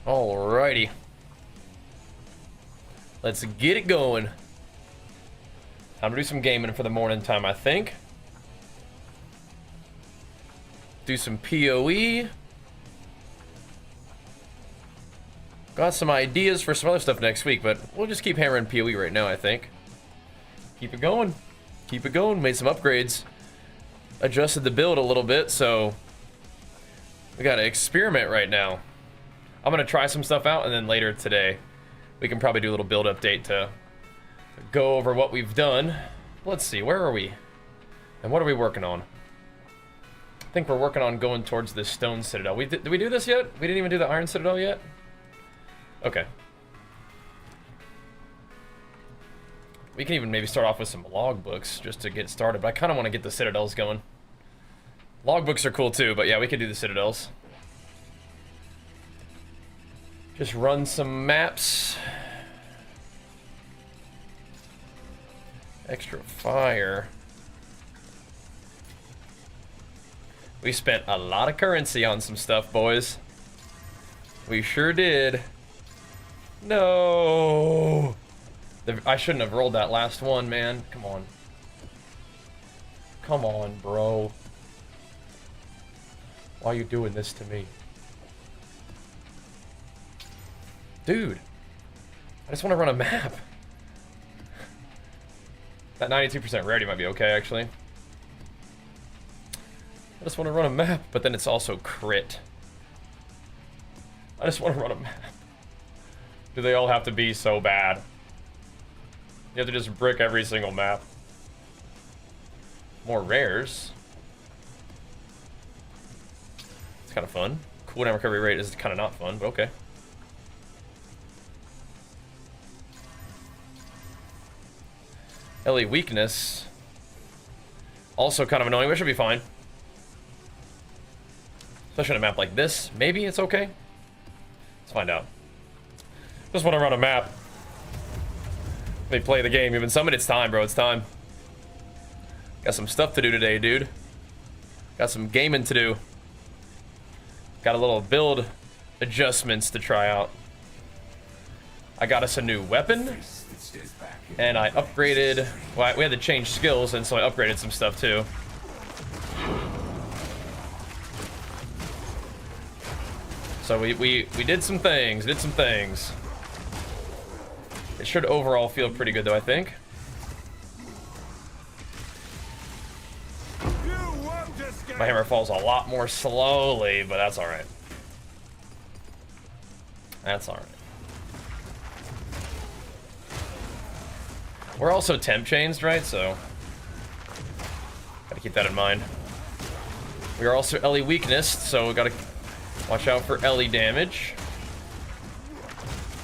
Alrighty. Let's get it going. Time to do some gaming for the morning time, I think. Do some PoE. Got some ideas for some other stuff next week, but we'll just keep hammering PoE right now, I think. Keep it going. Keep it going. Made some upgrades. Adjusted the build a little bit, so we gotta experiment right now. I'm gonna try some stuff out, and then later today we can probably do a little build update to go over what we've done. Let's see, where are we? And what are we working on? I think we're working on going towards this stone citadel. Did we do this yet? We didn't even do the iron citadel yet? Okay. We can even maybe start off with some logbooks just to get started, but I kind of want to get the citadels going. Logbooks are cool too, but yeah, we could do the citadels. Just run some maps. Extra fire. We spent a lot of currency on some stuff, boys. We sure did. No! I shouldn't have rolled that last one, man. Come on. Come on, bro. Why are you doing this to me? Dude. I just want to run a map. That 92% rarity might be okay, actually. I just want to run a map, but then it's also crit. I just want to run a map. Do they all have to be so bad? You have to just brick every single map. More rares. It's kind of fun. Cooldown recovery rate is kind of not fun, but okay. LE weakness. Also kind of annoying, but it should be fine. Especially on a map like this. Maybe it's okay. Let's find out. Just want to run a map. Let me play the game. You've been summoned. It's time, bro. It's time. Got some stuff to do today, dude. Got some gaming to do. Got a little build adjustments to try out. I got us a new weapon. And I upgraded... Well, we had to change skills, and so I upgraded some stuff, too. So we did some things. It should overall feel pretty good, though, I think. My hammer falls a lot more slowly, but that's alright. That's alright. We're also temp changed, right? So, gotta keep that in mind. We are also LE weakness, so we gotta watch out for LE damage.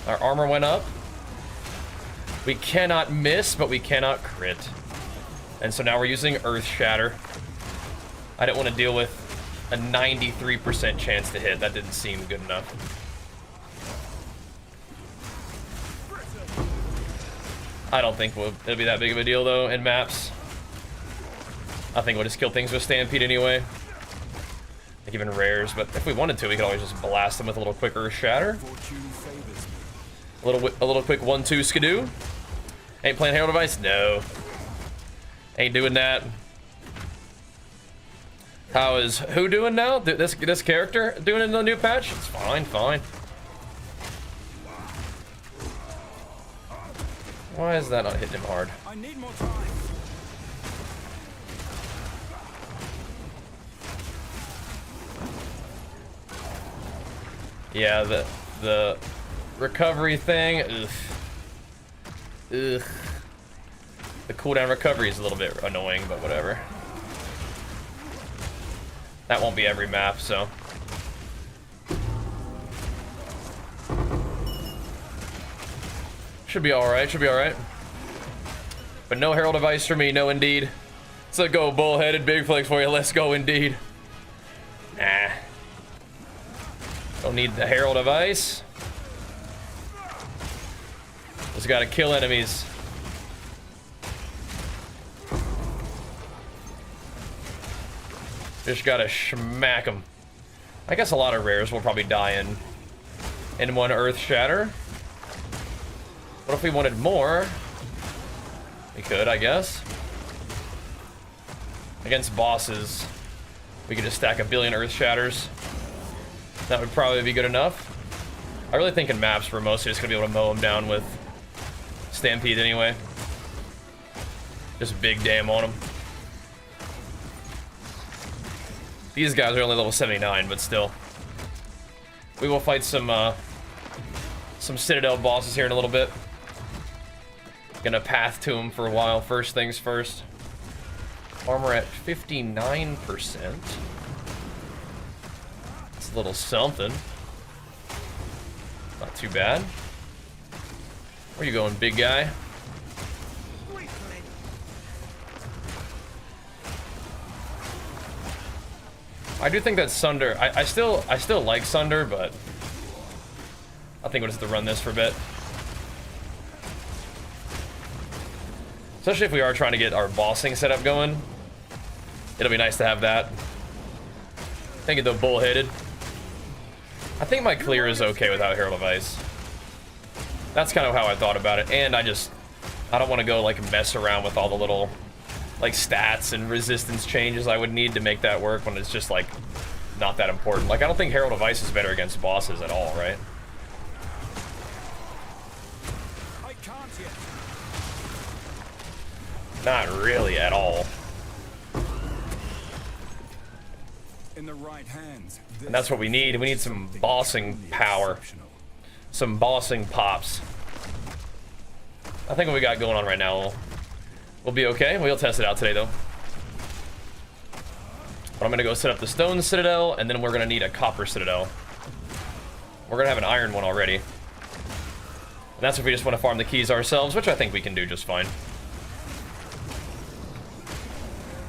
Our armor went up. We cannot miss, but we cannot crit. And so now we're using Earth Shatter. I didn't want to deal with a 93% chance to hit. That didn't seem good enough. I don't think it'll be that big of a deal, though, in maps. I think we'll just kill things with Stampede anyway. Like even rares, but if we wanted to, we could always just blast them with a little quicker Shatter. A little quick 1-2 skidoo. Ain't playing Herald Device? No. Ain't doing that. How is who doing now? This character doing in the new patch? It's fine, fine. Why is that not hitting him hard? I need more time. Yeah, the recovery thing. Ugh. Ugh. The cooldown recovery is a little bit annoying, but whatever. That won't be every map, so. Should be alright, should be alright. But no Herald Device for me, no indeed. So go bullheaded big flex for you, let's go indeed. Nah. Don't need the Herald Device. Just gotta kill enemies. Just gotta smack them. I guess a lot of rares will probably die in and 1 Earth Shatter. What if we wanted more? We could, I guess. Against bosses, we could just stack a billion Earth Shatters. That would probably be good enough. I really think in maps we're mostly just gonna be able to mow them down with Stampede anyway. Just big damn on them. These guys are only level 79, but still. We will fight some Citadel bosses here in a little bit. Gonna path to them for a while. First things first. Armor at 59%. It's a little something. Not too bad. Where you going, big guy? I do think that Sunder, I still like Sunder, but I think we'll just have to run this for a bit. Especially if we are trying to get our bossing setup going. It'll be nice to have that. Can't get the bullheaded. I think my clear is okay without Herald of Ice. That's kind of how I thought about it, and I don't want to go like mess around with all the little like stats and resistance changes I would need to make that work when it's just like not that important. Like I don't think Herald of Ice is better against bosses at all, right? I can't yet. Not really at all. In the right hands. And that's what we need. We need some bossing power. Some bossing pops. I think what we got going on right now will be okay. We'll test it out today, though. But I'm going to go set up the stone citadel, and then we're going to need a copper citadel. We're going to have an iron one already. And that's if we just want to farm the keys ourselves, which I think we can do just fine.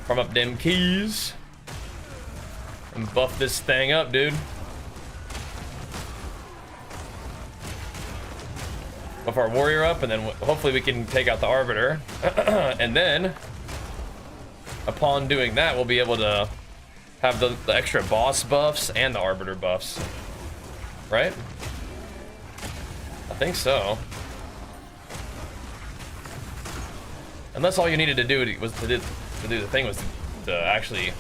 Farm up them keys. And buff this thing up, dude. Buff our warrior up, and then hopefully we can take out the arbiter. And then, upon doing that, we'll be able to have the extra boss buffs and the arbiter buffs. Right? I think so. Unless all you needed to do was to do the thing was to actually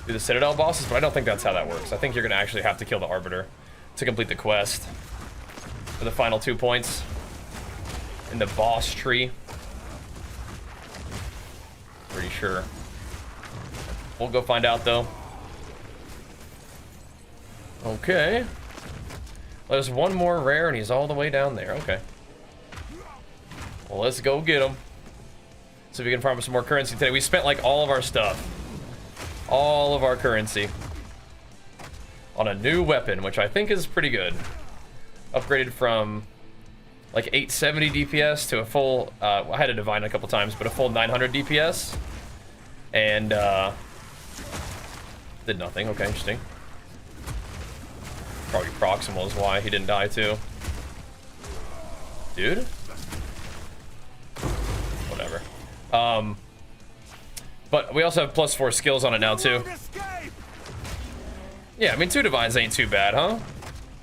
do the Citadel bosses, but I don't think that's how that works. I think you're going to actually have to kill the arbiter to complete the quest for the final 2 points in the boss tree. Pretty sure. We'll go find out, though. Okay. There's one more rare, and he's all the way down there. Okay. Well, let's go get him. So we can farm some more currency today. We spent, like, all of our stuff. All of our currency. On a new weapon, which I think is pretty good. Upgraded from, like, 870 DPS to a full... I had a divine a couple times, but a full 900 DPS. And, did nothing. Okay, interesting. Probably proximal is why he didn't die, too. Dude? Whatever. But we also have +4 skills on it now, too. Yeah, I mean, 2 divines ain't too bad, huh?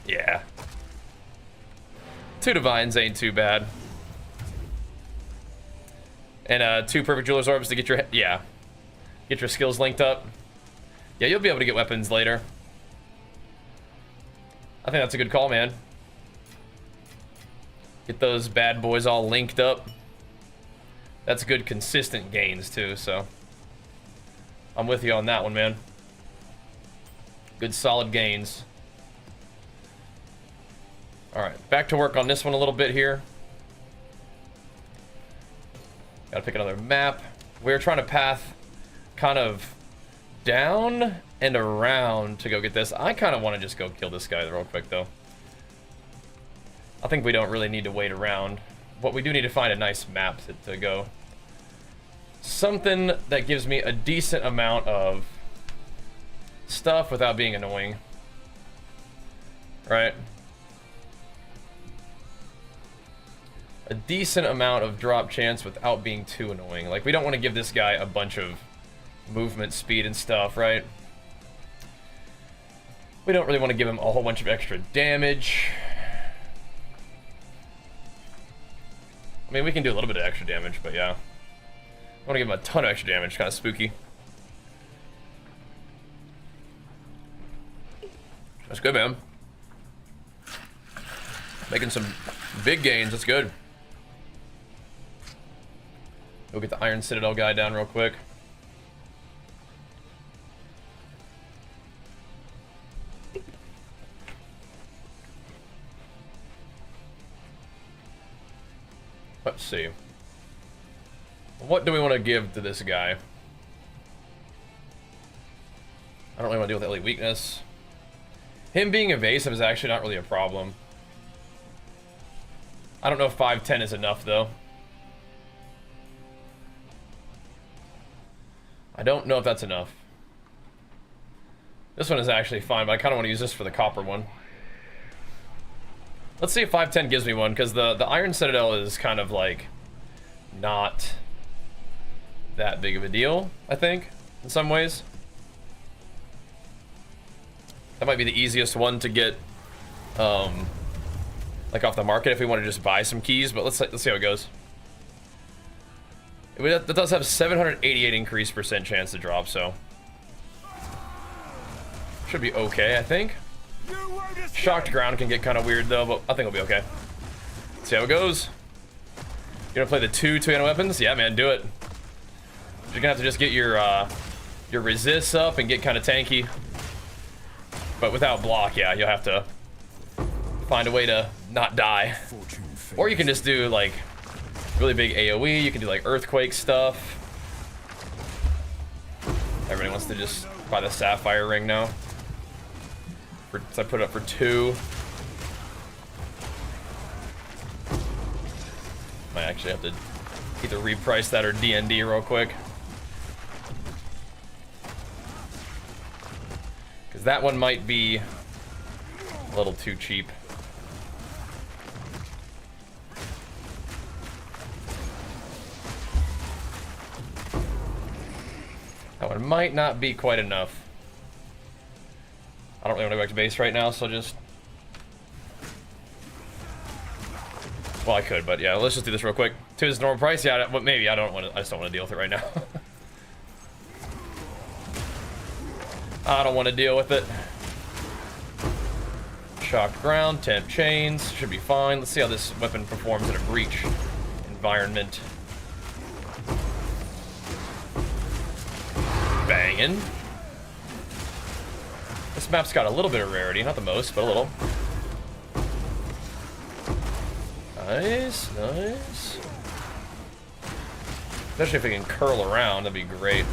Yeah. 2 divines ain't too bad. And 2 perfect jeweler's orbs to get your... Yeah. Get your skills linked up. Yeah, you'll be able to get weapons later. I think that's a good call, man. Get those bad boys all linked up. That's good, consistent gains, too, so... I'm with you on that one, man. Good, solid gains. Alright, back to work on this one a little bit here. Gotta pick another map. We're trying to path kind of down and around to go get this. I kind of want to just go kill this guy real quick, though. I think we don't really need to wait around. But we do need to find a nice map to go. Something that gives me a decent amount of stuff without being annoying. Right? A decent amount of drop chance without being too annoying. Like, we don't want to give this guy a bunch of movement speed and stuff, right? We don't really want to give him a whole bunch of extra damage. mean, we can do a little bit of extra damage, but yeah. I want to give him a ton of extra damage. Kind of spooky. That's good, man. Making some big gains. That's good. Go get the Iron Citadel guy down real quick. Let's see. What do we want to give to this guy? I don't really want to deal with elite weakness. Him being evasive is actually not really a problem. I don't know if 5'10" is enough, though. I don't know if that's enough. This one is actually fine, but I kind of want to use this for the copper one. Let's see if 5'10" gives me one, because the Iron Citadel is kind of like not that big of a deal, I think, in some ways. That might be the easiest one to get like off the market if we want to just buy some keys, but let's see how it goes. That does have 788 increase % chance to drop, so should be okay, I think. Shocked ground can get kind of weird though, but I think it'll be okay. Let's see how it goes. You're gonna play the two-handed weapons? Yeah, man, do it. You're gonna have to just get your resists up and get kind of tanky. But without block, yeah, you'll have to find a way to not die. Or you can just do like really big AoE. You can do like earthquake stuff. Everybody wants to just buy the sapphire ring now. So I put it up for 2. Might actually have to either reprice that or D&D real quick. Because that one might be a little too cheap. That one might not be quite enough. I don't really want to go back to base right now, so just... Well, I could, but yeah, let's just do this real quick. 2 is normal price? Yeah, but maybe I don't want to. I just don't want to deal with it right now. I don't want to deal with it. Shocked ground, temp chains, should be fine. Let's see how this weapon performs in a breach environment. Banging. This map's got a little bit of rarity, not the most, but a little. Nice, nice. Especially if it can curl around, that'd be great.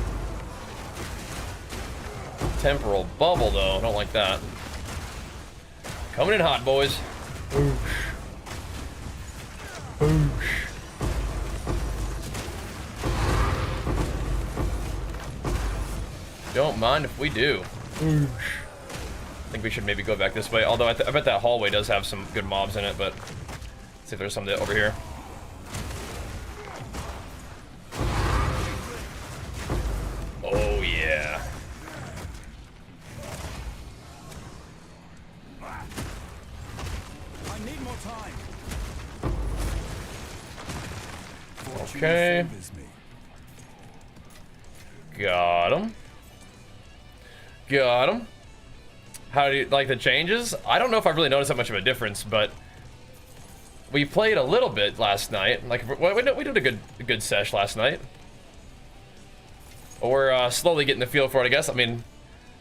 Temporal bubble, though, I don't like that. Coming in hot, boys. Boosh. Boosh. Don't mind if we do. Boosh. I think we should maybe go back this way, although I bet that hallway does have some good mobs in it, but let's see if there's some over here. Oh, yeah. I need more time. Okay. Got him. Got him. How do you like the changes? I don't know if I really noticed that much of a difference, but we played a little bit last night. Like we did a good sesh last night. We're slowly getting the feel for it, I guess. I mean,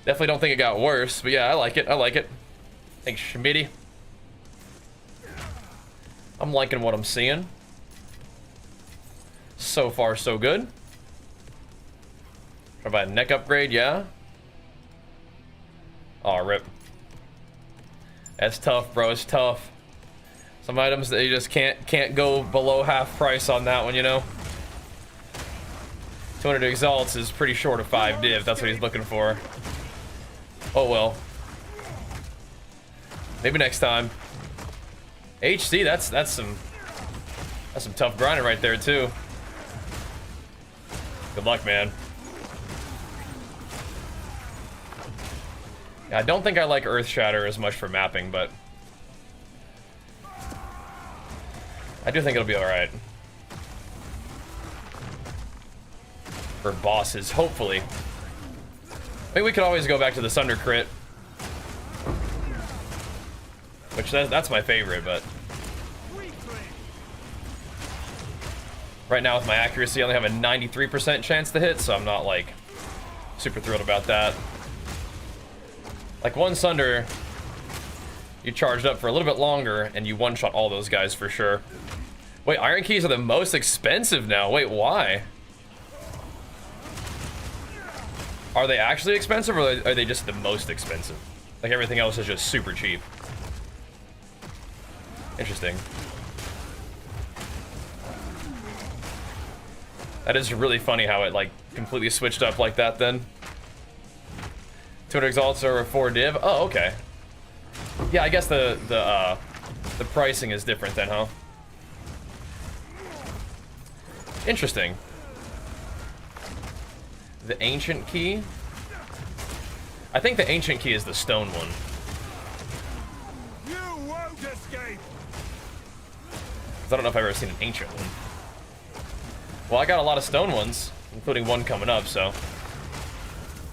definitely don't think it got worse, but yeah, I like it. I like it. Thanks, Schmitty. I'm liking what I'm seeing. So far, so good. How about a neck upgrade? Yeah. Oh, rip. That's tough, bro. It's tough. Some items that you just can't go below half price on that one, you know. 200 exalts is pretty short of 5 div. That's what he's looking for. Oh well. Maybe next time. HC, that's some tough grinding right there too. Good luck, man. I don't think I like Earth Shatter as much for mapping, but I do think it'll be alright. for bosses, hopefully. I mean, we could always go back to the Sunder crit, which that's my favorite, but right now with my accuracy, I only have a 93% chance to hit, so I'm not like super thrilled about that. Like one Sunder, you charged up for a little bit longer and you one-shot all those guys for sure. Wait, iron keys are the most expensive now. Wait, why? Are they actually expensive, or are they just the most expensive? Like everything else is just super cheap. Interesting. That is really funny how it like completely switched up like that then. 200 exalts over 4 div. Oh, okay. Yeah, I guess the pricing is different then, huh? Interesting. The ancient key. I think the ancient key is the stone one. You won't escape. 'Cause I don't know if I've ever seen an ancient one. Well, I got a lot of stone ones, including one coming up, so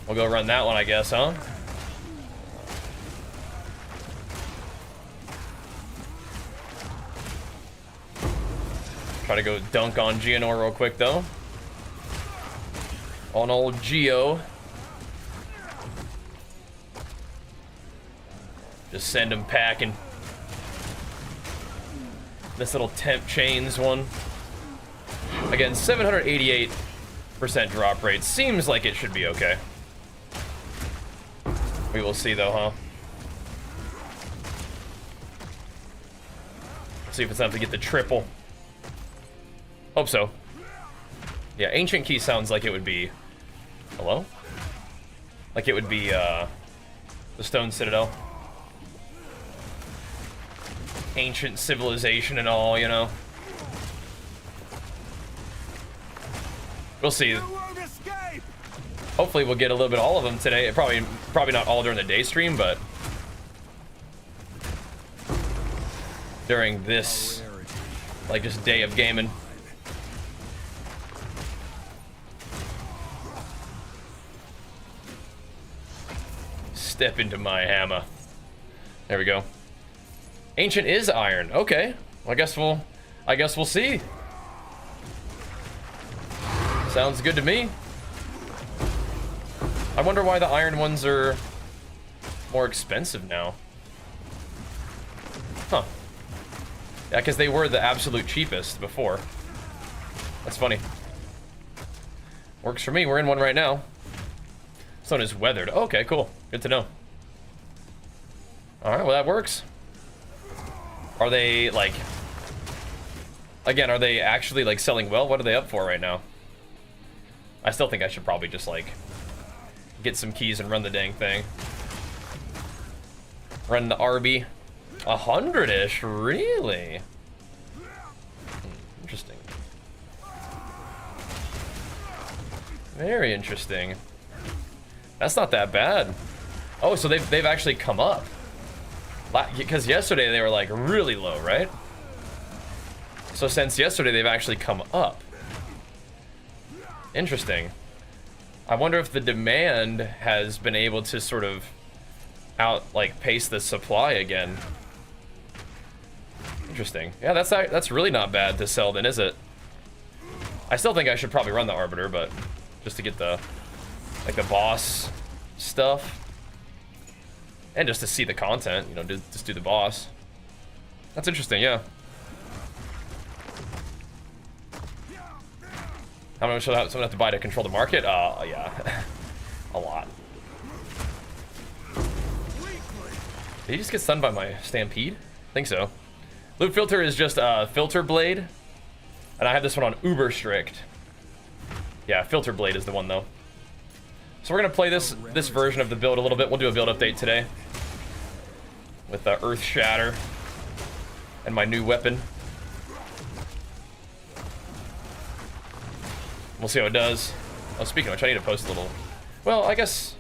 we'll go run that one, I guess, huh? Try to go dunk on Geonor real quick, though. On old Geo. Just send him packing. This little temp chains one. Again, 788% drop rate. Seems like it should be okay. We will see, though, huh? See if it's enough to get the triple. Hope so. Yeah, ancient key sounds like it would be... Hello? Like it would be, the stone citadel. Ancient civilization and all, you know? We'll see. Hopefully we'll get a little bit of all of them today. Probably not all during the day stream, but... during this, like, just day of gaming. Step into my hammer. There we go. Ancient is iron. Okay. Well, I guess we'll see. Sounds good to me. I wonder why the iron ones are more expensive now. Huh. Yeah, because they were the absolute cheapest before. That's funny. Works for me. We're in one right now. This one is weathered. Okay, cool. Good to know. Alright, well that works. Are they, like... Again, are they actually, like, selling well? What are they up for right now? I still think I should probably just, like... get some keys and run the dang thing. Run the RB. 100-ish? Really? Interesting. Very interesting. That's not that bad. Oh, so they've actually come up. Because yesterday they were like really low, right? So since yesterday they've actually come up. Interesting. I wonder if the demand has been able to sort of pace the supply again. Interesting. Yeah, that's really not bad to sell then, is it? I still think I should probably run the Arbiter, but just to get the the boss stuff. And just to see the content, you know, just do the boss. That's interesting, yeah. How much will someone have to buy to control the market? Yeah. A lot. Did he just get stunned by my Stampede? I think so. Loot filter is just filter blade. And I have this one on uber strict. Yeah, filter blade is the one though. So we're gonna play this version of the build a little bit. We'll do a build update today with Earth Shatter and my new weapon. We'll see how it does. Oh, speaking of which, I need to post a little... Well, I guess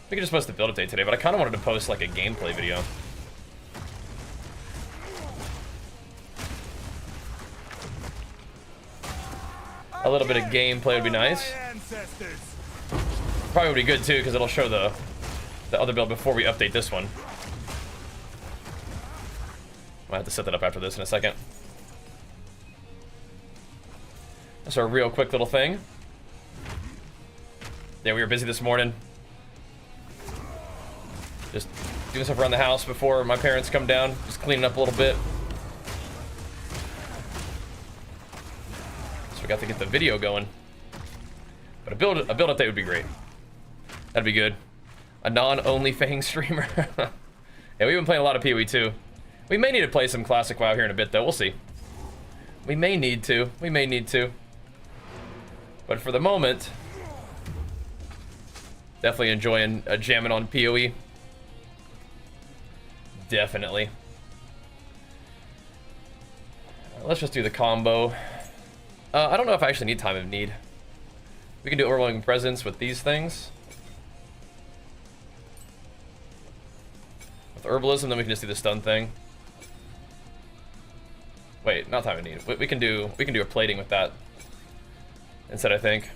we could just post the build update today, but I kind of wanted to post like a gameplay video. A little bit of gameplay would be nice. Probably would be good too, because it'll show the other build before we update this one. Might have to set that up after this in a second. That's our real quick little thing. Yeah, we were busy this morning. Just doing stuff around the house before my parents come down. Just cleaning up a little bit. So we got to get the video going. But a build update would be great. That'd be good. A non-OnlyFang streamer. Yeah, we've been playing a lot of PoE too. We may need to play some classic WoW here in a bit though. We'll see. We may need to. We may need to. But for the moment, definitely enjoying jamming on PoE. Definitely. Let's just do the combo. I don't know if I actually need Time of Need. We can do Overwhelming Presence with these things. With Herbalism, then we can just do the stun thing. Wait, not Time of Need. We can do a plating with that instead, I think.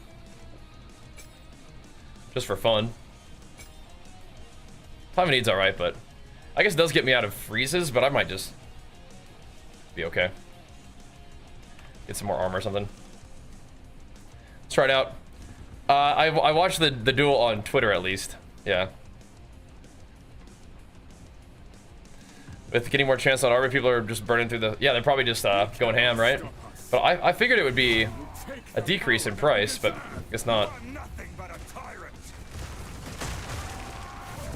Just for fun. Time of Need's alright, but I guess it does get me out of freezes, but I might just be okay. Get some more armor or something. Let's try it out. I watched the duel on Twitter at least. Yeah. With getting more chance on armor, people are just burning through the... Yeah, they're probably just going ham, right? But I figured it would be a decrease in price, but I guess not.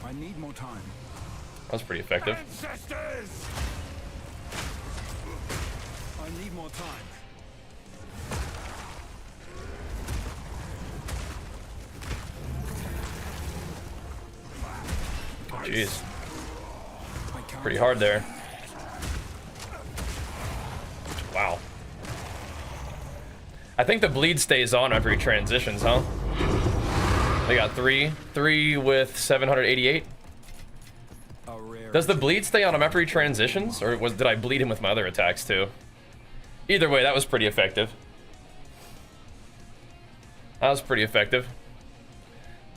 I need more time. That was pretty effective. I need more time. Jeez. Pretty hard there. Wow. I think the bleed stays on after he transitions, huh? They got three with 788. Does the bleed stay on him after he transitions, or did I bleed him with my other attacks too? Either way, that was pretty effective. That was pretty effective.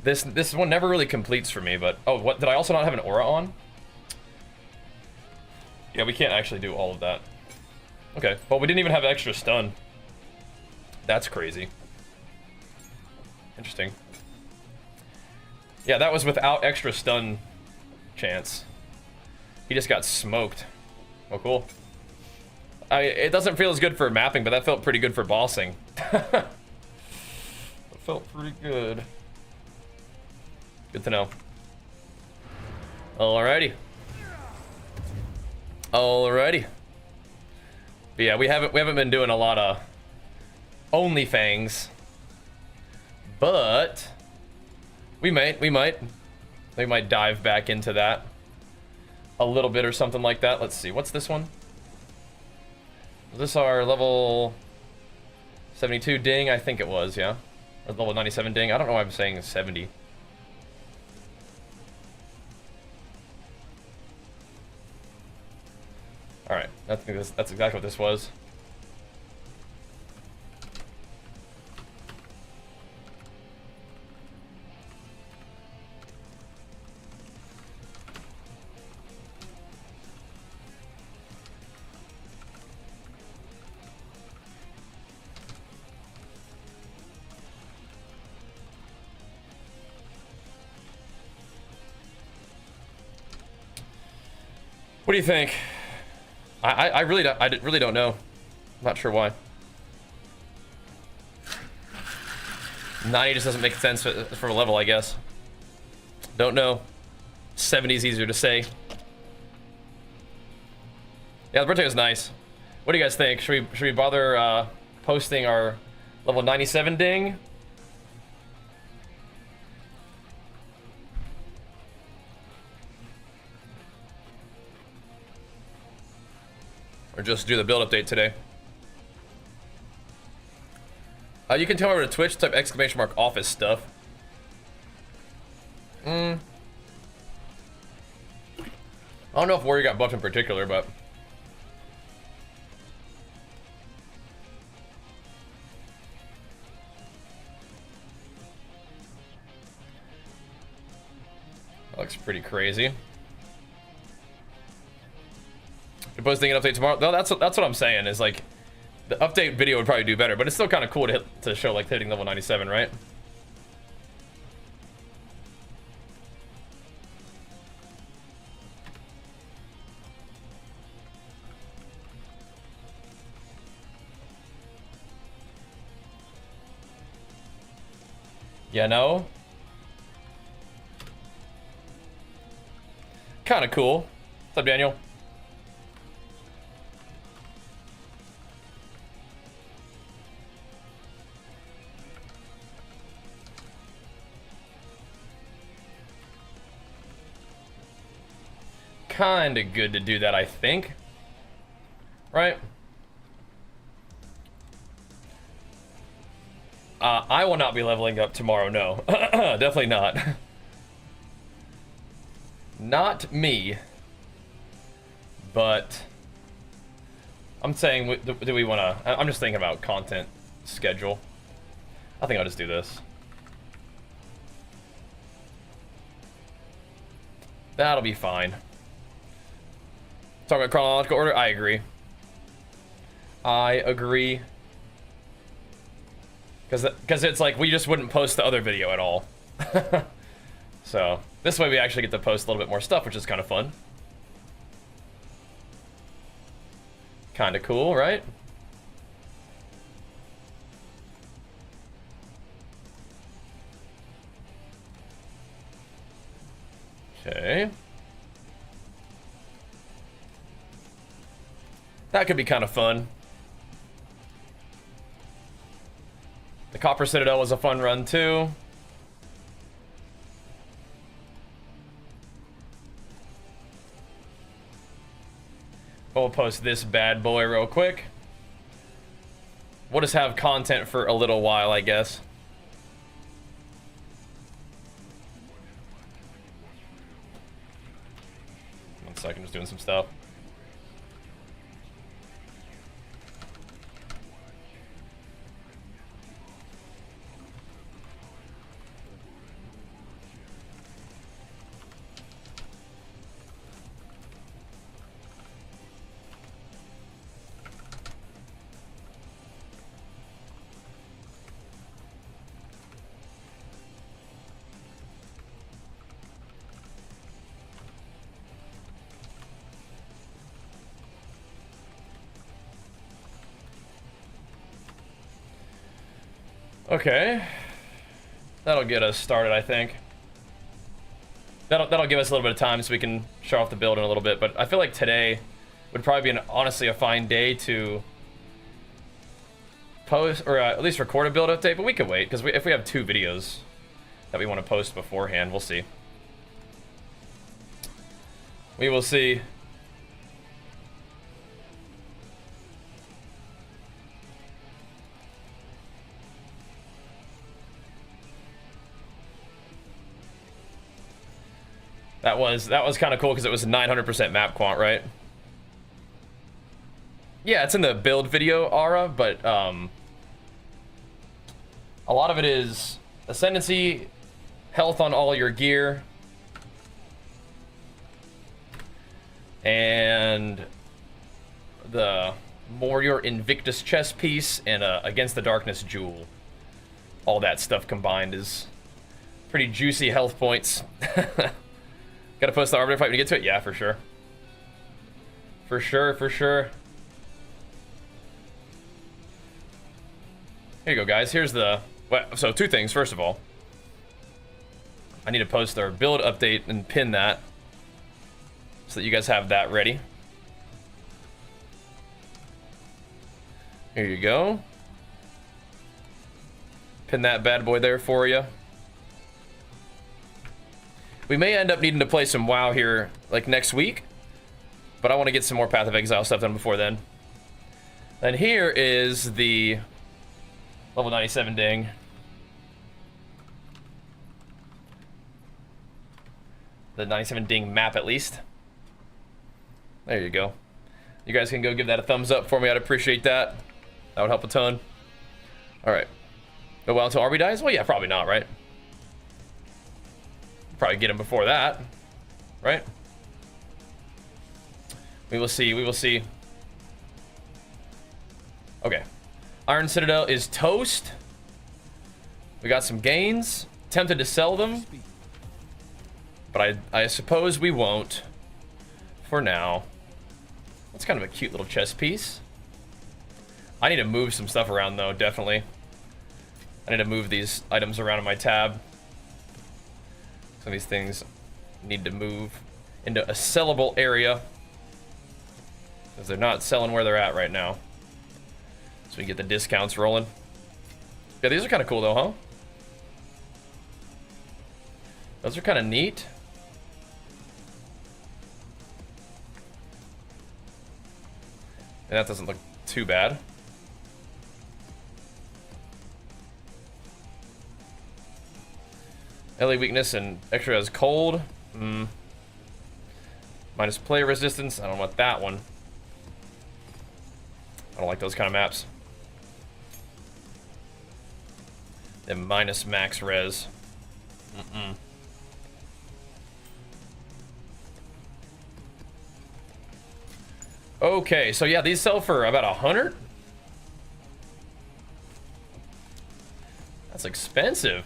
This one never really completes for me, but oh, what did I also not have an aura on? Yeah, we can't actually do all of that. Okay, well, we didn't even have extra stun. That's crazy. Interesting. Yeah, that was without extra stun chance. He just got smoked. Oh, cool. It doesn't feel as good for mapping, but that felt pretty good for bossing. It felt pretty good. Good to know. Alrighty. Alrighty. But yeah, we haven't been doing a lot of OnlyFangs, but we might dive back into that a little bit or something like that. Let's see, what's this one? Was this our level 72 ding? I think it was, yeah. Or level 97 ding. I don't know why I'm saying 70. Alright, that's exactly what this was. What do you think? I really don't know. I'm not sure why. 90 just doesn't make sense for a level, I guess. Don't know. 70 is easier to say. Yeah, the birthday was nice. What do you guys think? Should we bother posting our level 97 ding? Or just do the build update today? You can tell me over to Twitch, type !! office stuff. I don't know if Warrior got buffed in particular, but... Pretty crazy. You're posting an update tomorrow? No, that's what I'm saying, is like, the update video would probably do better, but it's still kind of cool to show like hitting level 97, right? You know? Kind of cool. What's up, Daniel? Kind of good to do that, I think. Right? I will not be leveling up tomorrow, no. Definitely not. Not me. But I'm saying, do we want to... I'm just thinking about content schedule. I think I'll just do this. That'll be fine. Talking about chronological order, I agree. I agree. Because it's like, we just wouldn't post the other video at all. So, this way we actually get to post a little bit more stuff, which is kind of fun. Kind of cool, right? Okay. That could be kind of fun. The Copper Citadel was a fun run too. We'll post this bad boy real quick. We'll just have content for a little while, I guess. One second, just doing some stuff. Okay, that'll get us started, I think. That'll give us a little bit of time so we can show off the build in a little bit, but I feel like today would probably be honestly a fine day to post, or at least record a build update, but we could wait, because if we have 2 videos that we want to post beforehand, we'll see. We will see. That was kind of cool because it was 900% map quant, right? Yeah, it's in the build video aura, but a lot of it is ascendancy, health on all your gear, and the Warrior Invictus chest piece and Against the Darkness jewel. All that stuff combined is pretty juicy health points. Gotta post the Arbiter fight when you get to it? Yeah, for sure. For sure, for sure. Here you go, guys. Here's the... Well, so, 2 things. First of all, I need to post our build update and pin that so that you guys have that ready. Here you go. Pin that bad boy there for you. We may end up needing to play some WoW here, like, next week. But I want to get some more Path of Exile stuff done before then. And here is the level 97 ding. The 97 ding map, at least. There you go. You guys can go give that a thumbs up for me. I'd appreciate that. That would help a ton. Alright. Go well until Arby dies? Well, yeah, probably not, right? Probably get him before that. right? We will see. We will see. Okay. Iron Citadel is toast. We got some gains. Tempted to sell them. But I suppose we won't. For now. That's kind of a cute little chess piece. I need to move some stuff around, though, definitely. I need to move these items around in my tab. Some of these things need to move into a sellable area. Because they're not selling where they're at right now. So we get the discounts rolling. Yeah, these are kind of cool, though, huh? Those are kind of neat. And that doesn't look too bad. LA weakness and extra as cold. Minus play resistance. I don't want that one. I don't like those kind of maps. Then minus max res. Okay, so yeah, these sell for about 100. That's expensive.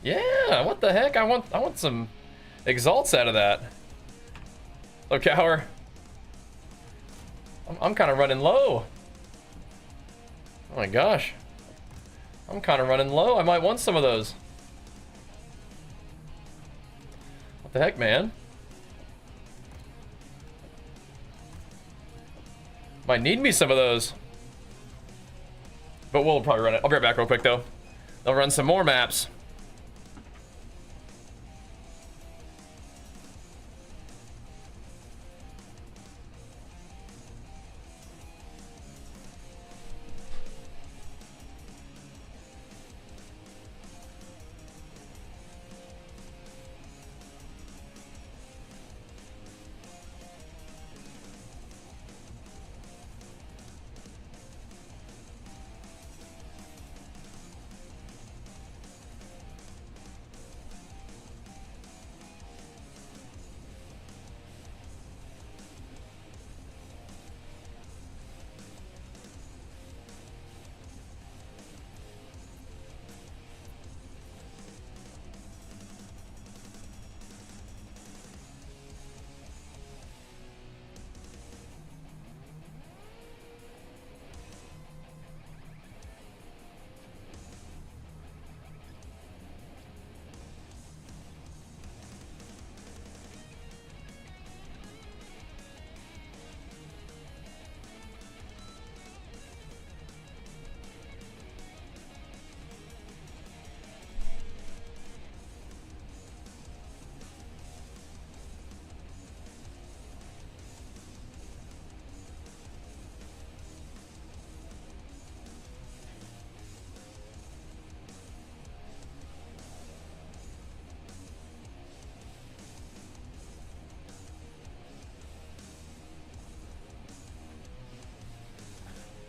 Yeah, what the heck? I want some exalts out of that. Look, Cower. I'm kind of running low. Oh my gosh. I'm kind of running low. I might want some of those. What the heck, man? Might need me some of those. But we'll probably run it. I'll be right back real quick, though. They'll run some more maps.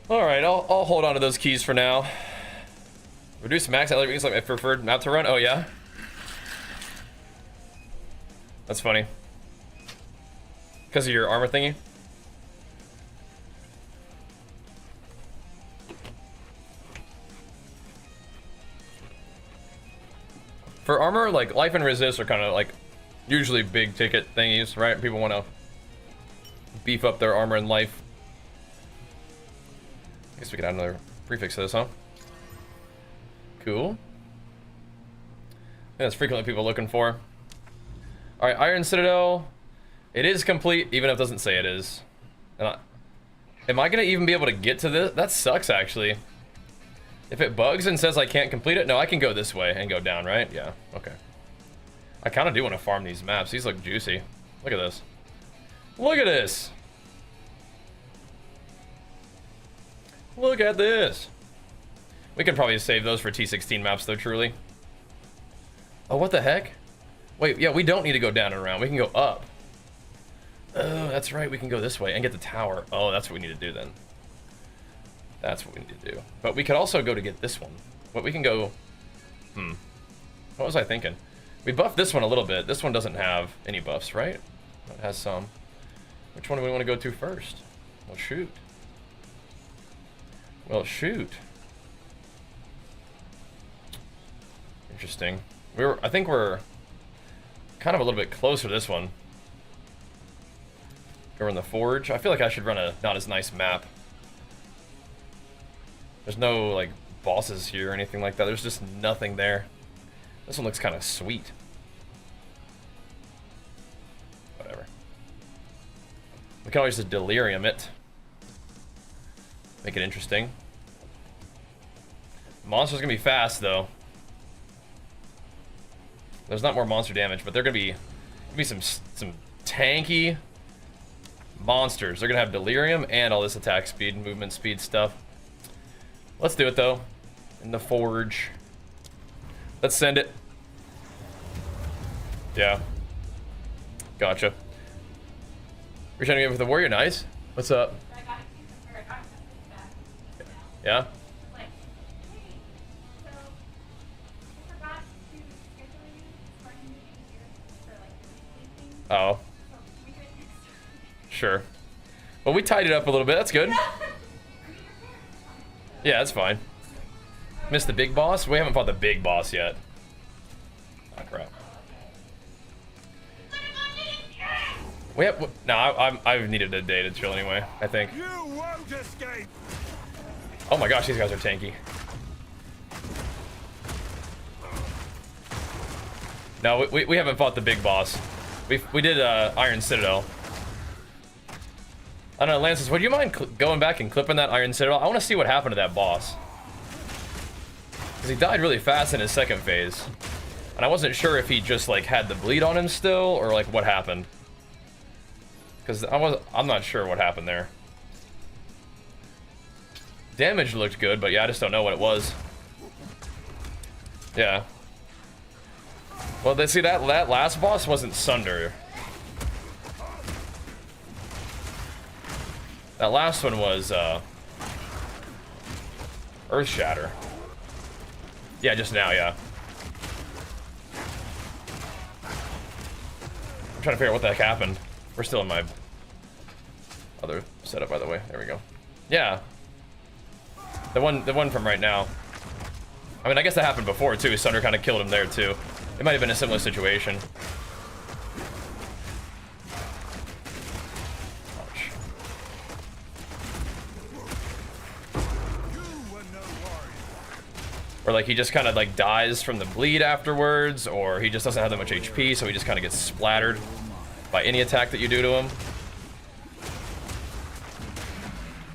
Alright, I'll hold on to those keys for now. Reduce max LA weakness like my preferred map to run? Oh, yeah? That's funny. Because of your armor thingy? For armor, like, life and resist are kind of, like, usually big ticket thingies, right? People want to beef up their armor and life. I guess we could add another prefix to this, huh? Cool. I think that's frequently people looking for. Alright, Iron Citadel. It is complete, even if it doesn't say it is. And am I going to even be able to get to this? That sucks, actually. If it bugs and says I can't complete it, no, I can go this way and go down, right? Yeah, okay. I kind of do want to farm these maps. These look juicy. Look at this. Look at this! Look at this! We can probably save those for T16 maps, though, truly. Oh, what the heck? Wait, yeah, we don't need to go down and around. We can go up. Oh, that's right. We can go this way and get the tower. Oh, that's what we need to do, then. That's what we need to do. But we could also go to get this one. But we can go... What was I thinking? We buffed this one a little bit. This one doesn't have any buffs, right? It has some. Which one do we want to go to first? Well, shoot. Well, shoot. Interesting. I think we're kind of a little bit closer to this one. We're in the Forge. I feel like I should run a not as nice map. There's no, like, bosses here or anything like that. There's just nothing there. This one looks kind of sweet. Whatever. We can always just delirium it. Make it interesting. Monster's gonna be fast, though. There's not more monster damage, but they're gonna be some tanky monsters. They're gonna have delirium and all this attack speed, movement speed stuff. Let's do it though. In the Forge. Let's send it. Yeah. Gotcha. You're trying to get with the warrior, nice. What's up? Yeah. Oh. Sure. Well, we tied it up a little bit. That's good. Yeah, that's fine. Missed the big boss? We haven't fought the big boss yet. Oh, crap. No, I've needed a day to chill anyway, I think. You won't escape. Oh my gosh, these guys are tanky. No, we haven't fought the big boss. We did Iron Citadel. I don't know, Lances, would you mind going back and clipping that Iron Citadel? I want to see what happened to that boss. Because he died really fast in his second phase. And I wasn't sure if he just, like, had the bleed on him still, or, like, what happened. Because I'm not sure what happened there. Damage looked good, but yeah, I just don't know what it was. Yeah. Well, they see that last boss wasn't Sunder. That last one was Earth Shatter. Yeah, just now, yeah. I'm trying to figure out what the heck happened. We're still in my other setup, by the way. There we go. Yeah. The one from right now. I mean, I guess that happened before, too. Sunder kind of killed him there, too. It might have been a similar situation. Ouch. Or, like, he just kind of, like, dies from the bleed afterwards, or he just doesn't have that much HP, so he just kind of gets splattered by any attack that you do to him.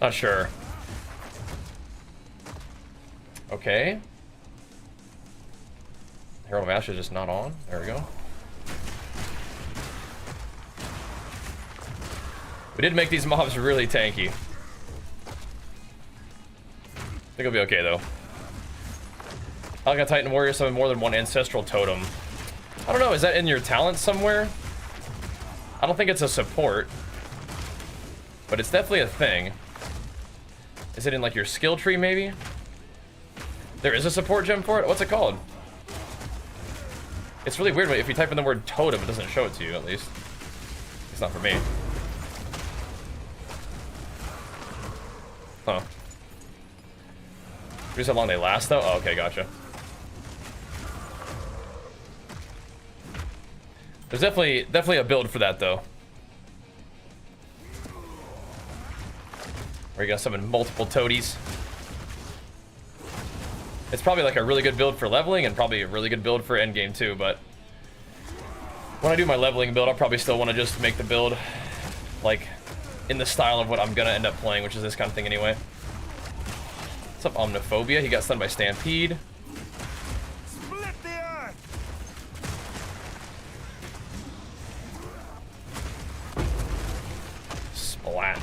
Not sure. Okay. Herald of Ash is just not on. There we go. We did make these mobs really tanky. I think it'll be okay, though. I like a Titan Warrior summon more than one Ancestral Totem. I don't know, is that in your talent somewhere? I don't think it's a support. But it's definitely a thing. Is it in, like, your skill tree, maybe? There is a support gem for it? What's it called? It's really weird, but if you type in the word totem, it doesn't show it to you, at least. It's not for me. Huh. Here's how long they last, though? Oh, okay, gotcha. There's definitely a build for that, though. Where you gotta summon multiple toadies. It's probably like a really good build for leveling and probably a really good build for endgame too, but when I do my leveling build, I'll probably still want to just make the build like in the style of what I'm gonna end up playing, which is this kind of thing anyway. What's up, Omniphobia? He got stunned by Stampede. Split the earth. Splat.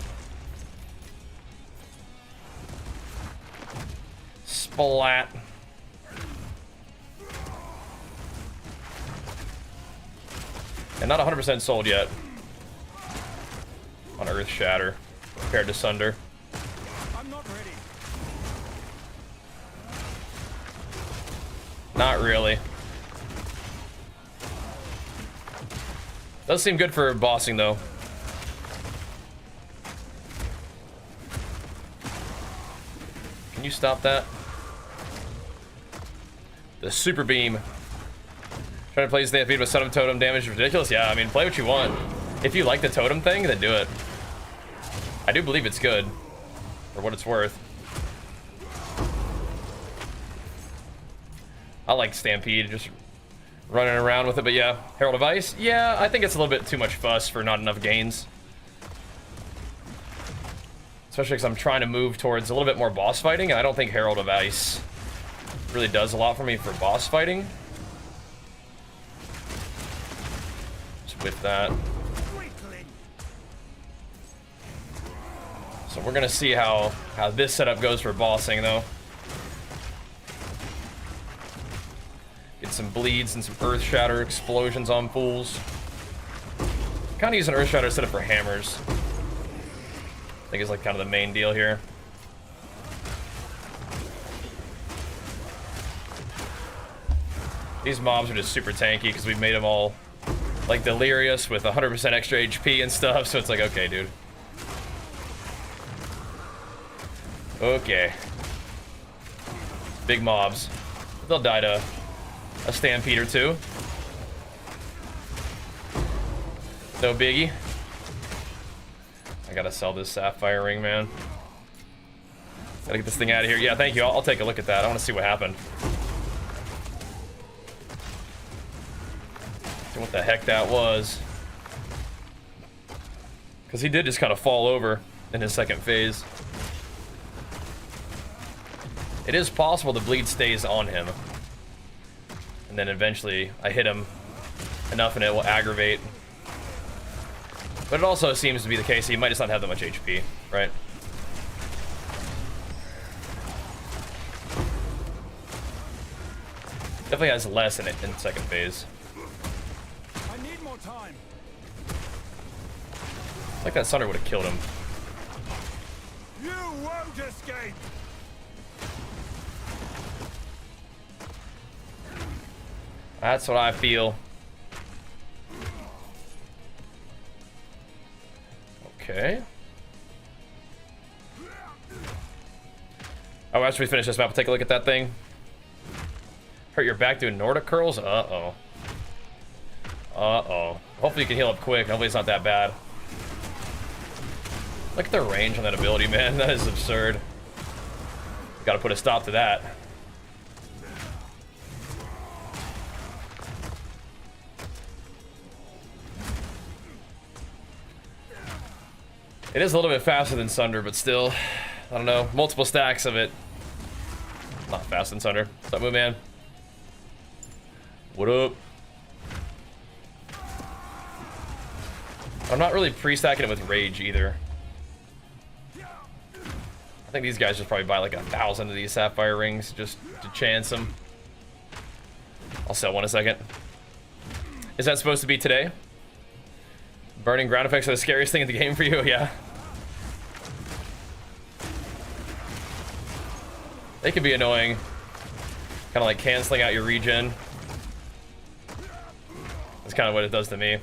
Splat. And not 100% sold yet on Earth Shatter compared to Sunder. I'm not ready. Not really. Does seem good for bossing, though. Can you stop that? The super beam. Trying to play Stampede with Son of Totem damage is ridiculous. Yeah, I mean, play what you want. If you like the totem thing, then do it. I do believe it's good, for what it's worth. I like Stampede, just running around with it, but yeah. Herald of Ice? Yeah, I think it's a little bit too much fuss for not enough gains. Especially because I'm trying to move towards a little bit more boss fighting, and I don't think Herald of Ice really does a lot for me for boss fighting. Just with that. So we're gonna see how this setup goes for bossing, though. Get some bleeds and some Earth Shatter explosions on fools. Kind of use an Earth Shatter setup for hammers. I think it's like kind of the main deal here. These mobs are just super tanky because we've made them all like delirious with 100% extra HP and stuff. So it's like, okay, dude. Okay. Big mobs. They'll die to a stampede or two. No biggie. I gotta sell this sapphire ring, man. Gotta get this thing out of here. Yeah, thank you. I'll take a look at that. I want to see what happened. See what the heck that was. Because he did just kind of fall over in his second phase. It is possible the bleed stays on him. And then eventually I hit him enough and it will aggravate. But it also seems to be the case he might just not have that much HP, right? Definitely has less in it in second phase. I need more time. Like that Sunder would have killed him. You won't escape. That's what I feel. Okay. Oh, after we finish this map, we'll take a look at that thing. Hurt your back doing Nordic curls? Uh-oh. Uh-oh. Hopefully you can heal up quick. Hopefully it's not that bad. Look at the range on that ability, man. That is absurd. Gotta put a stop to that. It is a little bit faster than Sunder, but still, I don't know. Multiple stacks of it. Not faster than Sunder. What's up, Moo Man? What up? I'm not really pre-stacking it with Rage either. I think these guys just probably buy like 1,000 of these Sapphire rings just to chance them. I'll sell one in a second. Is that supposed to be today? Burning ground effects are the scariest thing in the game for you? Yeah. They can be annoying. Kind of like canceling out your regen. That's kind of what it does to me.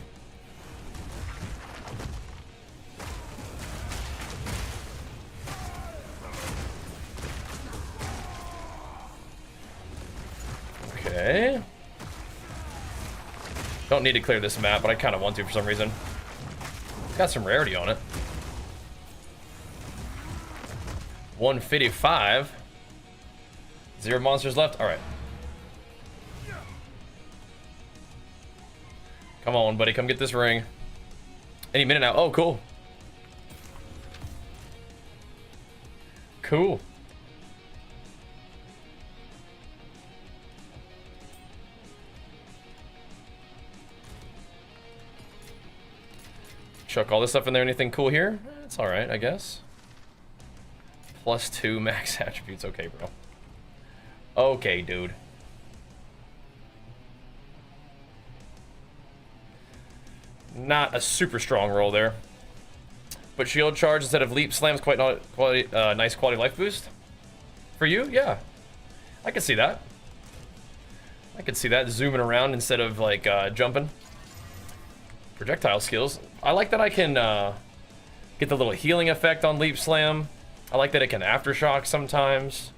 Okay. Don't need to clear this map, but I kind of want to for some reason. Got some rarity on it. 155. 0 monsters left. All right. Come on, buddy. Come get this ring. Any minute now. Oh, cool. Cool. Chuck all this stuff in there. Anything cool here? It's all right, I guess. +2 max attributes. Okay, bro. Okay, dude. Not a super strong roll there. But shield charge instead of leap slams quite not quality, nice quality life boost. For you? Yeah. I can see that. I can see that zooming around instead of like jumping. Projectile skills. I like that I can get the little healing effect on Leap Slam. I like that it can aftershock sometimes.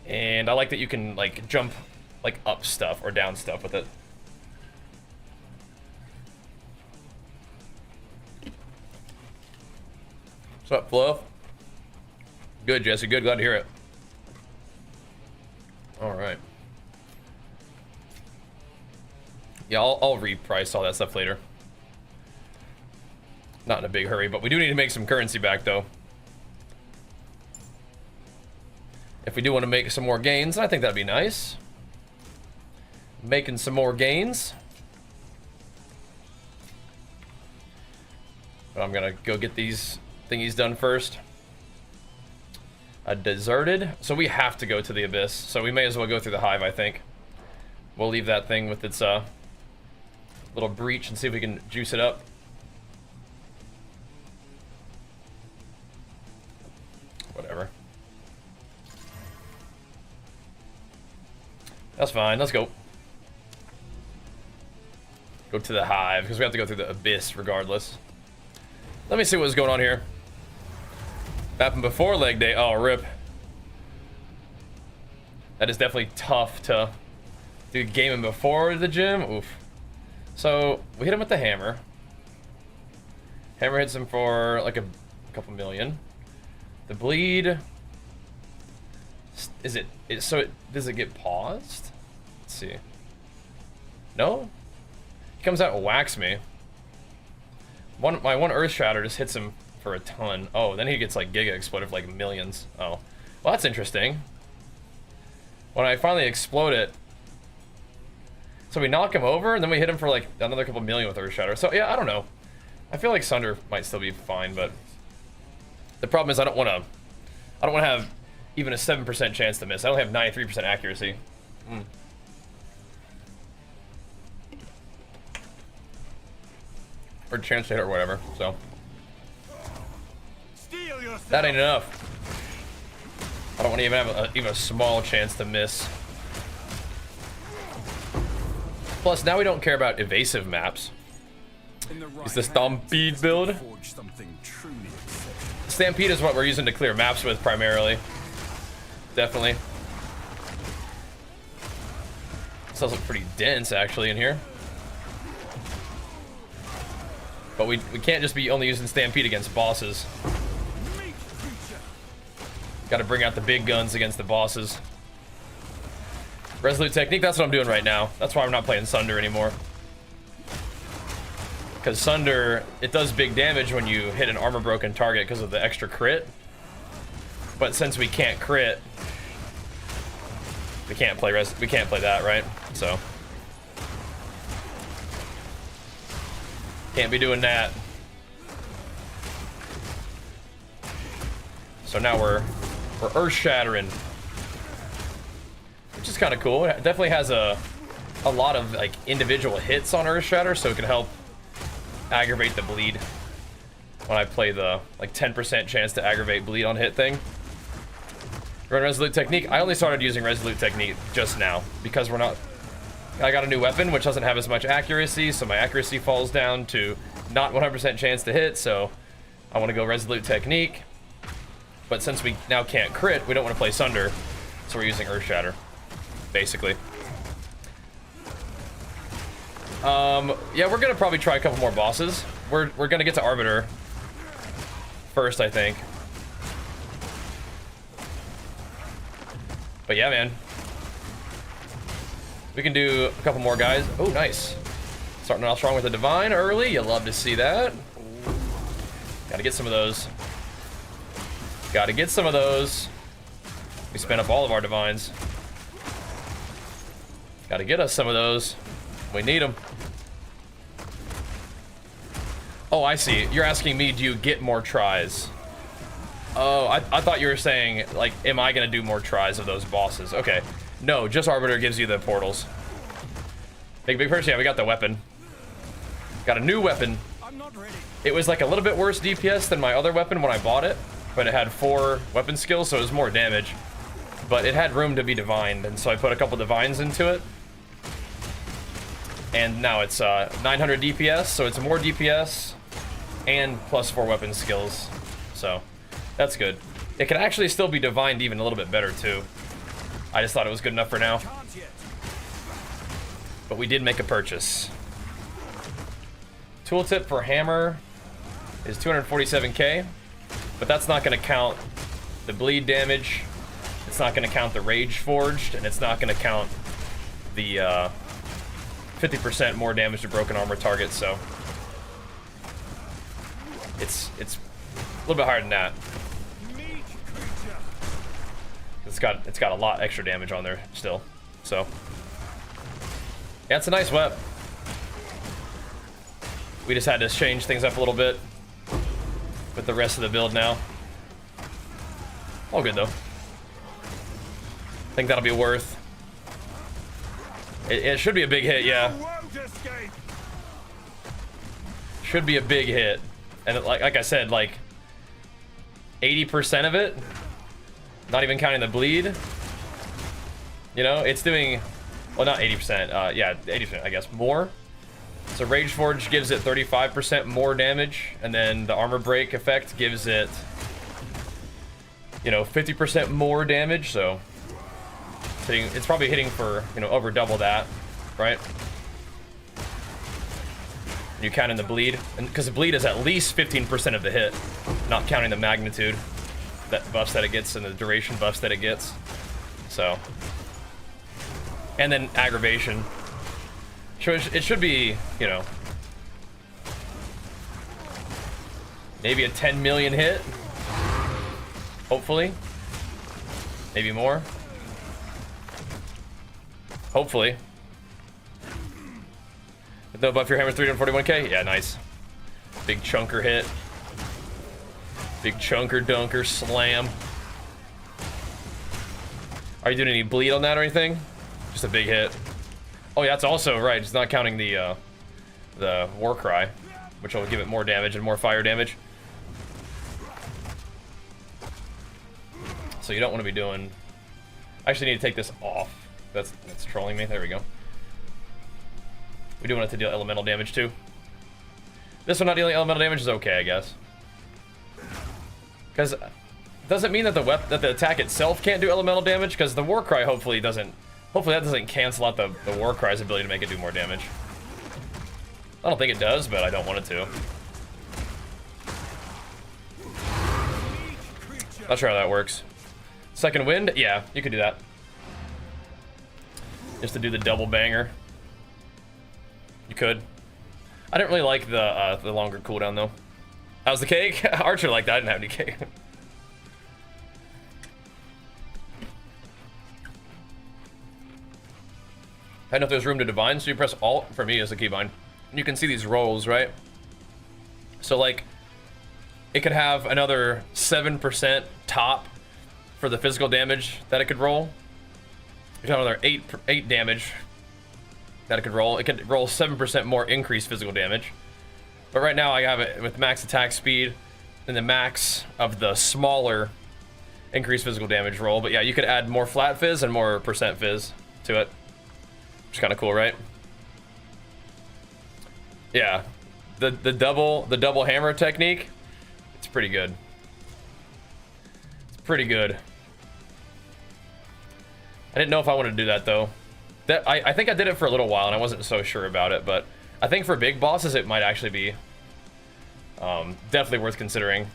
And I like that you can like jump like up stuff or down stuff with it. What's up, Fluff? Good, Jesse. Good. Glad to hear it. All right. Yeah, I'll reprice all that stuff later. Not in a big hurry, but we do need to make some currency back, though. If we do want to make some more gains, I think that'd be nice. Making some more gains. But I'm gonna go get these thingies done first. A deserted. So we have to go to the abyss. So we may as well go through the hive, I think. We'll leave that thing with its little breach and see if we can juice it up. Whatever. That's fine. Let's go. Go to the hive, because we have to go through the abyss regardless. Let me see what's going on here. Happened before leg day. Oh, rip. That is definitely tough to do gaming before the gym. Oof. So, we hit him with the hammer. Hammer hits him for like a couple million. The bleed... Does it get paused? Let's see. No? He comes out and whacks me. My one Earth Shatter just hits him for a ton. Oh, then he gets like Giga Exploded for like millions. Oh. Well, that's interesting. When I finally explode it... So we knock him over, and then we hit him for like another couple million with Earth Shatter. So yeah, I don't know. I feel like Sunder might still be fine, but... The problem is I don't want to have even a 7% chance to miss. I only have 93% accuracy. Or chance to hit or whatever, so. That ain't enough. I don't want to even have even a small chance to miss. Plus, now we don't care about evasive maps. It's the Stampede build. Stampede is what we're using to clear maps with primarily. Definitely. This does look pretty dense actually in here. But we can't just be only using Stampede against bosses. Gotta bring out the big guns against the bosses. Resolute technique, that's what I'm doing right now. That's why I'm not playing Sunder anymore. Because Sunder, it does big damage when you hit an armor broken target because of the extra crit. But since we can't crit, we can't play that, right? So can't be doing that. So now we're earth shattering, which is kind of cool. It definitely has a lot of like individual hits on earth shatter, so it can help aggravate the bleed when I play the like 10% chance to aggravate bleed on hit thing. Run Resolute Technique. I only started using Resolute Technique just now because I got a new weapon which doesn't have as much accuracy, so my accuracy falls down to not 100% chance to hit, so I want to go Resolute Technique. But since we now can't crit, we don't want to play Sunder, so we're using Earth Shatter, basically. Yeah, we're gonna probably try a couple more bosses. We're gonna get to Arbiter first, I think. But yeah, man. We can do a couple more guys. Oh, nice. Starting off strong with the Divine early. You love to see that. Gotta get some of those. Gotta get some of those. We spent up all of our Divines. Gotta get us some of those. We need them. Oh, I see. You're asking me, do you get more tries? Oh, I thought you were saying, like, am I gonna do more tries of those bosses? Okay. No, just Arbiter gives you the portals. Big person, yeah, we got the weapon. Got a new weapon. I'm not ready. It was like a little bit worse DPS than my other weapon when I bought it, but it had 4 weapon skills, so it was more damage. But it had room to be divined, and so I put a couple divines into it. And now it's 900 DPS, so it's more DPS and +4 weapon skills. So that's good. It can actually still be divined even a little bit better too. I just thought it was good enough for now. But we did make a purchase. Tooltip for hammer is 247k, but that's not going to count the bleed damage. It's not going to count the rage forged, and it's not going to count the 50% more damage to broken armor targets. So it's a little bit higher than that. It's got a lot extra damage on there still. So yeah, it's a nice weapon. We just had to change things up a little bit with the rest of the build now. All good though. I think that'll be worth. It should be a big hit, yeah. Should be a big hit, and like I said, like 80% of it, not even counting the bleed. You know, it's doing, well, not 80%. Yeah, 80%, I guess, more. So Rage Forge gives it 35% more damage, and then the armor break effect gives it, you know, 50% more damage. So it's probably hitting for, you know, over double that, right? You count in the bleed, and because the bleed is at least 15% of the hit, not counting the magnitude that buffs that it gets and the duration buffs that it gets. So, and then aggravation. It should be, you know, maybe a 10 million hit. Hopefully. Maybe more. Hopefully. With no buff, your hammer's 341k? Yeah, nice. Big chunker hit. Big chunker dunker slam. Are you doing any bleed on that or anything? Just a big hit. Oh yeah, that's also right. It's not counting the war cry, which will give it more damage and more fire damage. So you don't want to be doing. I actually need to take this off. That's trolling me. There we go. We do want it to deal elemental damage too. This one not dealing elemental damage is okay, I guess. Because does it mean that the attack itself can't do elemental damage? Because the war cry hopefully doesn't. Hopefully that doesn't cancel out the war cry's ability to make it do more damage. I don't think it does, but I don't want it to. Not sure how that works. Second wind? Yeah, you could do that. Just to do the double banger. You could. I didn't really like the longer cooldown though. How's the cake? Archer liked that. I didn't have any cake. I don't know if there's room to divine, so you press Alt for me as the keybind. And you can see these rolls, right? So like, it could have another 7% top for the physical damage that it could roll. There's another 8 damage that it could roll. It could roll 7% more increased physical damage. But right now I have it with max attack speed and the max of the smaller increased physical damage roll. But yeah, you could add more flat fizz and more percent fizz to it. Which is kind of cool, right? Yeah, the double hammer technique, it's pretty good. It's pretty good. I didn't know if I wanted to do that though. I think I did it for a little while and I wasn't so sure about it, but I think for big bosses it might actually be definitely worth considering.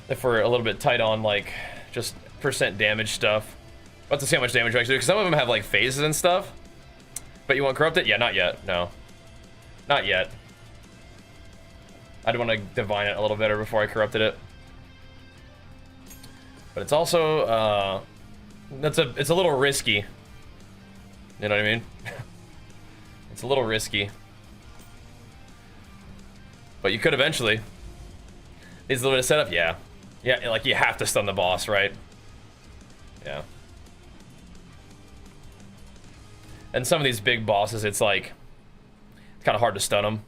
If we're a little bit tight on like just percent damage stuff. Let's see how much damage we actually do, because some of them have like phases and stuff. But you want corrupted? Yeah, not yet. No. Not yet. I'd want to divine it a little better before I corrupted it. But it's also it's a little risky. You know what I mean? It's a little risky. But you could eventually. Needs a little bit of setup? Yeah. Yeah, like you have to stun the boss, right? Yeah. And some of these big bosses, it's like, it's kind of hard to stun them.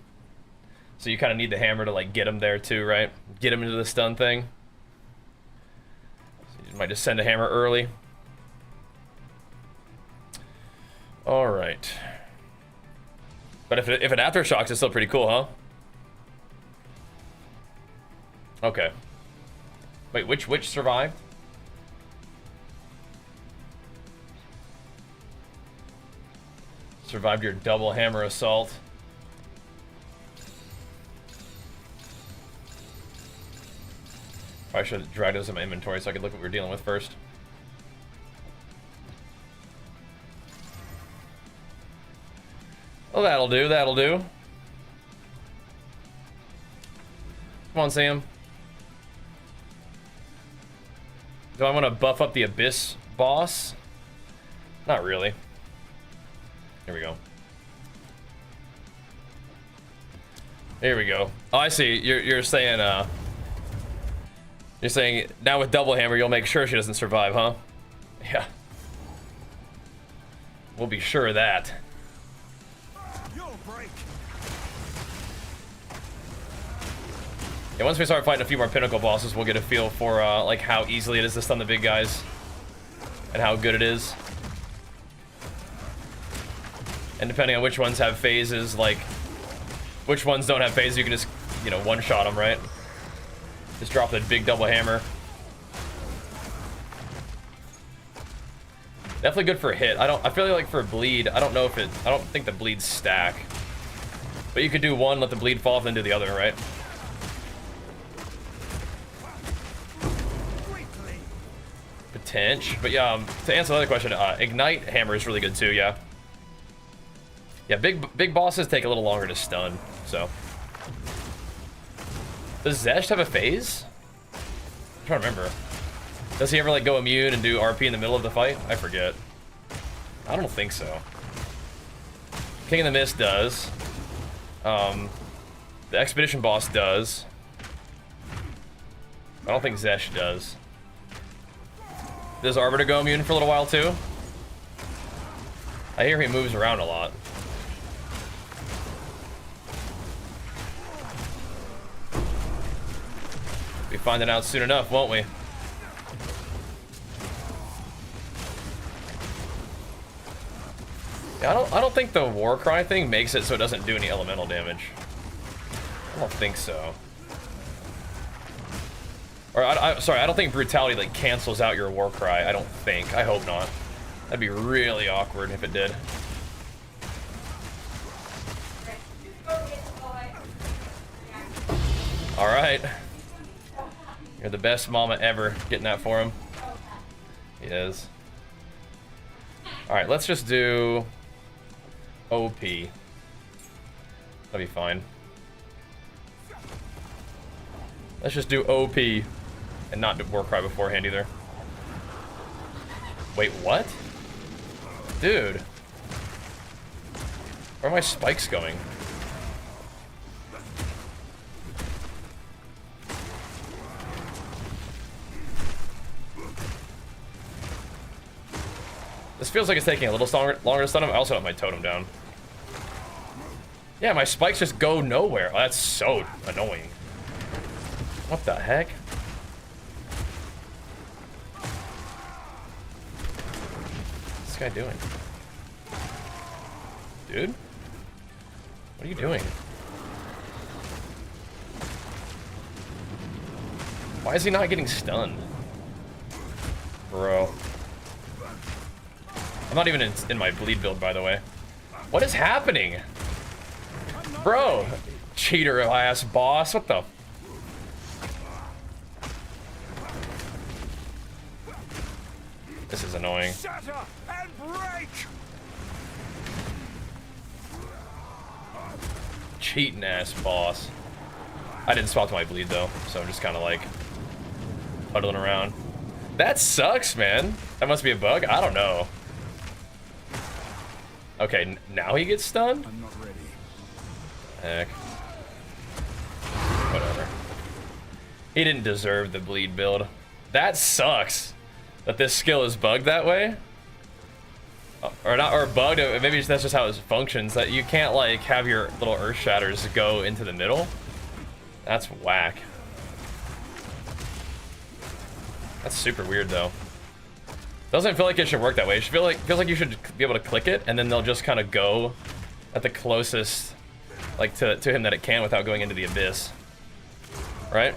So you kind of need the hammer to like get them there too, right? Get them into the stun thing. So you might just send a hammer early. All right. But if it aftershocks, it's still pretty cool, huh? Okay. Wait, which survived? Survived your double hammer assault. Probably should have dragged those in my inventory so I could look what we were dealing with first. Well, that'll do, that'll do. Come on, Sam. Do I want to buff up the Abyss boss? Not really. Here we go. Here we go. Oh, I see. You're saying now with double hammer you'll make sure she doesn't survive, huh? Yeah. We'll be sure of that. Yeah, once we start fighting a few more pinnacle bosses, we'll get a feel for like how easily it is to stun the big guys and how good it is. And depending on which ones have phases, like which ones don't have phases, you can just, you know, one-shot them, right? Just drop that big double hammer. Definitely good for a hit. I feel like for a bleed, I don't think the bleeds stack. But you could do one, let the bleed fall, and then do the other, right? Potential. But yeah, to answer the other question, Ignite Hammer is really good too, yeah. Yeah, big bosses take a little longer to stun, so. Does Zesh have a phase? I'm trying to remember. Does he ever like go immune and do RP in the middle of the fight? I forget. I don't think so. King of the Mist does. The Expedition boss does. I don't think Zesh does. Does Arbiter go immune for a little while too? I hear he moves around a lot. We'll be finding out soon enough, won't we? Yeah, I don't think the Warcry thing makes it so it doesn't do any elemental damage. I don't think so. Or sorry, I don't think Brutality like cancels out your Warcry. I don't think. I hope not. That'd be really awkward if it did. All right. You're the best mama ever. Getting that for him. He is. All right, let's just do OP. That'll be fine. Let's just do OP and not do Warcry beforehand either. Wait, what? Dude. Where are my spikes going? This feels like it's taking a little longer to stun him. I also have my totem down. Yeah, my spikes just go nowhere. Oh, that's so annoying. What the heck? What's this guy doing? Dude? What are you doing? Why is he not getting stunned? Bro. I'm not even in my bleed build, by the way. What is happening? Bro! Cheater ass boss, what the? This is annoying. Shatter and break. Cheating ass boss. I didn't swap to my bleed though, so I'm just kind of like huddling around. That sucks, man. That must be a bug. I don't know. Okay, now he gets stunned? I'm not ready. Heck. Whatever. He didn't deserve the bleed build. That sucks. That this skill is bugged that way. Or not, or bugged. Maybe that's just how it functions. That you can't like have your little earth shatters go into the middle. That's whack. That's super weird though. Doesn't feel like it should work that way. It should feels like you should be able to click it, and then they'll just kind of go at the closest, like, to him that it can without going into the abyss. Right?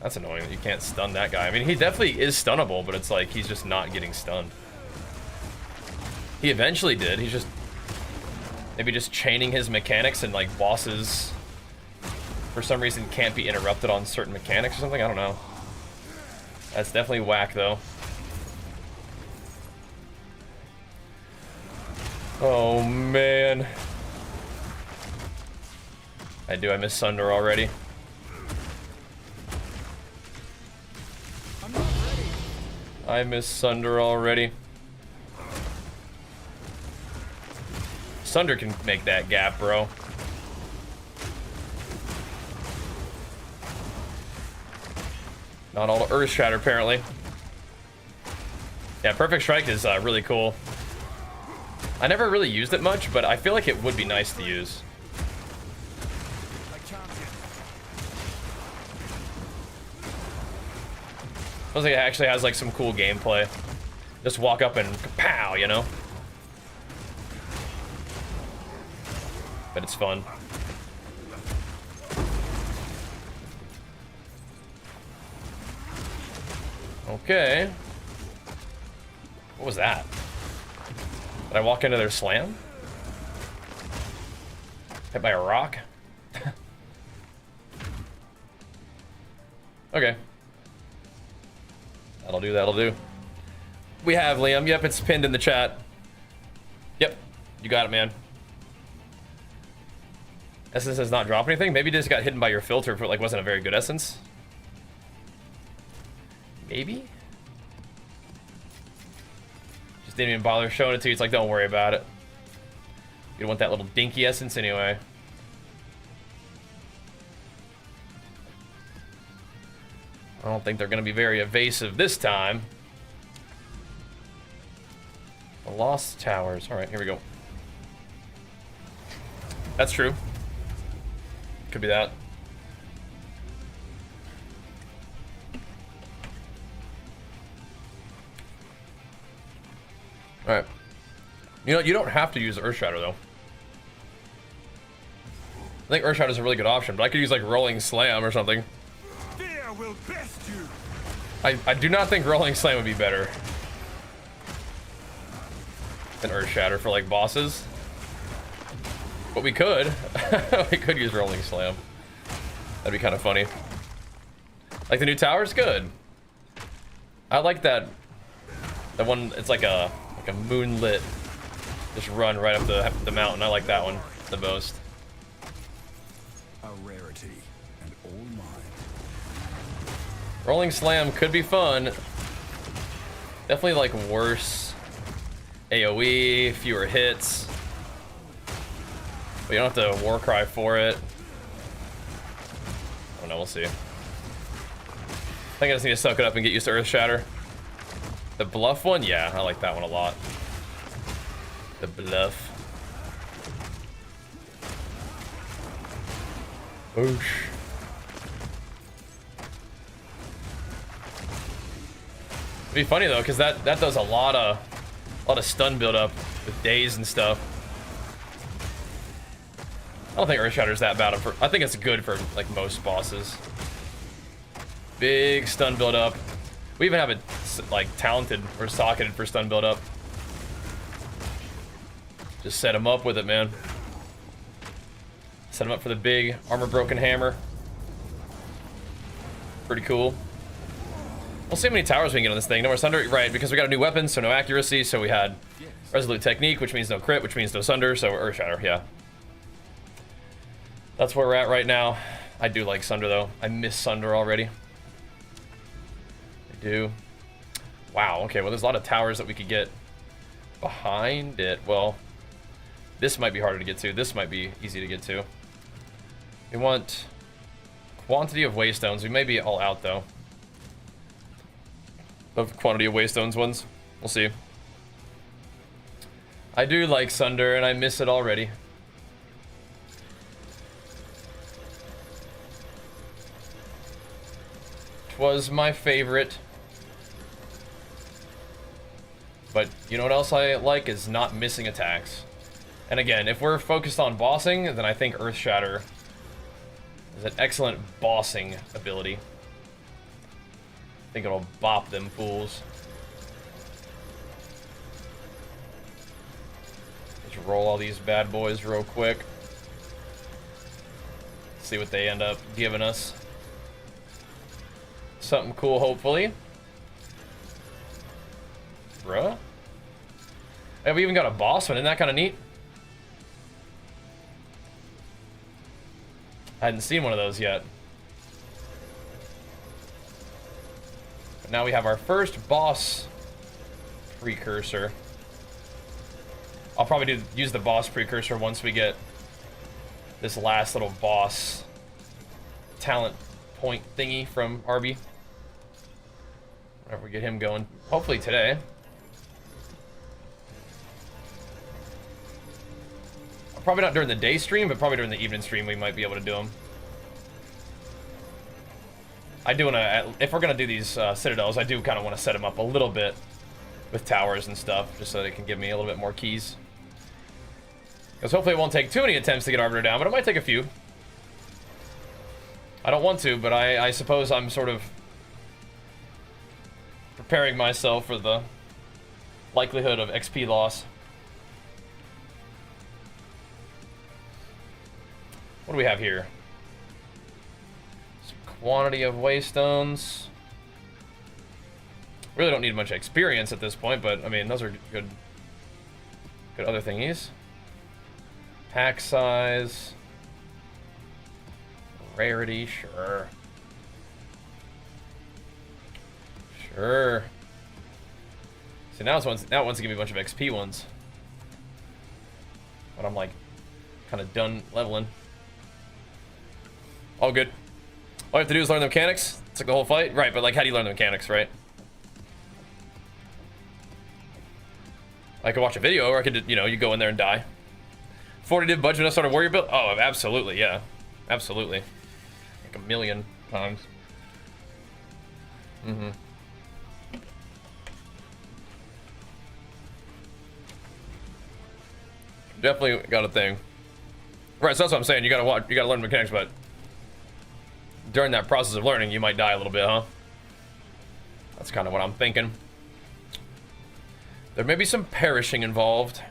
That's annoying that you can't stun that guy. I mean, he definitely is stunnable, but it's like he's just not getting stunned. He eventually did. He's just maybe just chaining his mechanics, and like bosses for some reason can't be interrupted on certain mechanics or something. I don't know. That's definitely whack though. Oh man. I miss Sunder already. I miss Sunder already. Sunder can make that gap, bro. Not all Earth Shatter, apparently. Yeah, Perfect Strike is really cool. I never really used it much, but I feel like it would be nice to use. Feels like it actually has like some cool gameplay. Just walk up and pow, you know? But it's fun. Okay. What was that? Did I walk into their slam? Hit by a rock? Okay. That'll do, that'll do. We have Liam. Yep, it's pinned in the chat. Yep, you got it, man. Essence does not drop anything? Maybe it just got hidden by your filter if it like wasn't a very good essence. Maybe? Just didn't even bother showing it to you. It's like, don't worry about it. You don't want that little dinky essence anyway. I don't think they're going to be very evasive this time. The Lost Towers. All right, here we go. That's true. Could be that. All right. You know, you don't have to use Earthshatter though. I think Earthshatter is a really good option, but I could use like Rolling Slam or something. Fear will best you. I do not think Rolling Slam would be better than Earthshatter for like bosses. But we could. We could use Rolling Slam. That'd be kind of funny. Like the new tower's good. I like that. That one, it's like a moonlit just run right up the mountain. I like that one the most. A rarity and all mine. Rolling Slam could be fun. Definitely like worse AoE, fewer hits. But you don't have to Warcry for it. I don't know, we'll see. I think I just need to suck it up and get used to Earthshatter. The Bluff one? Yeah, I like that one a lot. The Bluff. Oosh. It'd be funny though, because that does a lot of stun build up with days and stuff. I don't think Earthshatter's that bad. I think it's good for like most bosses. Big stun build up. We even have it like talented or socketed for stun build up. Just set him up with it, man. Set him up for the big armor broken hammer. Pretty cool. We'll see how many towers we can get on this thing. No more Sunder, right? Because we got a new weapon, so no accuracy. So we had Resolute Technique, which means no crit, which means no Sunder. So Earthshatter, yeah. That's where we're at right now. I do like Sunder though. I miss Sunder already. I do. Wow, okay, well there's a lot of towers that we could get behind it. Well, this might be harder to get to. This might be easy to get to. We want quantity of Waystones. We may be all out though. Of quantity of Waystones ones. We'll see. I do like Sunder and I miss it already. 'Twas my favorite. But you know what else I like is not missing attacks. And again, if we're focused on bossing, then I think Earth Shatter is an excellent bossing ability. I think it'll bop them fools. Let's roll all these bad boys real quick. See what they end up giving us. Something cool, hopefully. Bruh. Hey, we even got a boss one. Isn't that kind of neat? I hadn't seen one of those yet. But now we have our first boss precursor. I'll probably use the boss precursor once we get this last little boss talent point thingy from Arby. Whenever we get him going. Hopefully today. Probably not during the day stream, but probably during the evening stream we might be able to do them. I do want to, if we're going to do these citadels, I do kind of want to set them up a little bit with towers and stuff, just so they can give me a little bit more keys. Because hopefully it won't take too many attempts to get Arbiter down, but it might take a few. I don't want to, but I suppose I'm sort of preparing myself for the likelihood of XP loss. What do we have here? Some quantity of waystones. Really don't need much experience at this point, but I mean, those are good other thingies. Pack size. Rarity, sure. Sure. See, now it wants to give me a bunch of XP ones. But I'm like kind of done leveling. All good. All you have to do is learn the mechanics. It's like the whole fight. Right, but like, how do you learn the mechanics, right? I could watch a video, or I could, you know, you go in there and die. 40 div budget, I started warrior build? Oh, absolutely, yeah. Absolutely. Like a million times. Mm-hmm. Definitely got a thing. Right, so that's what I'm saying. You gotta watch, you gotta learn mechanics, but during that process of learning, you might die a little bit, huh? That's kind of what I'm thinking. There may be some perishing involved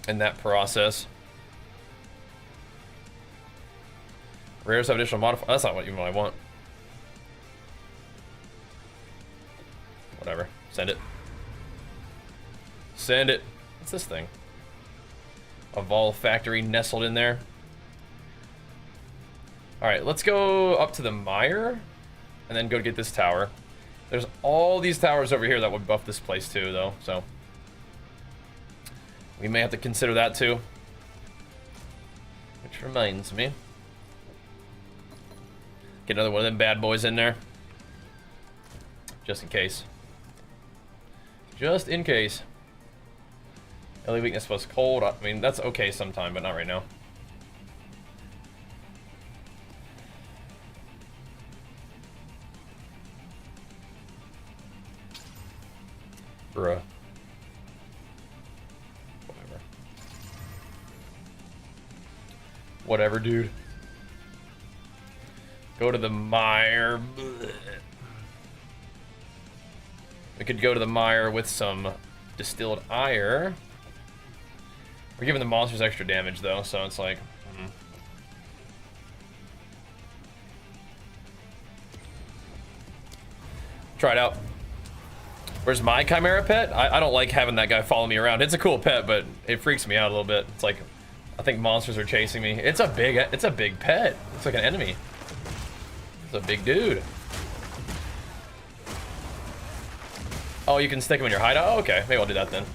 in that process. Rares have additional modifier. That's not what even what I want. Whatever. Send it. Send it. What's this thing? A Vol factory nestled in there. Alright, let's go up to the mire and then go get this tower. There's all these towers over here that would buff this place too, though, so we may have to consider that too. Which reminds me. Get another one of them bad boys in there. Just in case. Just in case. LA weakness plus cold. I mean, that's okay sometime, but not right now. Bruh. Whatever. Whatever, dude. Go to the mire. Blech. We could go to the mire with some distilled ire. We're giving the monsters extra damage, though, so it's like... Try it out. Where's my Chimera pet? I don't like having that guy follow me around. It's a cool pet, but it freaks me out a little bit. It's like, I think monsters are chasing me. It's a big pet. It's like an enemy. It's a big dude. Oh, you can stick him in your hideout? Oh, okay, maybe I'll do that then.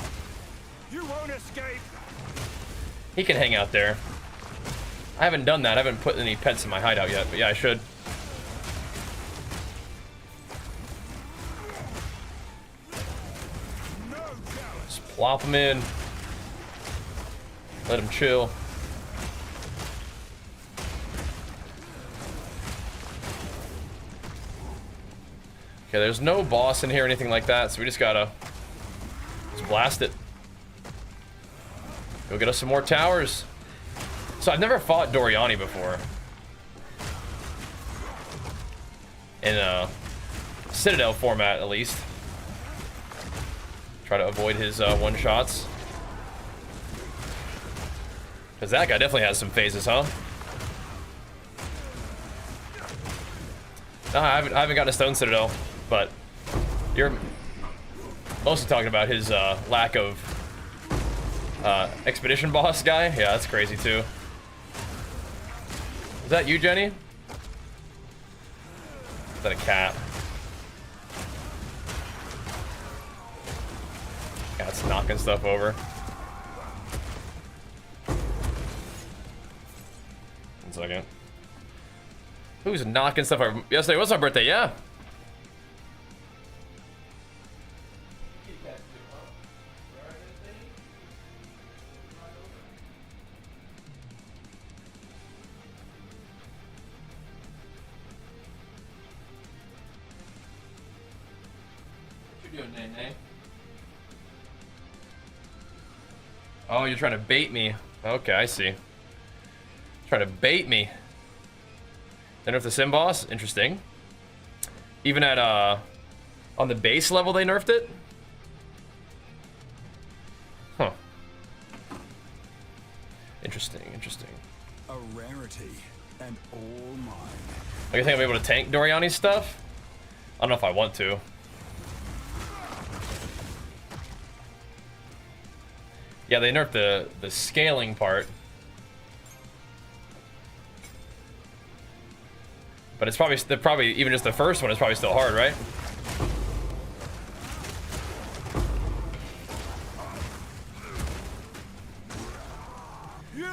You won't escape. He can hang out there. I haven't done that. I haven't put any pets in my hideout yet, but yeah, I should. Just plop him in. Let him chill. Okay, there's no boss in here or anything like that, so we just gotta blast it. Go get us some more towers. So I've never fought Doriani before. In a Citadel format, at least. Try to avoid his one-shots. Because that guy definitely has some phases, huh? No, I haven't gotten a Stone Citadel, but you're mostly talking about his lack of Expedition boss guy. Yeah, that's crazy too. Is that you, Jenny? Is that a cat? Cat's knocking stuff over. One second. Who's knocking stuff over? Yesterday was my birthday, yeah. Oh, you're trying to bait me. Okay, I see. Trying to bait me. They nerfed the Sim boss? Interesting. Even at, on the base level they nerfed it? Huh. Interesting, interesting. A rarity and all mine. I think I'll be able to tank Doriani's stuff? I don't know if I want to. Yeah, they nerfed the scaling part. But it's probably even just the first one is probably still hard, right?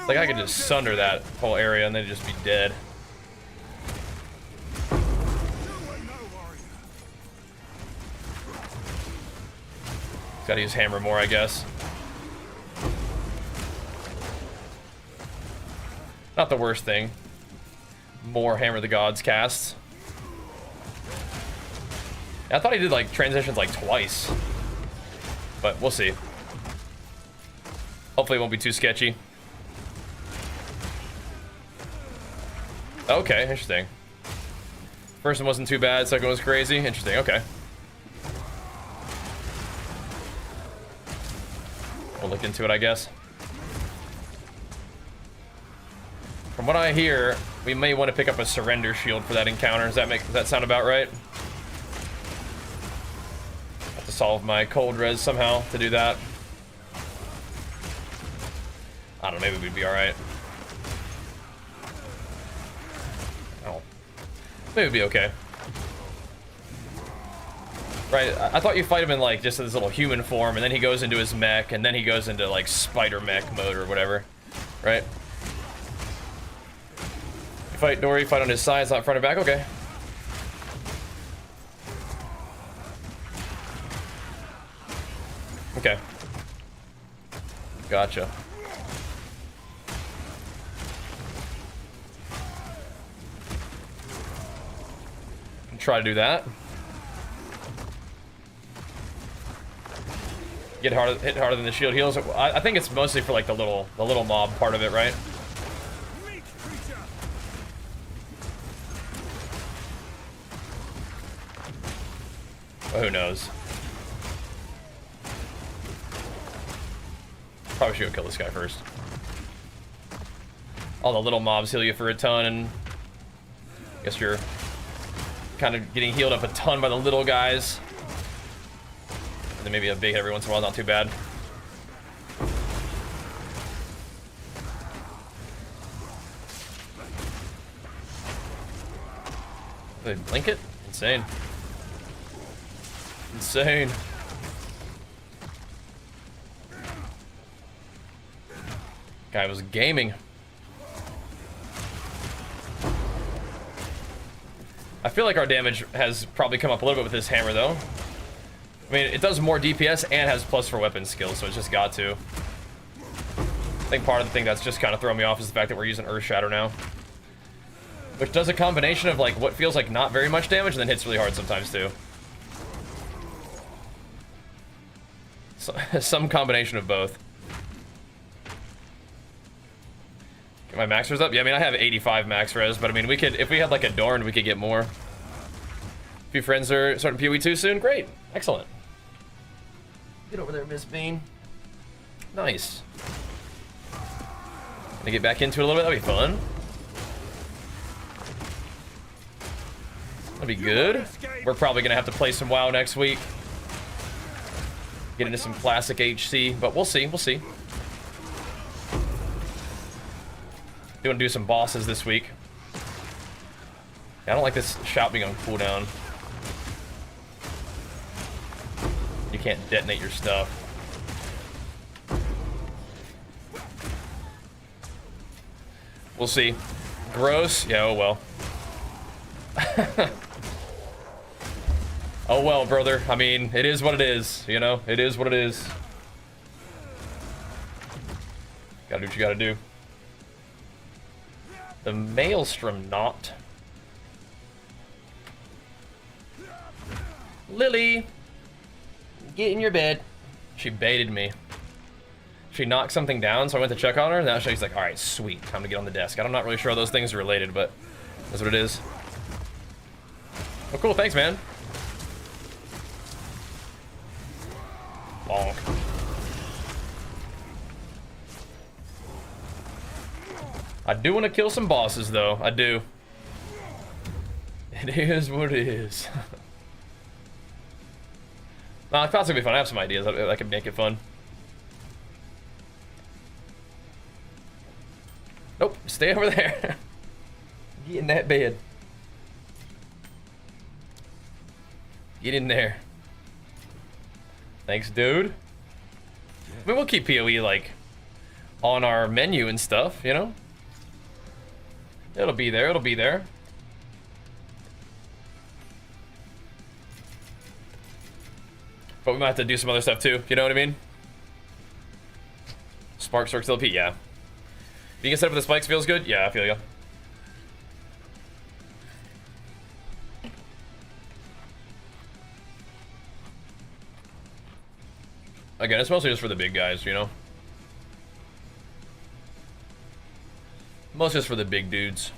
Like I could just sunder that whole area and then just be dead. Gotta use hammer more, I guess. Not the worst thing. More Hammer of the Gods casts. I thought he did like transitions like twice. But we'll see. Hopefully it won't be too sketchy. Okay, interesting. First one wasn't too bad, second one was crazy. Interesting, okay. We'll look into it, I guess. From what I hear, we may want to pick up a surrender shield for that encounter. Does that sound about right? Have to solve my cold res somehow to do that. I don't know, maybe we'd be alright. Oh. Maybe we'd be okay. Right, I thought you fight him in like just this little human form, and then he goes into his mech, and then he goes into like spider mech mode or whatever. Right? You fight Dory, fight on his sides, not front or back, okay. Okay. Gotcha. Try to do that. Hit harder than the shield heals. I think it's mostly for like the little mob part of it, right? Well, who knows? Probably should go kill this guy first. All the little mobs heal you for a ton, and I guess you're kind of getting healed up a ton by the little guys. And then maybe a big hit every once in a while, not too bad. Did they blink it? Insane. Insane. Guy was gaming. I feel like our damage has probably come up a little bit with this hammer, though. I mean, it does more DPS and has plus for weapon skills, so it's just got to. I think part of the thing that's just kind of throwing me off is the fact that we're using Earth Shatter now. Which does a combination of, like, what feels like not very much damage and then hits really hard sometimes, too. Some combination of both. Get my max res up? Yeah, I mean, I have 85 max res, but I mean, we could, if we had like Adorned, we could get more. If your friends are starting PoE 2 soon, great. Excellent. Get over there, Miss Bean. Nice. Gonna get back into it a little bit, that'd be fun. That'd be good. We're probably gonna have to play some WoW next week. Get into some classic HC, but we'll see, we'll see. Gonna do some bosses this week. Yeah, I don't like this shout being on cooldown. You can't detonate your stuff. We'll see. Gross? Yeah, oh well. Oh well, brother. I mean, it is what it is, you know? It is what it is. Gotta do what you gotta do. The Maelstrom Knot. Lily! Get in your bed. She baited me. She knocked something down, so I went to check on her, and now she's like, alright, sweet, time to get on the desk. I'm not really sure how those things are related, but that's what it is. Oh, cool, thanks, man. Bonk. I do want to kill some bosses, though. I do. It is what it is. Nah, I thought it would be fun. I have some ideas. I could make it fun. Nope, stay over there. Get in that bed. Get in there. Thanks, dude. I mean, we'll keep PoE, like, on our menu and stuff, you know? It'll be there, it'll be there. But we might have to do some other stuff, too. You know what I mean? Spark Circle LP, yeah. You can set up with the spikes feels good? Yeah, I feel you. Again, it's mostly just for the big guys, you know? Mostly just for the big dudes.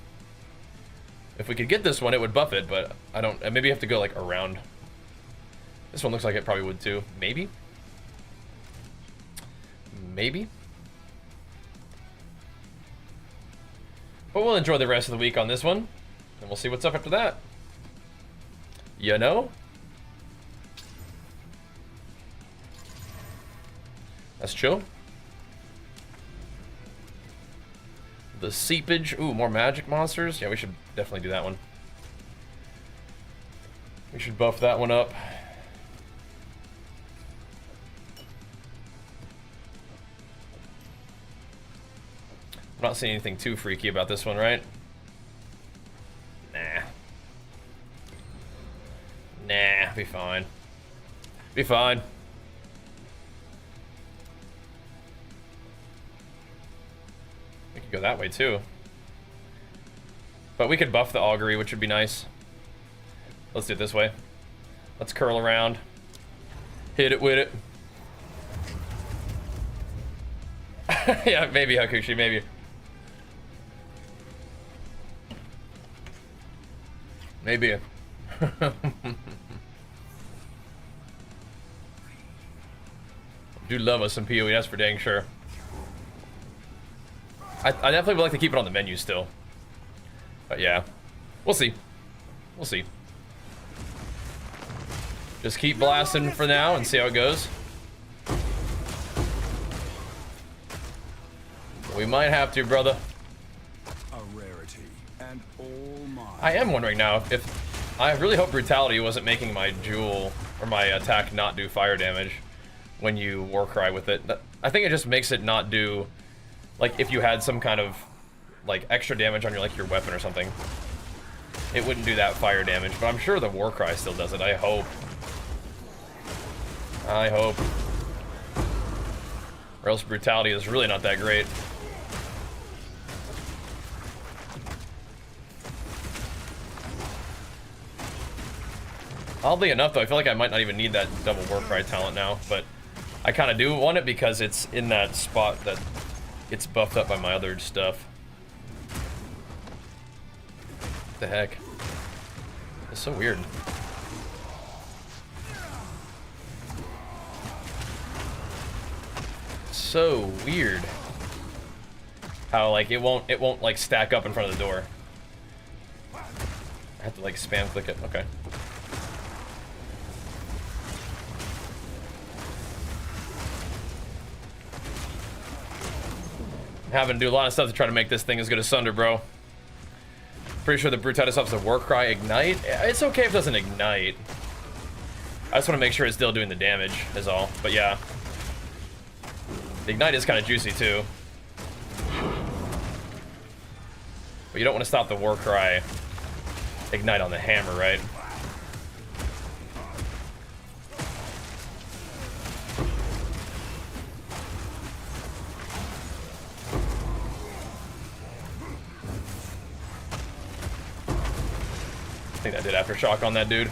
If we could get this one, it would buff it, but I don't... Maybe you have to go, like, around. This one looks like it probably would, too. Maybe? Maybe? But we'll enjoy the rest of the week on this one, and we'll see what's up after that. You know? That's chill. The Seepage. Ooh, more magic monsters. Yeah, we should definitely do that one. We should buff that one up. I'm not seeing anything too freaky about this one, right? Nah. Nah, be fine. Be fine. We could go that way too. But we could buff the augury, which would be nice. Let's do it this way. Let's curl around. Hit it with it. Yeah, maybe Hakushi, maybe. Maybe. Do love us some PoE, that's for dang sure. I definitely would like to keep it on the menu still. But yeah. We'll see. We'll see. Just keep blasting for now and see how it goes. We might have to, brother. A rarity and all mine. I am wondering now if I really hope brutality wasn't making my jewel or my attack not do fire damage when you Warcry with it. I think it just makes it not do, like, if you had some kind of like extra damage on your your weapon or something, it wouldn't do that fire damage. But I'm sure the Warcry still does it. I hope. I hope. Or else brutality is really not that great. Oddly enough, though, I feel like I might not even need that double Warcry talent now, but I kind of do want it because it's in that spot that it's buffed up by my other stuff. What the heck? It's so weird. So weird. How like it won't like stack up in front of the door. I have to like spam click it. Okay. Having to do a lot of stuff to try to make this thing as good as Sunder, bro. Pretty sure the Brutitus has a war cry ignite. It's okay if it doesn't ignite. I just want to make sure it's still doing the damage, is all. But yeah. The ignite is kind of juicy too. But you don't want to stop the war cry ignite on the hammer, right? I think I did aftershock on that dude.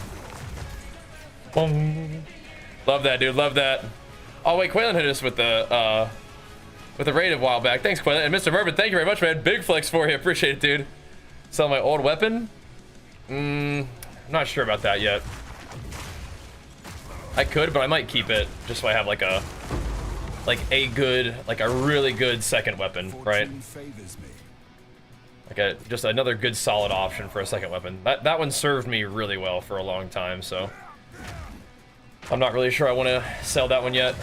Boom. Love that, dude. Love that. Oh wait, Quaylen hit us with the raid a while back. Thanks, Quaylen. And Mr. Mervin, thank you very much, man. Big flex for you. Appreciate it, dude. Sell my old weapon? I'm not sure about that yet. I could, but I might keep it just so I have like a really good second weapon, right? Like just another good solid option for a second weapon. That one served me really well for a long time, so I'm not really sure I want to sell that one yet.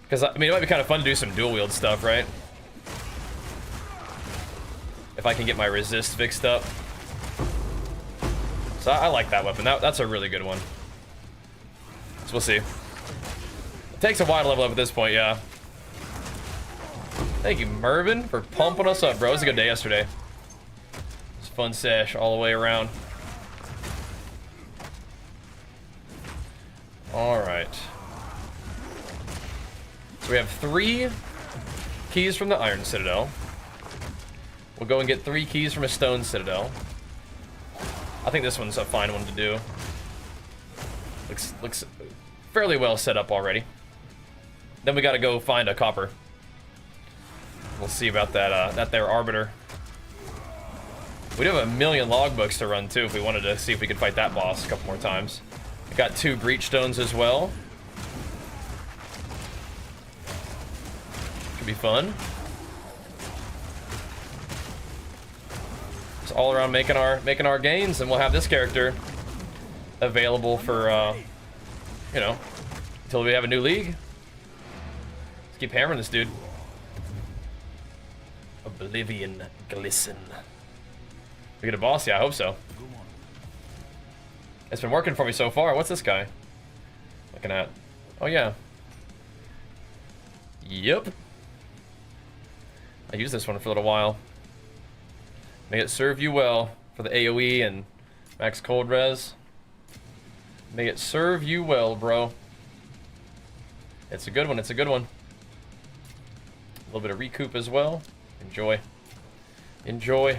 Because I mean, it might be kind of fun to do some dual wield stuff, right? If I can get my resist fixed up. So I like that weapon. That's a really good one. So we'll see. It takes a while to level up at this point, yeah. Thank you, Mervin, for pumping us up, bro. It was a good day yesterday. It's a fun sesh all the way around. Alright. So we have 3 keys from the Iron Citadel. We'll go and get 3 keys from a Stone Citadel. I think this one's a fine one to do. Looks fairly well set up already. Then we gotta go find a copper. We'll see about that there Arbiter. We do have a million logbooks to run too if we wanted to see if we could fight that boss a couple more times. We got 2 breach stones as well. Could be fun. Just all around making our gains, and we'll have this character available for you know, until we have a new league. Let's keep hammering this dude. Oblivion Glisten. We get a boss? Yeah, I hope so. It's been working for me so far. What's this guy looking at? Oh yeah. Yep. I used this one for a little while. May it serve you well for the AoE and max cold res. May it serve you well, bro. It's a good one. It's a good one. A little bit of recoup as well. Enjoy. Enjoy.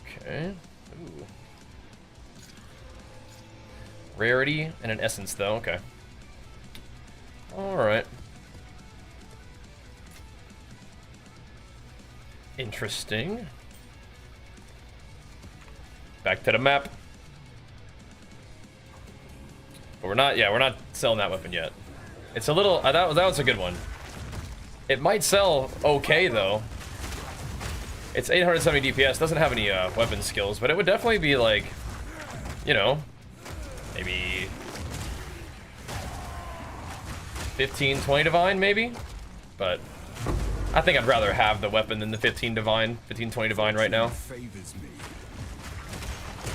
Okay. Ooh. Rarity and an essence, though. Okay. All right. Interesting. Back to the map. But we're not selling that weapon yet. It's a little, that was a good one. It might sell okay though. It's 870 DPS, doesn't have any weapon skills, but it would definitely be like, you know, maybe 15, 20 divine maybe? But I think I'd rather have the weapon than the 15 divine, 15, 20 divine right now.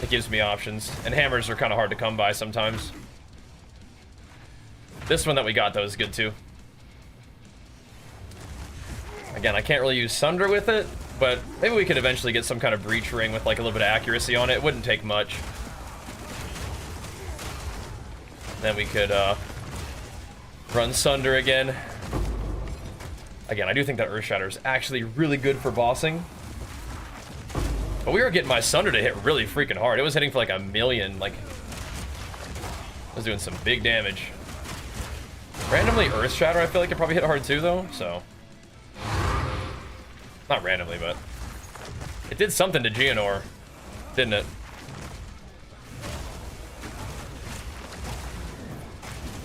It gives me options, and hammers are kind of hard to come by sometimes. This one that we got though is good too. Again, I can't really use Sunder with it, but maybe we could eventually get some kind of breach ring with like a little bit of accuracy on it. It wouldn't take much. Then we could run Sunder again. Again, I do think that Earthshatter is actually really good for bossing. But we were getting my Sunder to hit really freaking hard. It was hitting for like 1,000,000, like... I was doing some big damage. Randomly, Earth Shatter, I feel like it probably hit hard too, though, so... Not randomly, but... It did something to Geonor, didn't it?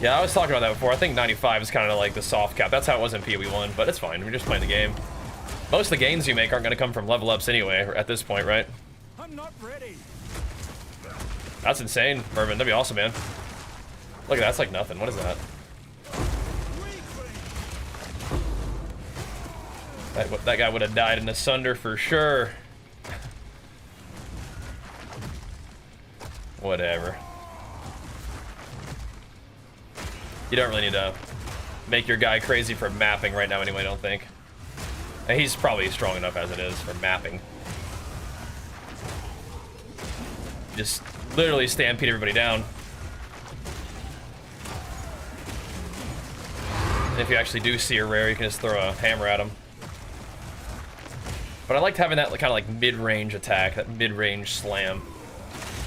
Yeah, I was talking about that before. I think 95 is kind of like the soft cap. That's how it was in PoE 1, but it's fine. We're just playing the game. Most of the gains you make aren't going to come from level ups anyway, at this point, right? I'm not ready. That's insane, Mervin. That'd be awesome, man. Look at that. That's like nothing. What is that? That guy would have died in the Sunder for sure. Whatever. You don't really need to make your guy crazy for mapping right now anyway, I don't think. And he's probably strong enough as it is for mapping. Just literally stampede everybody down. And if you actually do see a rare, you can just throw a hammer at him. But I liked having that kind of like mid-range attack, that mid-range slam.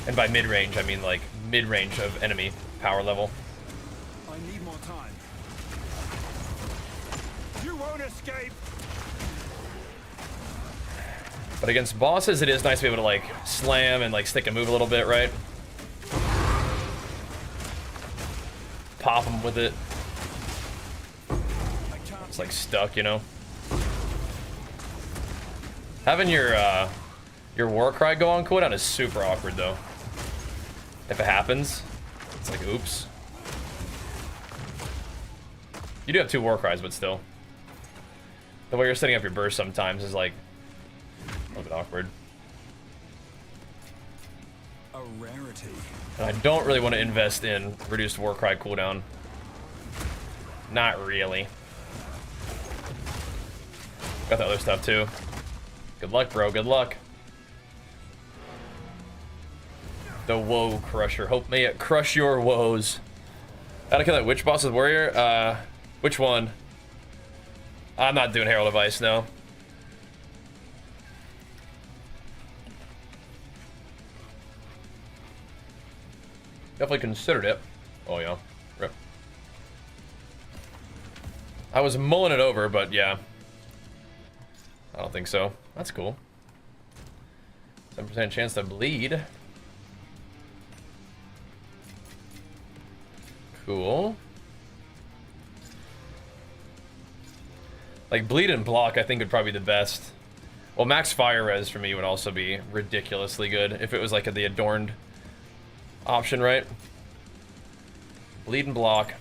And by mid-range, I mean like mid-range of enemy power level. I need more time. You won't escape. But against bosses, it is nice to be able to like slam and like stick and move a little bit, right? Pop them with it. It's like stuck, you know? Having your war cry go on cooldown is super awkward though. If it happens, it's like oops. You do have 2 war cries, but still. The way you're setting up your burst sometimes is like a little bit awkward. A rarity. And I don't really want to invest in reduced war cry cooldown. Not really. Got the other stuff too. Good luck, bro. Good luck. The Woe Crusher. Hope may it crush your woes. Gotta kill that witch boss with warrior. Which one? I'm not doing Herald of Ice, no. Definitely considered it. Oh yeah. Rip. I was mulling it over, but yeah. I don't think so. That's cool. 7% chance to bleed. Cool. Like, bleed and block, I think, would probably be the best. Well, max fire res for me would also be ridiculously good if it was like the adorned option, right? Bleed and block.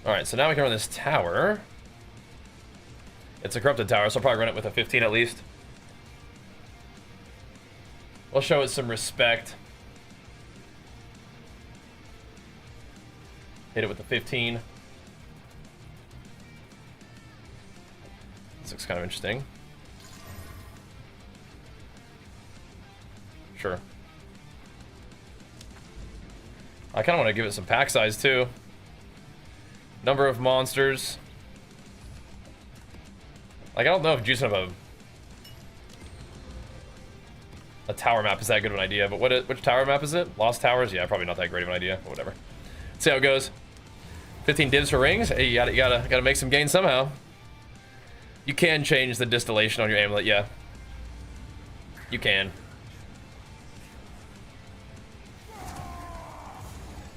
Alright, so now we can run this tower. It's a corrupted tower, so I'll probably run it with a 15 at least. We'll show it some respect. Hit it with the 15. This looks kind of interesting. Sure. I kind of want to give it some pack size too. Number of monsters. Like, I don't know if juicing up a tower map is that good of an idea, but which tower map is it? Lost Towers? Yeah, probably not that great of an idea, but whatever. Let's see how it goes. 15 divs for rings. Hey, you gotta make some gain somehow. You can change the distillation on your amulet, yeah. You can.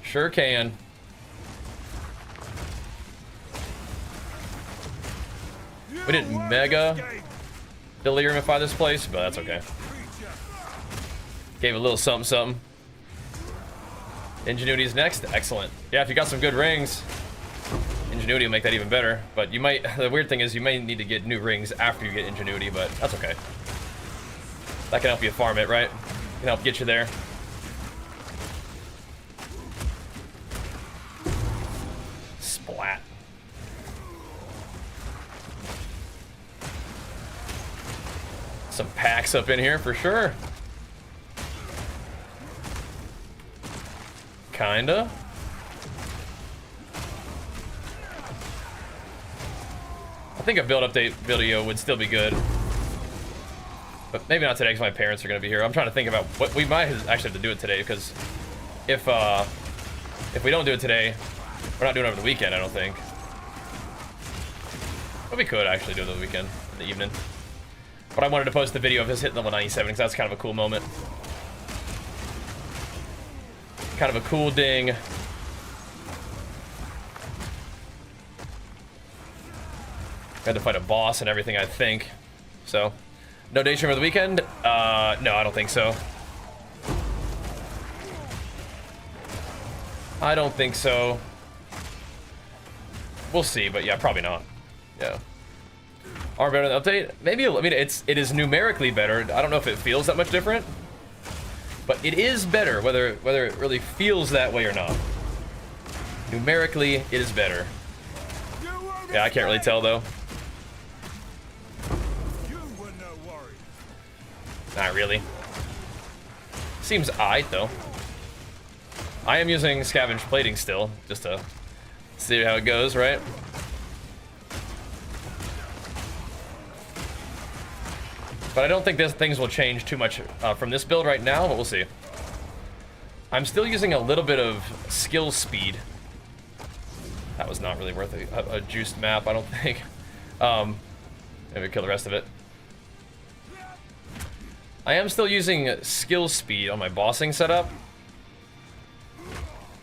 Sure can. We didn't mega deliriumify this place, but that's okay. Gave a little something something. Ingenuity's next. Excellent. Yeah, if you got some good rings, Ingenuity will make that even better. But you might, the weird thing is you may need to get new rings after you get Ingenuity, but that's okay. That can help you farm it, right? Can help get you there. Splat. Some packs up in here for sure. Kinda. I think a build update video would still be good. But maybe not today because my parents are going to be here. I'm trying to think about what we might actually have to do it today because if we don't do it today, we're not doing it over the weekend, I don't think. But we could actually do it over the weekend, in the evening. But I wanted to post the video of us hitting level 97 because that's kind of a cool moment. Kind of a cool ding. Had to fight a boss and everything, I think. So, no day stream over the weekend? No, I don't think so. I don't think so. We'll see, but yeah, probably not. Yeah. Are better than the update? Maybe. I mean, it is numerically better. I don't know if it feels that much different, but it is better. Whether it really feels that way or not. Numerically, it is better. Yeah, I can't really tell though. Not really. Seems aight though. I am using scavenge plating still, just to see how it goes, right? But I don't think things will change too much from this build right now, but we'll see. I'm still using a little bit of skill speed. That was not really worth a juiced map, I don't think. Maybe kill the rest of it. I am still using skill speed on my bossing setup.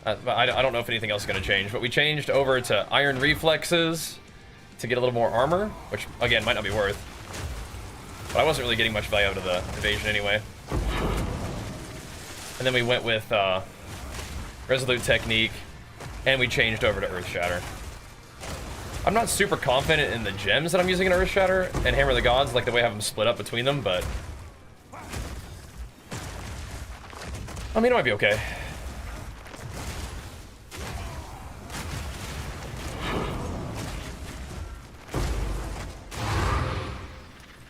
I don't know if anything else is going to change, but we changed over to iron reflexes to get a little more armor, which, again, might not be worth. But I wasn't really getting much value out of the evasion anyway. And then we went with Resolute Technique, and we changed over to Earth Shatter. I'm not super confident in the gems that I'm using in Earth Shatter and Hammer of the Gods, like the way I have them split up between them, but I mean, it might be okay.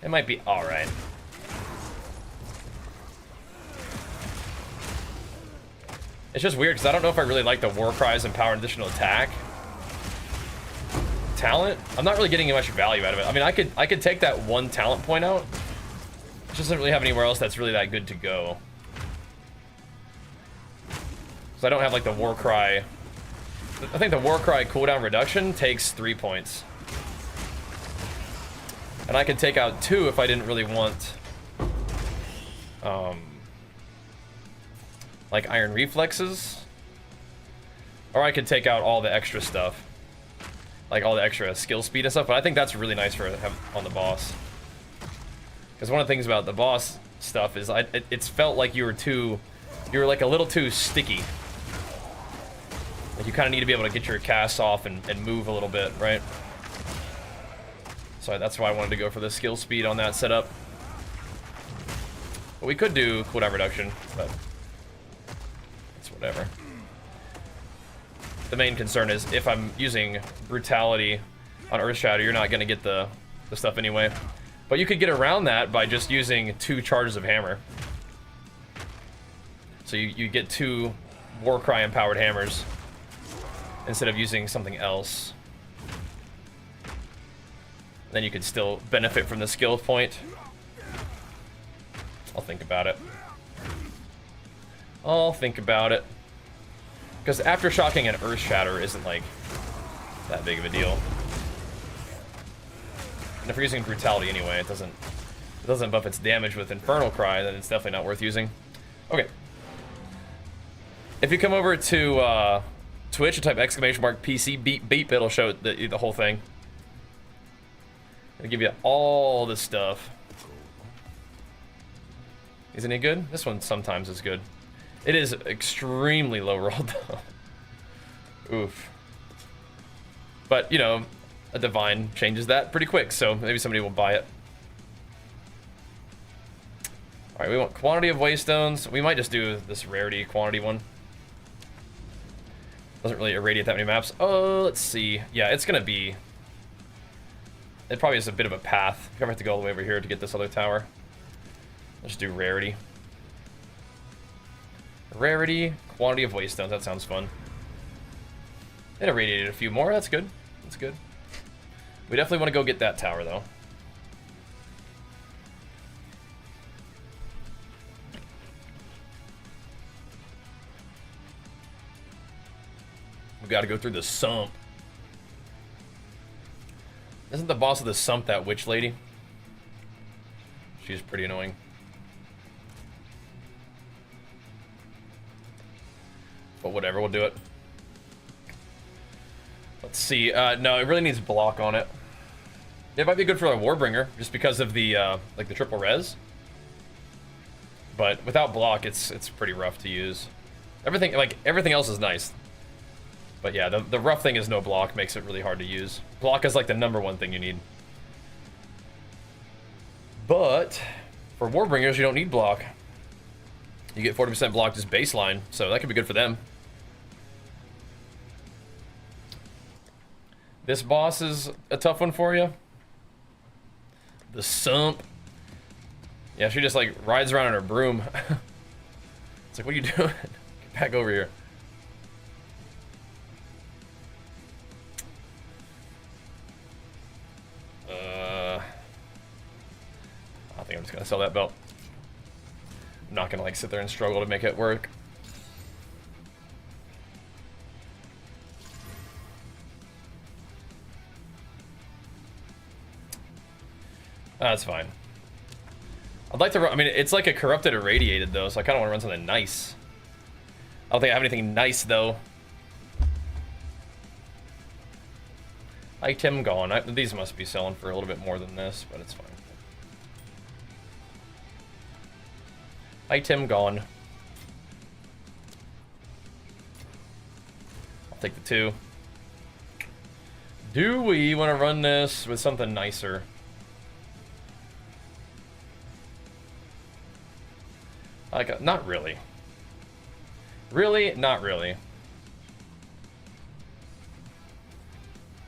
It might be alright. It's just weird because I don't know if I really like the War Cries and Power and Additional Attack talent. I'm not really getting much value out of it. I mean, I could take that one talent point out. It just doesn't really have anywhere else that's really that good to go. So I don't have like the War Cry. I think the War Cry cooldown reduction takes 3 points. And I could take out 2 if I didn't really want like iron reflexes. Or I could take out all the extra stuff. Like all the extra skill speed and stuff, but I think that's really nice for on the boss. Because one of the things about the boss stuff is it's felt like you were like a little too sticky. Like you kind of need to be able to get your casts off and move a little bit, right? So that's why I wanted to go for the skill speed on that setup. But we could do cooldown reduction, but it's whatever. The main concern is if I'm using brutality on Earth Shadow, you're not going to get the stuff anyway. But you could get around that by just using 2 charges of hammer. So you get 2 Warcry empowered hammers instead of using something else. Then you could still benefit from the skill point. I'll think about it. I'll think about it. Because Aftershocking and Earth Shatter isn't like that big of a deal. And if you're using Brutality anyway, it doesn't buff its damage with Infernal Cry, then it's definitely not worth using. Okay. If you come over to Twitch and type !PC beep, it'll show the whole thing. It'll give you all this stuff. Isn't it good? This one sometimes is good. It is extremely low rolled though. Oof. But, you know, a Divine changes that pretty quick, so maybe somebody will buy it. Alright, we want quantity of Waystones. We might just do this rarity quantity one. Doesn't really irradiate that many maps. Oh, let's see. Yeah, it's gonna be... It probably is a bit of a path. You're gonna have to go all the way over here to get this other tower. Let's just do rarity. Rarity, quantity of Waystones. That sounds fun. It irradiated a few more. That's good. That's good. We definitely want to go get that tower, though. We gotta go through the sump. Isn't the boss of the sump that witch lady? She's pretty annoying. But whatever, we'll do it. Let's see. No, it really needs block on it. It might be good for a Warbringer, just because of the like the triple res. But without block, it's pretty rough to use. Everything else is nice. But yeah, the rough thing is no block, makes it really hard to use. Block is like the #1 thing you need. But for Warbringers, you don't need block. You get 40% block just baseline, so that could be good for them. This boss is a tough one for you. The sump. Yeah, she just like rides around on her broom. It's like, what are you doing? Get back over here. I think I'm just gonna sell that belt. I'm not gonna like sit there and struggle to make it work. That's fine. I'd like to run, I mean, it's like a corrupted irradiated though, so I kind of want to run something nice. I don't think I have anything nice though. Item gone. These must be selling for a little bit more than this, but it's fine. Item gone. I'll take the 2. Do we want to run this with something nicer? Like, not really. Really? Not really.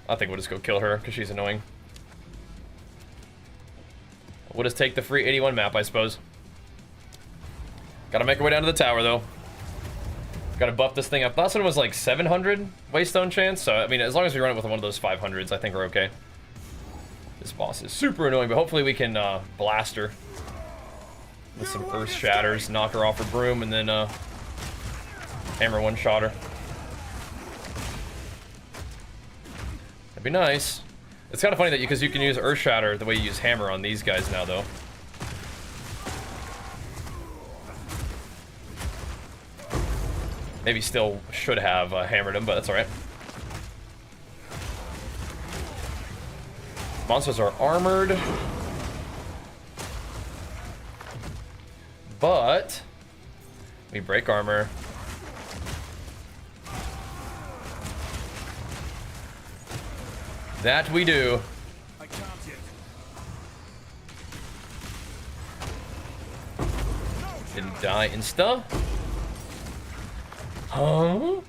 I think we'll just go kill her, because she's annoying. We'll just take the free 81 map, I suppose. Gotta make our way down to the tower, though. Gotta buff this thing up. Last one was like 700 waystone chance, so, I mean, as long as we run it with one of those 500s, I think we're okay. This boss is super annoying, but hopefully we can blast her with some Earth Shatters, knock her off her broom, and then hammer one-shot her. That'd be nice. It's kind of funny that because you can use Earth Shatter the way you use hammer on these guys now, though. Maybe still should have hammered him, but that's alright. Monsters are armored. But we break armor. That we do. I can't yet. Didn't die insta. Huh?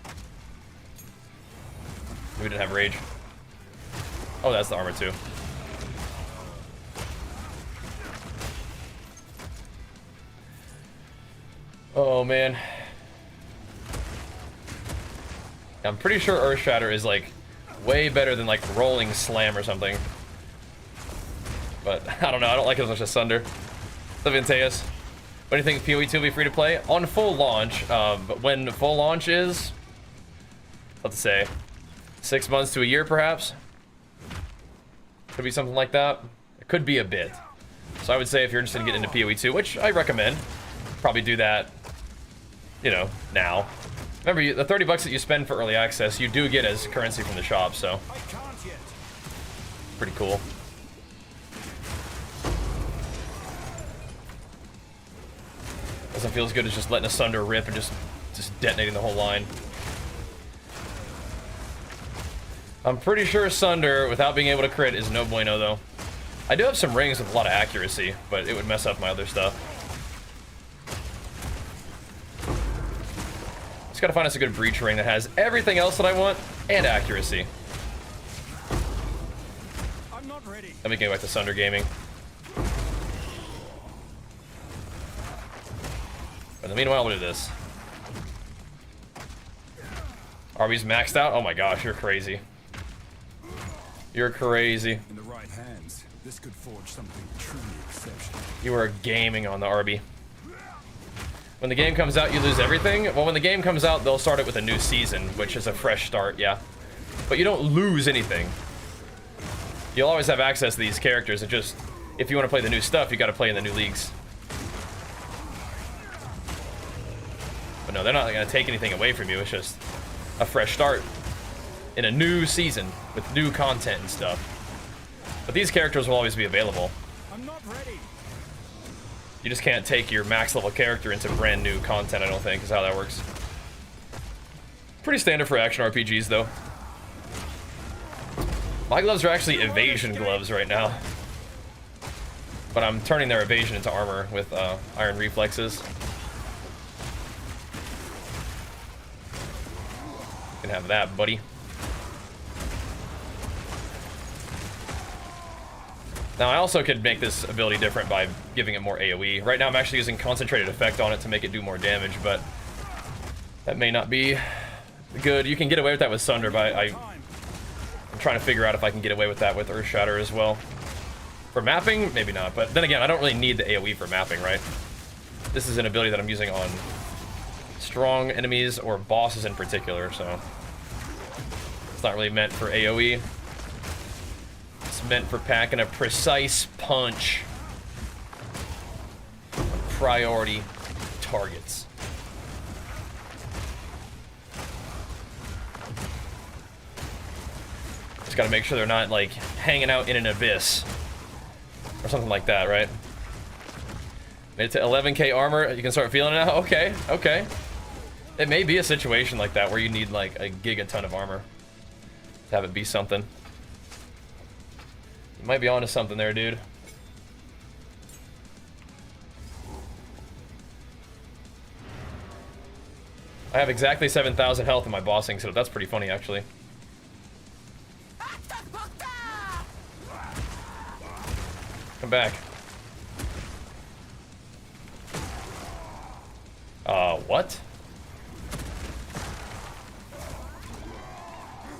We didn't have rage. Oh, that's the armor too. Oh man. I'm pretty sure Earth Shatter is like way better than like Rolling Slam or something. But I don't know, I don't like it as much as Sunder. Levinteus. When do you think PoE 2 will be free to play? On full launch, but when full launch is, let's say, 6 months to a year perhaps? Could be something like that. It could be a bit. So I would say if you're interested in getting into PoE 2, which I recommend, probably do that, you know, now. Remember, the 30 bucks that you spend for early access, you do get as currency from the shop, so. I can't yet. Pretty cool. Doesn't feel as good as just letting a Sunder rip and just detonating the whole line. I'm pretty sure Sunder, without being able to crit, is no bueno, though. I do have some rings with a lot of accuracy, but it would mess up my other stuff. Just gotta find us a good breach ring that has everything else that I want and accuracy. I'm not ready. Let me get back to Sunder Gaming. But in the meanwhile, we'll do this. Arby's maxed out? Oh my gosh, you're crazy. You're crazy. In the right hands, this could forge something truly exceptional. You are gaming on the Arby. When the game comes out, you lose everything. Well, when the game comes out, they'll start it with a new season, which is a fresh start, yeah. But you don't lose anything. You'll always have access to these characters. It just, if you want to play the new stuff, you got to play in the new leagues. But no, they're not going to take anything away from you. It's just a fresh start in a new season with new content and stuff. But these characters will always be available. I'm not ready. You just can't take your max level character into brand new content, I don't think, is how that works. Pretty standard for action RPGs, though. My gloves are actually evasion gloves right now. But I'm turning their evasion into armor with iron reflexes. You can have that, buddy. Now, I also could make this ability different by giving it more AoE. Right now, I'm actually using concentrated effect on it to make it do more damage, but that may not be good. You can get away with that with Sunder, but I'm trying to figure out if I can get away with that with Earthshatter as well. For mapping, maybe not, but then again, I don't really need the AoE for mapping, right? This is an ability that I'm using on strong enemies or bosses in particular, so it's not really meant for AoE. It's meant for packing a precise punch on priority targets. Just gotta make sure they're not like hanging out in an abyss or something like that, right? Made it to 11k armor. You can start feeling it now. Okay, okay. It may be a situation like that where you need like a gigaton of armor to have it be something. You might be onto something there, dude. I have exactly 7,000 health in my bossing, so that's pretty funny, actually. Come back. What?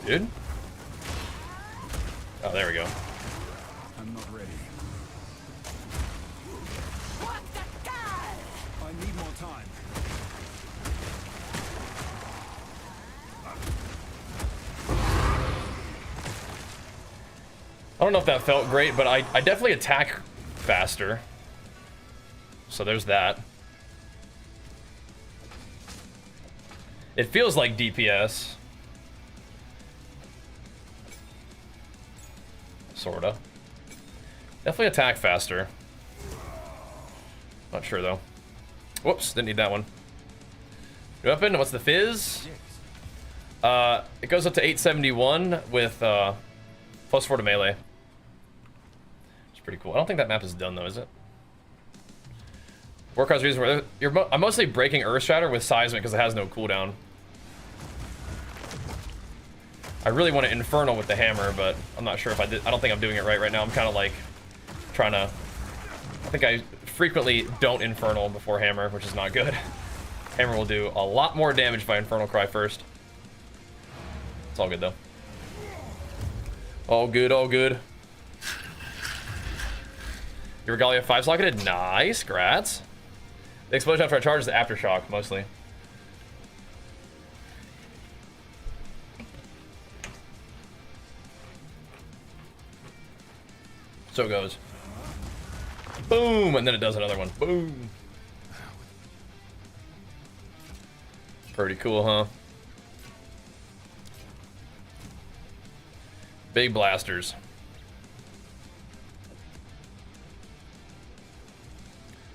Dude? Oh, there we go. I'm not ready. I need more time. I don't know if that felt great, but I definitely attack faster. So there's that. It feels like DPS. Sorta. Definitely attack faster. Not sure though. Whoops, didn't need that one. New weapon, what's the fizz? It goes up to 871 with plus 4 to melee. It's pretty cool. I don't think that map is done though, is it? Workhouse reason where I'm mostly breaking Earthshatter with Seismic because it has no cooldown. I really want to Infernal with the hammer, but I'm not sure if I did. I don't think I'm doing it right now. I'm kind of like trying to. I think I frequently don't Infernal before hammer, which is not good. Hammer will do a lot more damage if I Infernal Cry first. It's all good though. All good, all good. Your Regalia 5-socketed? Nice, grats. The explosion after I charge is the aftershock, mostly. So it goes. Boom! And then it does another one. Boom! Pretty cool, huh? Big blasters.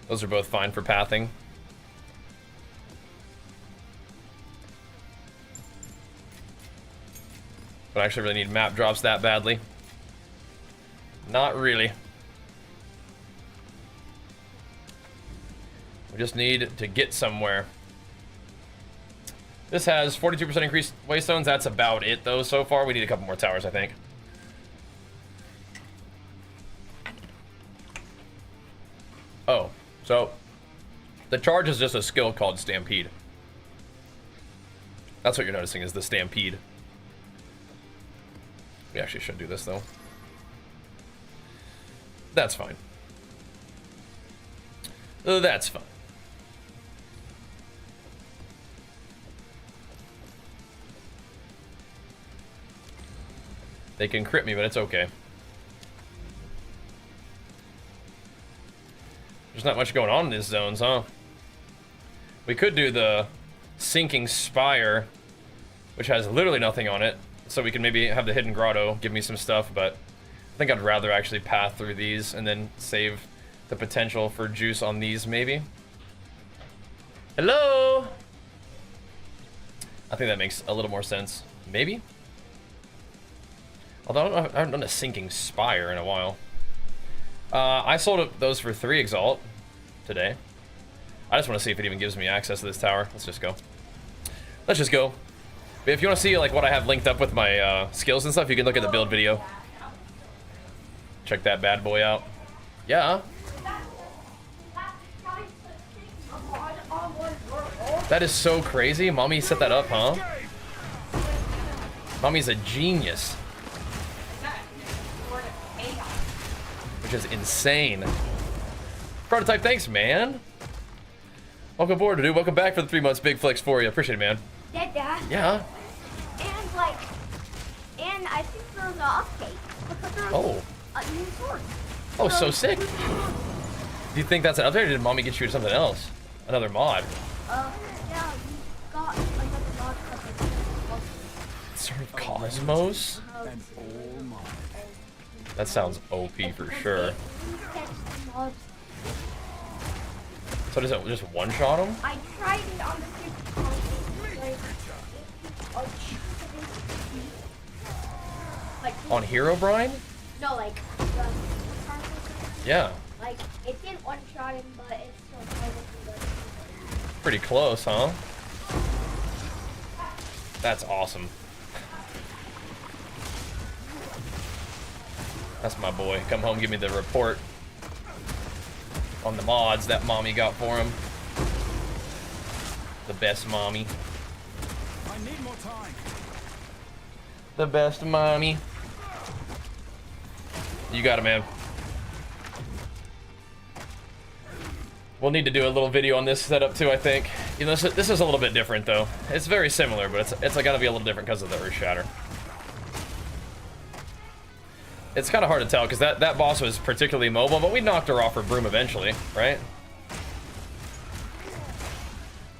Those are both fine for pathing. But I actually really need map drops that badly. Not really. We just need to get somewhere. This has 42% increased waystones. That's about it, though, so far. We need a couple more towers, I think. Oh, so the charge is just a skill called Stampede. That's what you're noticing is the Stampede. We actually should do this, though. That's fine. That's fine. They can crit me, but it's okay. There's not much going on in these zones, huh? We could do the Sinking Spire, which has literally nothing on it, so we can maybe have the Hidden Grotto give me some stuff, but I think I'd rather actually path through these and then save the potential for juice on these, maybe. Hello? I think that makes a little more sense. Maybe? Although I haven't done a Sinking Spire in a while. I sold those for 3 Exalt today. I just want to see if it even gives me access to this tower. Let's just go. Let's just go. But if you want to see like what I have linked up with my skills and stuff, you can look at the build video. Check that bad boy out. Yeah. That is so crazy. Mommy set that up, huh? Mommy's a genius. Which is insane. Prototype, thanks, man. Welcome aboard, dude. Welcome back for the 3 months. Big flex for you. Appreciate it, man. Dad. Yeah. And I think there's an update. Because there's a new sword. Oh, so sick. Do you think that's an update, or did Mommy get you something else? Another mod? Yeah, we got another mod. Sort of Cosmos? That sounds OP for sure. So does it just one-shot him? I tried it on the On Herobrine? No, like Yeah. like it didn't one-shot him, but it's still kind of good. Pretty close, huh? That's awesome. That's my boy. Come home, give me the report on the mods that Mommy got for him. The best Mommy. I need more time. The best Mommy. You got it, man. We'll need to do a little video on this setup too, I think. You know, this is a little bit different though. It's very similar, but it's gotta be a little different because of the Earth Shatter. It's kind of hard to tell because that boss was particularly mobile, but we knocked her off her broom eventually, right?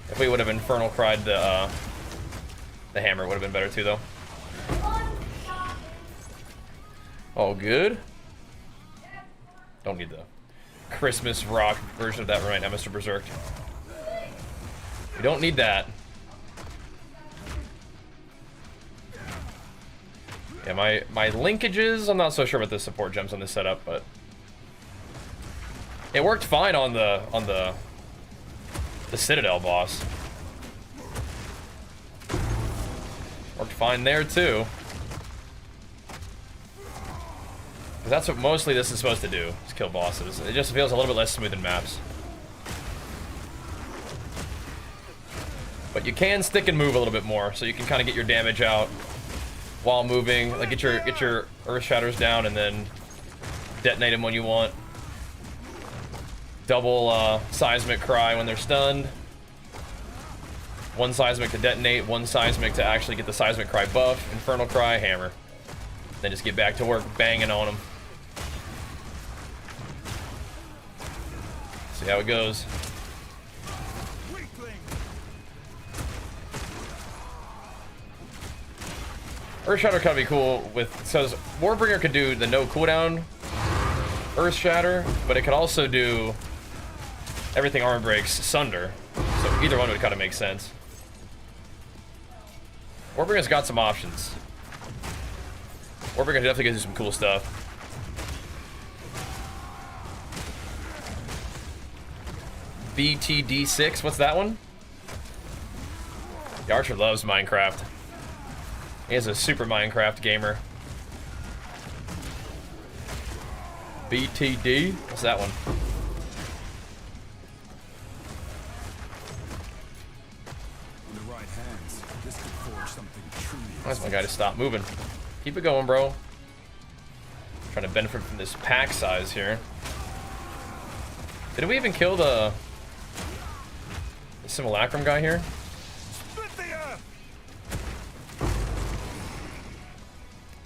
If we would have Infernal Cried the hammer would have been better too, though. Oh, good. Don't need the Christmas rock version of that right now, Mr. Berserk. We don't need that. Yeah, my linkages, I'm not so sure about the support gems on this setup, but it worked fine on the Citadel boss. Worked fine there too. 'Cause that's what mostly this is supposed to do, is kill bosses. It just feels a little bit less smooth in maps. But you can stick and move a little bit more, so you can kind of get your damage out while moving. Like get your Earth Shatters down and then detonate them when you want. Double Seismic Cry when they're stunned. 1 Seismic to detonate, 1 Seismic to actually get the Seismic Cry buff. Infernal Cry, hammer. Then just get back to work banging on them. See how it goes. Earth Shatter kind of be cool with, says Warbringer could do the no cooldown Earth Shatter, but it could also do everything armor breaks Sunder. So either one would kind of make sense. Warbringer's got some options. Warbringer definitely gives you some cool stuff. BTD6, what's that one? The Archer loves Minecraft. He is a super Minecraft gamer. BTD? What's that one? In the right hands, this could forge something truly. That's my guy to stop moving. Keep it going, bro. Trying to benefit from this pack size here. Did we even kill the Simulacrum guy here?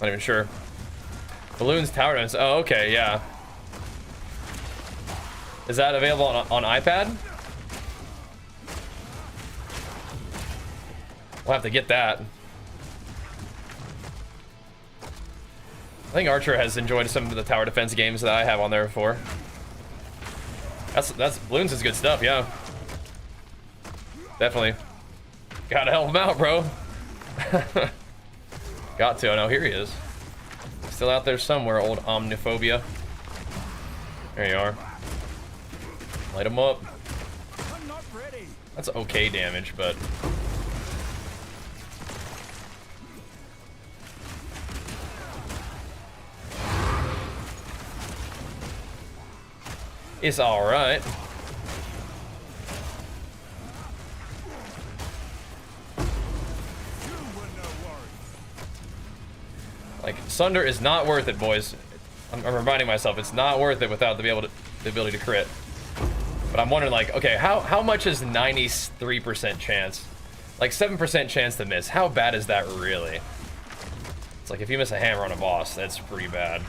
Not even sure. Balloons tower defense. Oh, okay, yeah. Is that available on iPad? We'll have to get that. I think Archer has enjoyed some of the tower defense games that I have on there before. That's balloons is good stuff, yeah. Definitely. Gotta help him out, bro. Got to. Oh, no, here he is. Still out there somewhere, old Omniphobia. There you are. Light him up. I'm not ready. That's okay damage, but... it's alright. Like, Sunder is not worth it, boys. I'm reminding myself, it's not worth it without the ability to crit. But I'm wondering, like, okay, how much is 93% chance? Like, 7% chance to miss. How bad is that really? It's like, if you miss a hammer on a boss, that's pretty bad.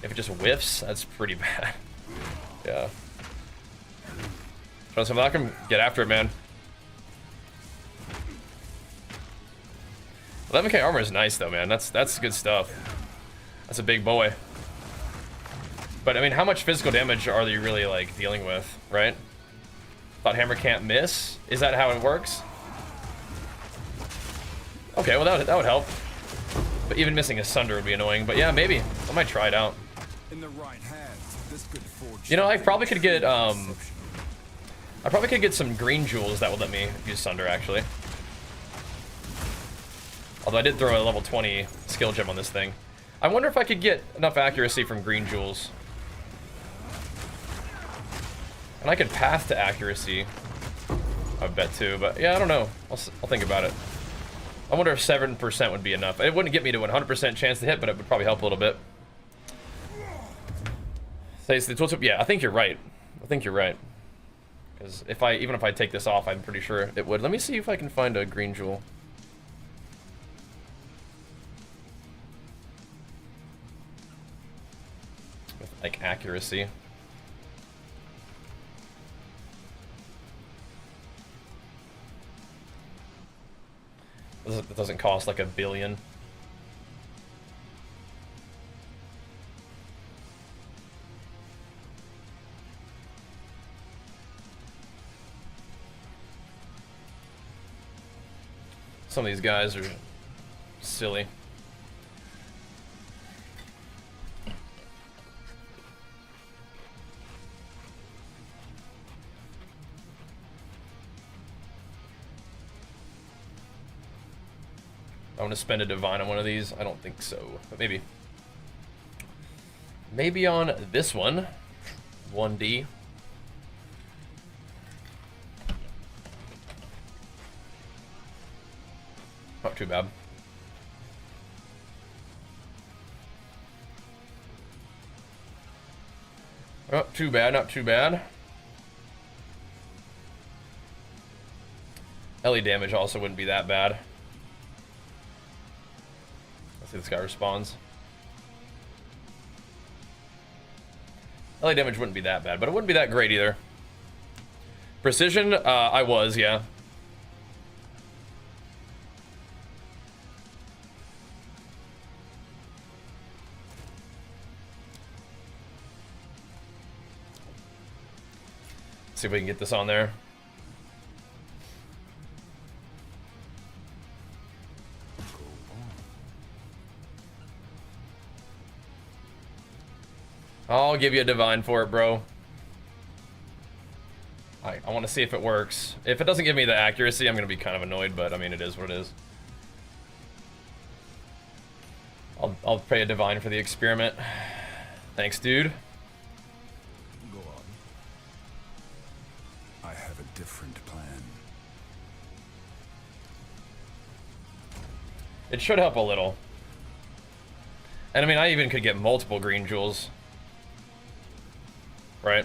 If it just whiffs, that's pretty bad. Yeah. Trust me, I'm not gonna get after it, man. 11k armor is nice though, man. That's good stuff. That's a big boy. But I mean, how much physical damage are you really like dealing with, right? Thought hammer can't miss? Is that how it works? Okay, well that would help. But even missing a Sunder would be annoying. But yeah, maybe I might try it out. In the right hands, this could forge. You know, I probably could get some green jewels that would let me use Sunder actually. Although I did throw a level 20 skill gem on this thing. I wonder if I could get enough accuracy from green jewels. And I could path to accuracy, I bet too, but yeah, I don't know. I'll think about it. I wonder if 7% would be enough. It wouldn't get me to 100% chance to hit, but it would probably help a little bit. So the tooltip, yeah, I think you're right. I think you're right. Because even if I take this off, I'm pretty sure it would. Let me see if I can find a green jewel. With like accuracy. It doesn't cost like $1 billion. Some of these guys are silly. I want to spend a divine on one of these. I don't think so, but maybe. Maybe on this one, 1D. Not too bad. Not too bad, not too bad. LE damage also wouldn't be that bad. Let's see if this guy responds. LE damage wouldn't be that bad, but it wouldn't be that great either. Precision, I was, yeah. See if we can get this on there. I'll give you a divine for it, bro. I want to see if it works. If it doesn't give me the accuracy, I'm going to be kind of annoyed, but I mean, it is what it is. I'll pay a divine for the experiment. Thanks, dude. Go on. I have a different plan. It should help a little. And I mean, I even could get multiple green jewels. Right?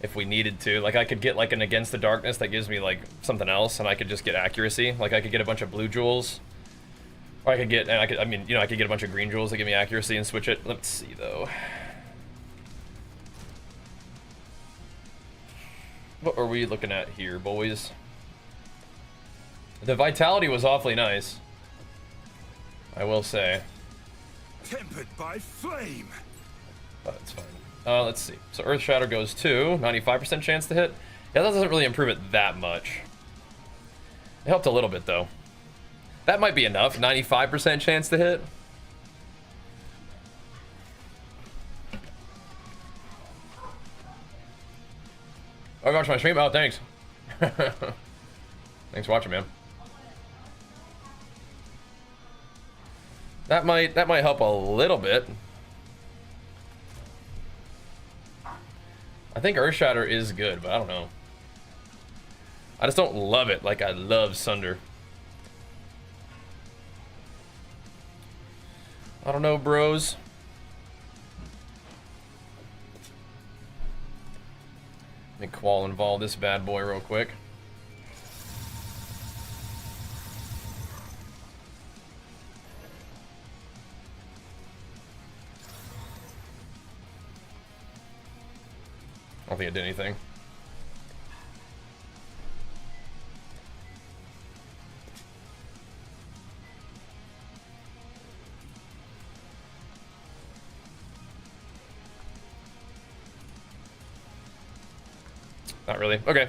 if we needed to. Like, I could get, like, an Against the Darkness that gives me, like, something else, and I could just get accuracy. Like, I could get a bunch of blue jewels. Or I could get, and I mean, you know, I could get a bunch of green jewels that give me accuracy and switch it. Let's see, though. What are we looking at here, boys? The vitality was awfully nice, I will say. Tempered by flame. But it's fine. Let's see. So Earth Shatter goes to 95% chance to hit. Yeah, that doesn't really improve it that much. It helped a little bit, though. That might be enough. 95% chance to hit. Oh, you watched my stream? Oh, thanks. Thanks for watching, man. That might help a little bit. I think Earthshatter is good, but I don't know. I just don't love it like I love Sunder. I don't know, bros. Let me qual involve this bad boy real quick. I don't think it did anything. Not really. Okay.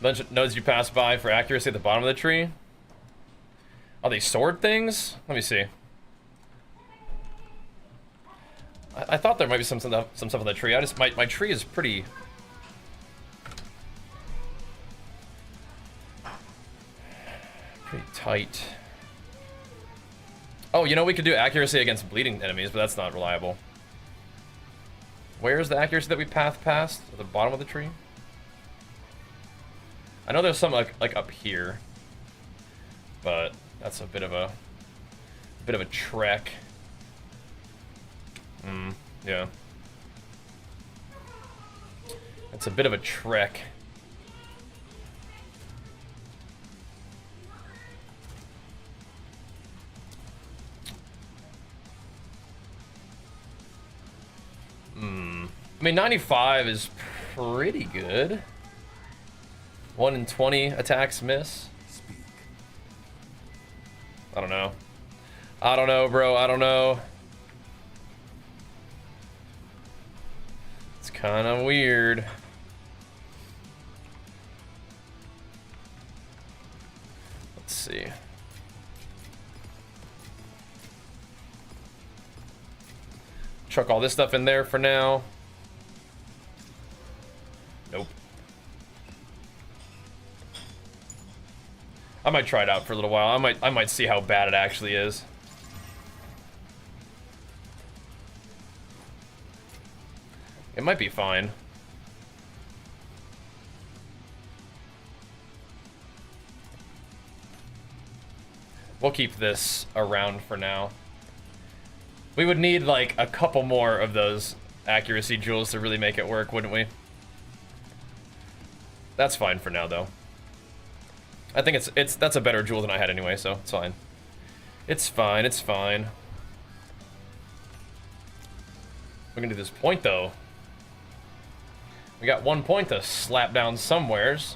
Bunch of nodes you pass by for accuracy at the bottom of the tree. Are they sword things? Let me see. I thought there might be some stuff on the tree. I just my tree is pretty tight. Oh, you know, we could do accuracy against bleeding enemies, but that's not reliable. Where's the accuracy that we path past? At the bottom of the tree? I know there's some like up here, but that's a bit of a trek. Yeah. It's a bit of a trek. I mean, 95 is pretty good. 1 in 20 attacks miss. Speak. I don't know. I don't know, bro. I don't know. It's kind of weird. Let's see. Chuck all this stuff in there for now. Nope. I might try it out for a little while. I might see how bad it actually is. It might be fine. We'll keep this around for now. We would need like a couple more of those accuracy jewels to really make it work, wouldn't we? That's fine for now, though. I think that's a better jewel than I had anyway, so it's fine. It's fine, it's fine. We're gonna do this point, though. We got 1 point to slap down somewheres.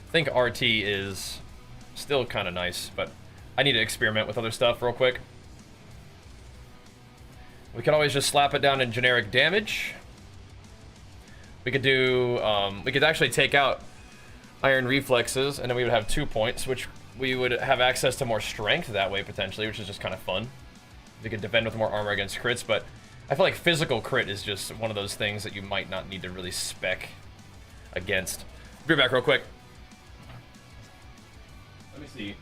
I think RT is still kind of nice, but I need to experiment with other stuff real quick. We could always just slap it down in generic damage. We could do, we could actually take out Iron Reflexes, and then we would have 2 points, which we would have access to more strength that way, potentially, which is just kind of fun. We could defend with more armor against crits, but I feel like physical crit is just one of those things that you might not need to really spec against. Be back real quick. Let me see.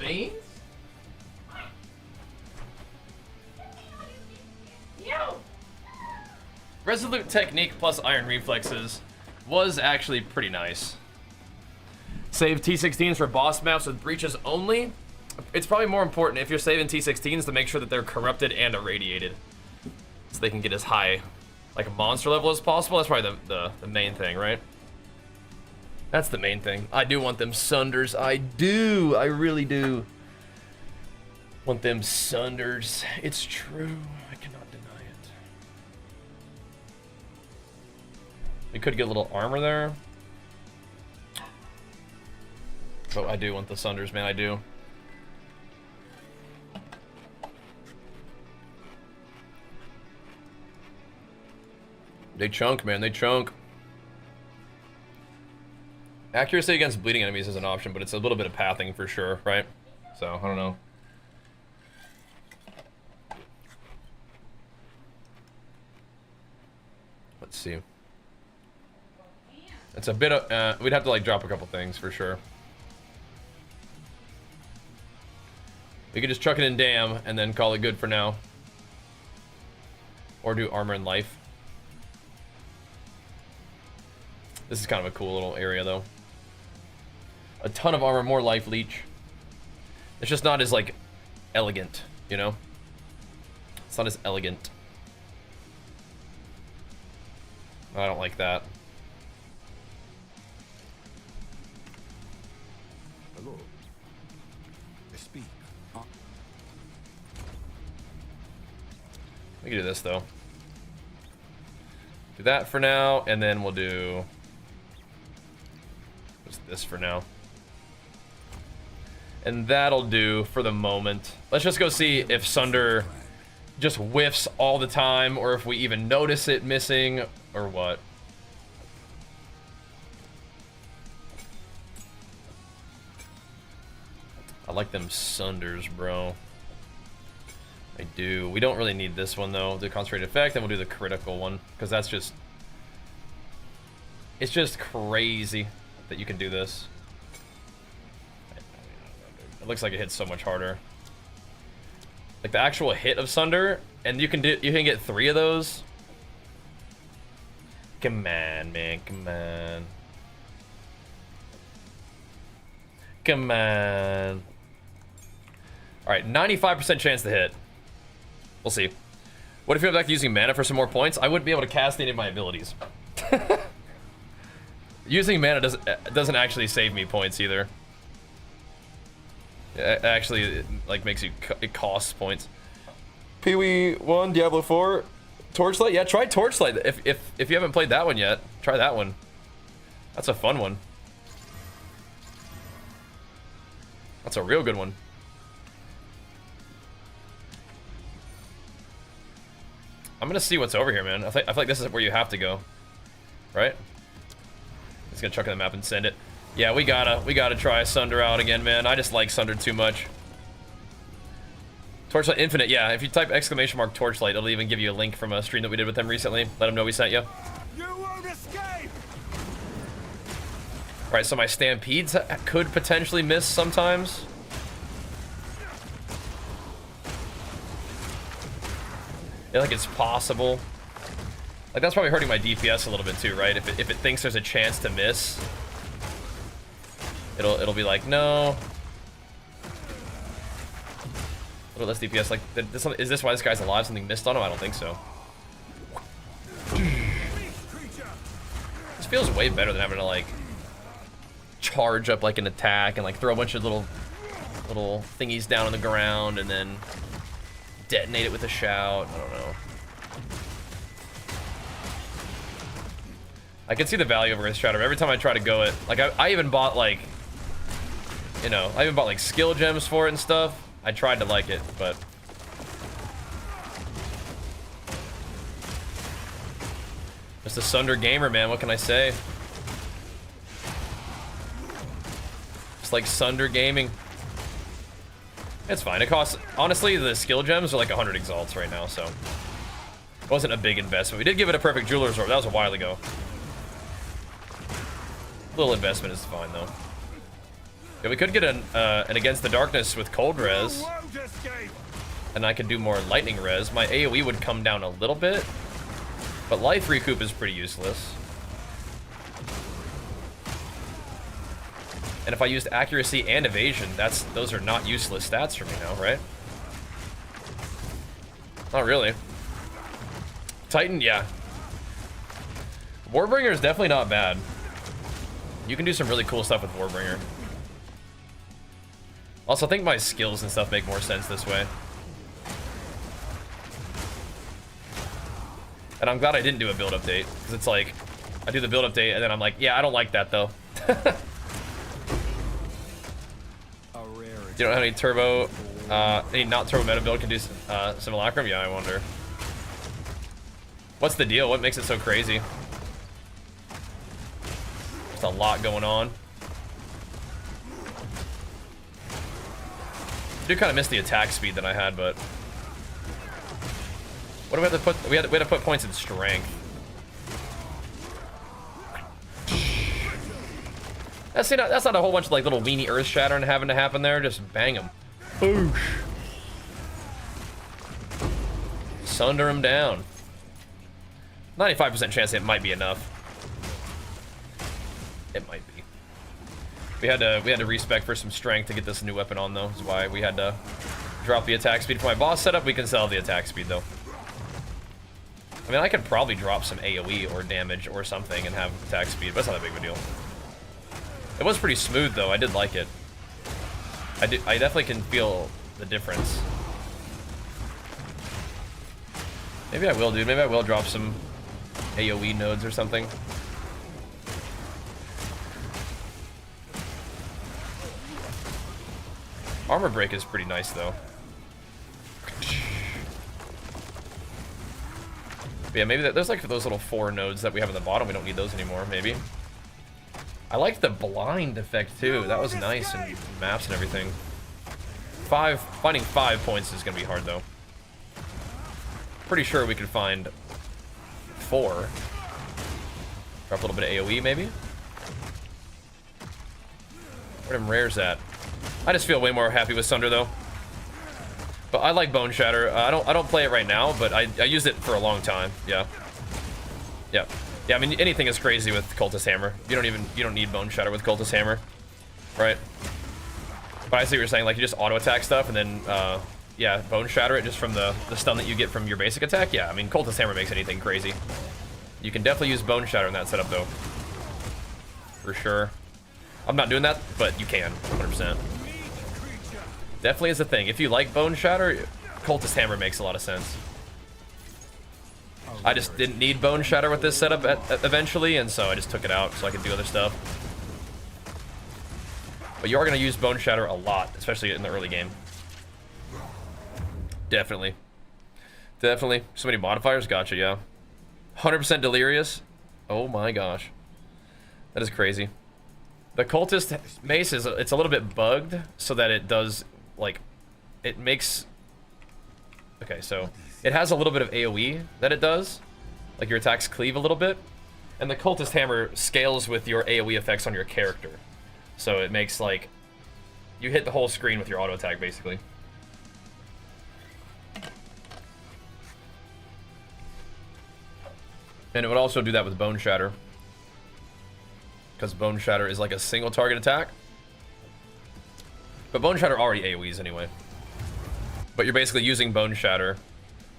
veins? Resolute technique plus iron reflexes was actually pretty nice. Save T16s for boss maps with breaches only. It's probably more important if you're saving T16s to make sure that they're corrupted and irradiated, so they can get as high, like a monster level as possible. That's probably the main thing, right? That's the main thing. I do want them Sunders. I do. I really do want them Sunders. It's true. I cannot deny it. We could get a little armor there. But I do want the Sunders, man. I do. They chunk, man. They chunk. Accuracy against bleeding enemies is an option, but it's a little bit of pathing for sure, right? So, I don't know. Let's see. It's a bit of, we'd have to like drop a couple things for sure. We could just chuck it in Dam and then call it good for now. Or do armor and life. This is kind of a cool little area though. A ton of armor, more life leech. It's just not as like elegant, you know? It's not as elegant. I don't like that. Hello. Speak. We can do this though. Do that for now, and then we'll do just this for now. And that'll do for the moment. Let's just go see if Sunder just whiffs all the time, or if we even notice it missing, or what. I like them Sunders, bro. I do. We don't really need this one though, the concentrated effect, and we'll do the critical one, because that's just... It's just crazy that you can do this. It looks like it hits so much harder. Like the actual hit of Sunder, and you can get 3 of those. Come on, man, come on. Come on. Alright, 95% chance to hit. We'll see. What if you have back to using mana for some more points? I wouldn't be able to cast any of my abilities. Using mana doesn't actually save me points either. It actually like makes you, it costs points. Pee-wee 1, Diablo 4, Torchlight. Yeah, try Torchlight if you haven't played that one yet. Try that one. That's a fun one. That's a real good one. I'm gonna see what's over here, man. I feel like this is where you have to go, right? Just gonna chuck in the map and send it. Yeah, we gotta try Sunder out again, man. I just like Sunder too much. Torchlight Infinite, yeah. If you type ! Torchlight, it'll even give you a link from a stream that we did with them recently. Let them know we sent you. You won't escape. All right, so my Stampedes could potentially miss sometimes. Yeah, like it's possible. Like that's probably hurting my DPS a little bit too, right? If it thinks there's a chance to miss, it'll be like, no. A little less DPS. Like, is this why this guy's alive? Something missed on him? I don't think so. This feels way better than having to like charge up like an attack and like throw a bunch of little thingies down on the ground and then detonate it with a shout. I don't know. I can see the value of Earth Shatter. Every time I try to go it, like I even bought like, you know, I even bought like skill gems for it and stuff. I tried to like it, but just a Sunder gamer, man. What can I say? Just like Sunder gaming. It's fine. It costs, honestly, the skill gems are like 100 exalts right now, so it wasn't a big investment. We did give it a perfect jeweler's orb. That was a while ago. Little investment is fine though. Yeah, we could get an Against the Darkness with cold res, Won't escape. and I could do more lightning res. My AoE would come down a little bit, but life recoup is pretty useless. And if I used accuracy and evasion, those are not useless stats for me now, right? Not really. Titan, yeah. Warbringer is definitely not bad. You can do some really cool stuff with Warbringer. Also, I think my skills and stuff make more sense this way. And I'm glad I didn't do a build update, because it's like, I do the build update, and then I'm like, yeah, I don't like that, though. You don't have any turbo, any not turbo meta build can do Simulacrum? Yeah, I wonder. What's the deal? What makes it so crazy? There's a lot going on. I do kind of miss the attack speed that I had, but what do we have to put? We had to put points in strength. That's not a whole bunch of like little weenie earth shattering having to happen there. Just bang them. Boosh. Sunder him down. 95% chance it might be enough. It might be. We had to respec for some strength to get this new weapon on though. That's why we had to drop the attack speed for my boss setup. We can sell the attack speed though. I mean, I could probably drop some AoE or damage or something and have attack speed, but it's not a big of a deal. It was pretty smooth though. I did like it. I definitely can feel the difference. Maybe I will, dude. Maybe I will drop some AoE nodes or something. Armor break is pretty nice though. But yeah, maybe there's like those little 4 nodes that we have at the bottom. We don't need those anymore, maybe. I liked the blind effect too. That was nice in maps and everything. Finding 5 points is gonna be hard though. Pretty sure we could find 4. Drop a little bit of AoE maybe. Where them rares at? I just feel way more happy with Sunder though. But I like Bone Shatter. I don't play it right now, but I used it for a long time. Yeah. Yeah. Yeah, I mean, anything is crazy with Cultist Hammer. You don't need Bone Shatter with Cultist Hammer, right? But I see what you're saying. Like, you just auto attack stuff, and then, yeah, Bone Shatter it just from the stun that you get from your basic attack. Yeah, I mean, Cultist Hammer makes anything crazy. You can definitely use Bone Shatter in that setup, though, for sure. I'm not doing that, but you can, 100%. Definitely is a thing. If you like Bone Shatter, Cultist Hammer makes a lot of sense. I just didn't need Bone Shatter with this setup eventually, and so I just took it out so I could do other stuff. But you are going to use Bone Shatter a lot, especially in the early game. Definitely. Definitely. So many modifiers? Gotcha, yeah. 100% Delirious? Oh my gosh. That is crazy. The Cultist Mace, it's a little bit bugged, so that it does, like, it makes... Okay, so it has a little bit of AoE that it does. Like, your attacks cleave a little bit. And the Cultist Hammer scales with your AoE effects on your character. So it makes, like, you hit the whole screen with your auto attack, basically. And it would also do that with Bone Shatter. Because Bone Shatter is like a single target attack. But Bone Shatter already AoEs anyway. But you're basically using Bone Shatter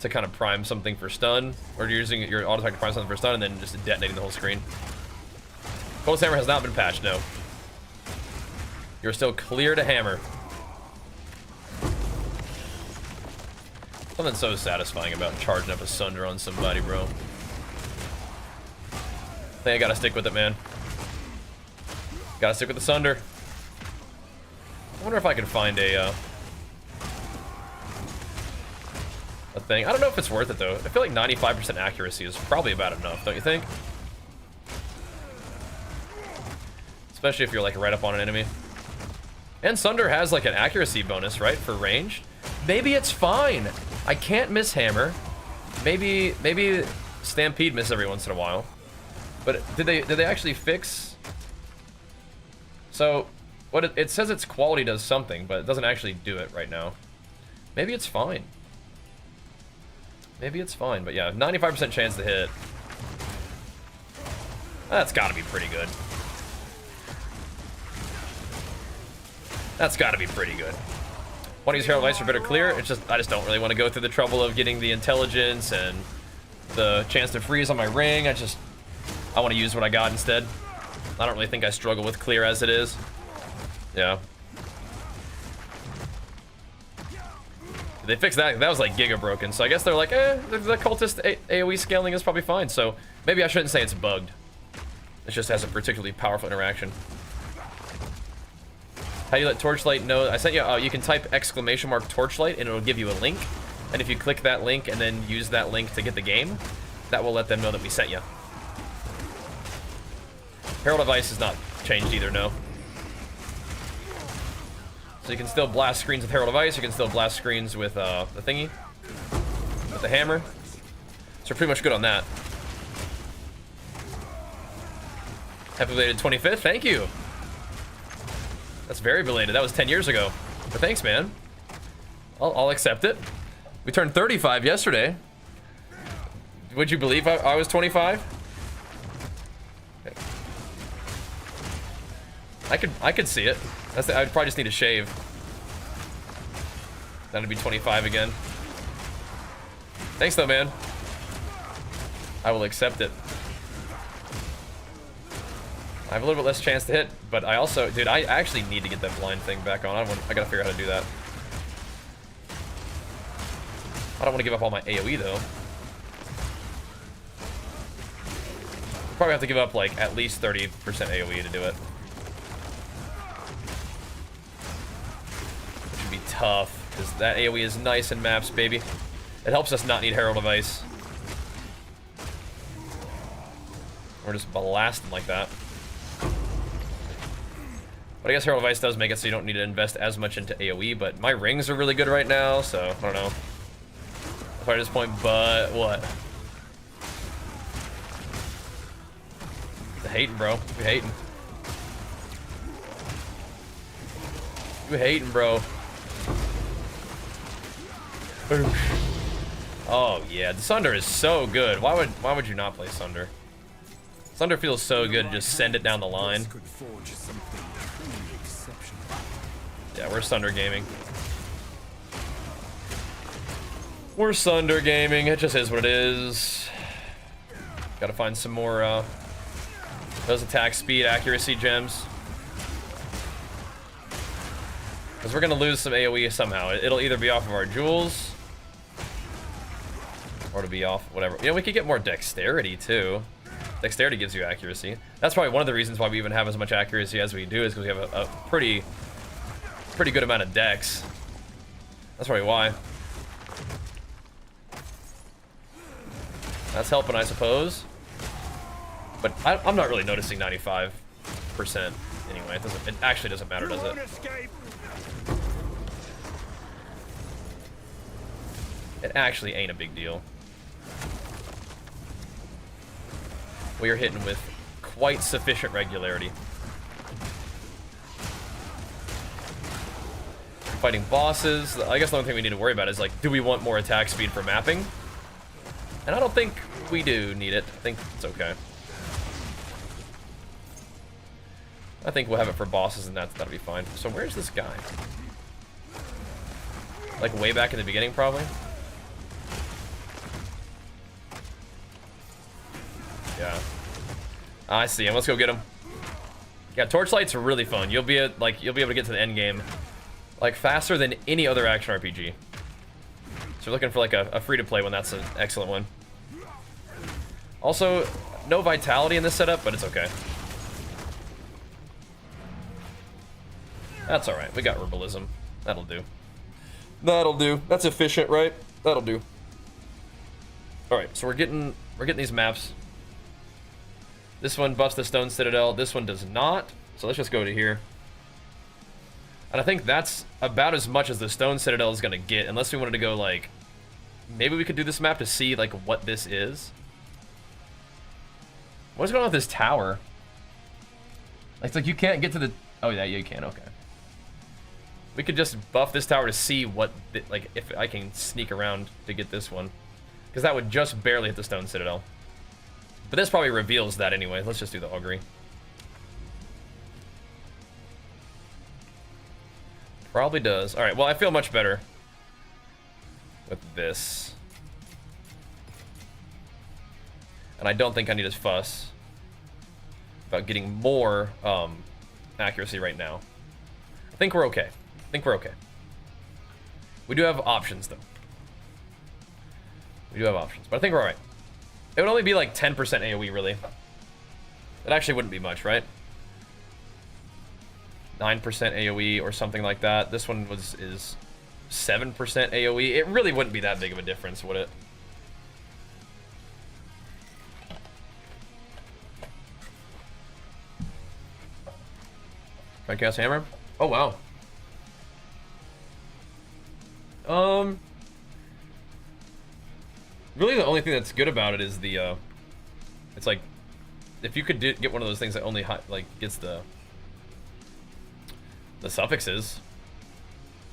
to kind of prime something for stun, or you're using your auto attack to prime something for stun, and then just detonating the whole screen. Cultist Hammer has not been patched, no. You're still clear to hammer. Something so satisfying about charging up a Sunder on somebody, bro. I think I gotta stick with it, man. Gotta stick with the Sunder. I wonder if I can find a thing. I don't know if it's worth it though. I feel like 95% accuracy is probably about enough, don't you think? Especially if you're like right up on an enemy. And Sunder has like an accuracy bonus, right, for range. Maybe it's fine. I can't miss hammer. Maybe Stampede miss every once in a while. But did they actually fix? So What it says its quality does something, but it doesn't actually do it right now. Maybe it's fine. Maybe it's fine, but yeah, 95% chance to hit. That's gotta be pretty good. That's gotta be pretty good. Want to use Herald of Ice for better clear? It's just, I just don't really want to go through the trouble of getting the intelligence and the chance to freeze on my ring. I want to use what I got instead. I don't really think I struggle with clear as it is. Yeah. They fixed that. That was like giga broken. So I guess they're like, the cultist AoE scaling is probably fine. So maybe I shouldn't say it's bugged. It just has a particularly powerful interaction. How do you let Torchlight know? I sent you, you can type !Torchlight and it'll give you a link. And if you click that link and then use that link to get the game, that will let them know that we sent you. Herald of Ice is not changed either, no. So you can still blast screens with Herald of Ice, you can still blast screens with the thingy, with the hammer. So we're pretty much good on that. Happy belated 25th, thank you. That's very belated, that was 10 years ago. But thanks, man. I'll accept it. We turned 35 yesterday. Would you believe I was 25? I could see it. I'd probably just need a shave. That'd be 25 again. Thanks though, man. I will accept it. I have a little bit less chance to hit, but I also, dude, I actually need to get that blind thing back on. I gotta figure out how to do that. I don't want to give up all my AoE though. Probably have to give up like at least 30% AoE to do it. Which would be tough, because that AoE is nice in maps, baby. It helps us not need Herald of Ice. We're just blasting like that. But I guess Herald of Ice does make it so you don't need to invest as much into AoE, but my rings are really good right now, so I don't know. At this point, but what? The hating, bro. You hating. You hating, bro. Oh yeah, the Sunder is so good. Why would you not play Sunder? Sunder feels so good to just send it down the line. Yeah, we're Sunder gaming. We're Sunder gaming. It just is what it is. Gotta find some more those attack speed accuracy gems. Because we're gonna lose some AoE somehow. It'll either be off of our jewels or to be off whatever. You know, we could get more dexterity too. Dexterity gives you accuracy. That's probably one of the reasons why we even have as much accuracy as we do, is because we have a pretty good amount of dex. That's probably why. That's helping, I suppose. But I'm not really noticing 95% anyway. It actually doesn't matter, does it? It actually ain't a big deal. We are hitting with quite sufficient regularity. Fighting bosses. I guess the only thing we need to worry about is, like, do we want more attack speed for mapping? And I don't think we do need it. I think it's okay. I think we'll have it for bosses, and that'll be fine. So where's this guy? Like way back in the beginning, probably? Yeah. I see him. Let's go get him. Yeah, Torchlight's really fun. You'll be able to get to the end game like faster than any other action RPG. So we're looking for like a free-to-play one. That's an excellent one. Also, no vitality in this setup, but it's okay. That's alright. We got herbalism. That'll do. That'll do. That's efficient, right? That'll do. Alright, so we're getting these maps. This one buffs the Stone Citadel. This one does not. So let's just go to here. And I think that's about as much as the Stone Citadel is gonna get, unless we wanted to go like, maybe we could do this map to see like what this is. What's going on with this tower? It's like you can't get to the Oh, yeah, you can, okay. We could just buff this tower to see what, like, if I can sneak around to get this one. Because that would just barely hit the stone citadel. But this probably reveals that anyway. Let's just do the augury. Probably does. All right, well, I feel much better with this. And I don't think I need to fuss about getting more accuracy right now. I think we're okay. I think we're okay. We do have options, though. We do have options, but I think we're all right. It would only be like 10% AoE, really. It actually wouldn't be much, right? 9% AoE or something like that. This one is 7% AoE. It really wouldn't be that big of a difference, would it? Can I cast hammer? Oh, wow. Really the only thing that's good about it is the, it's like, if you could get one of those things that only, like, gets the suffixes,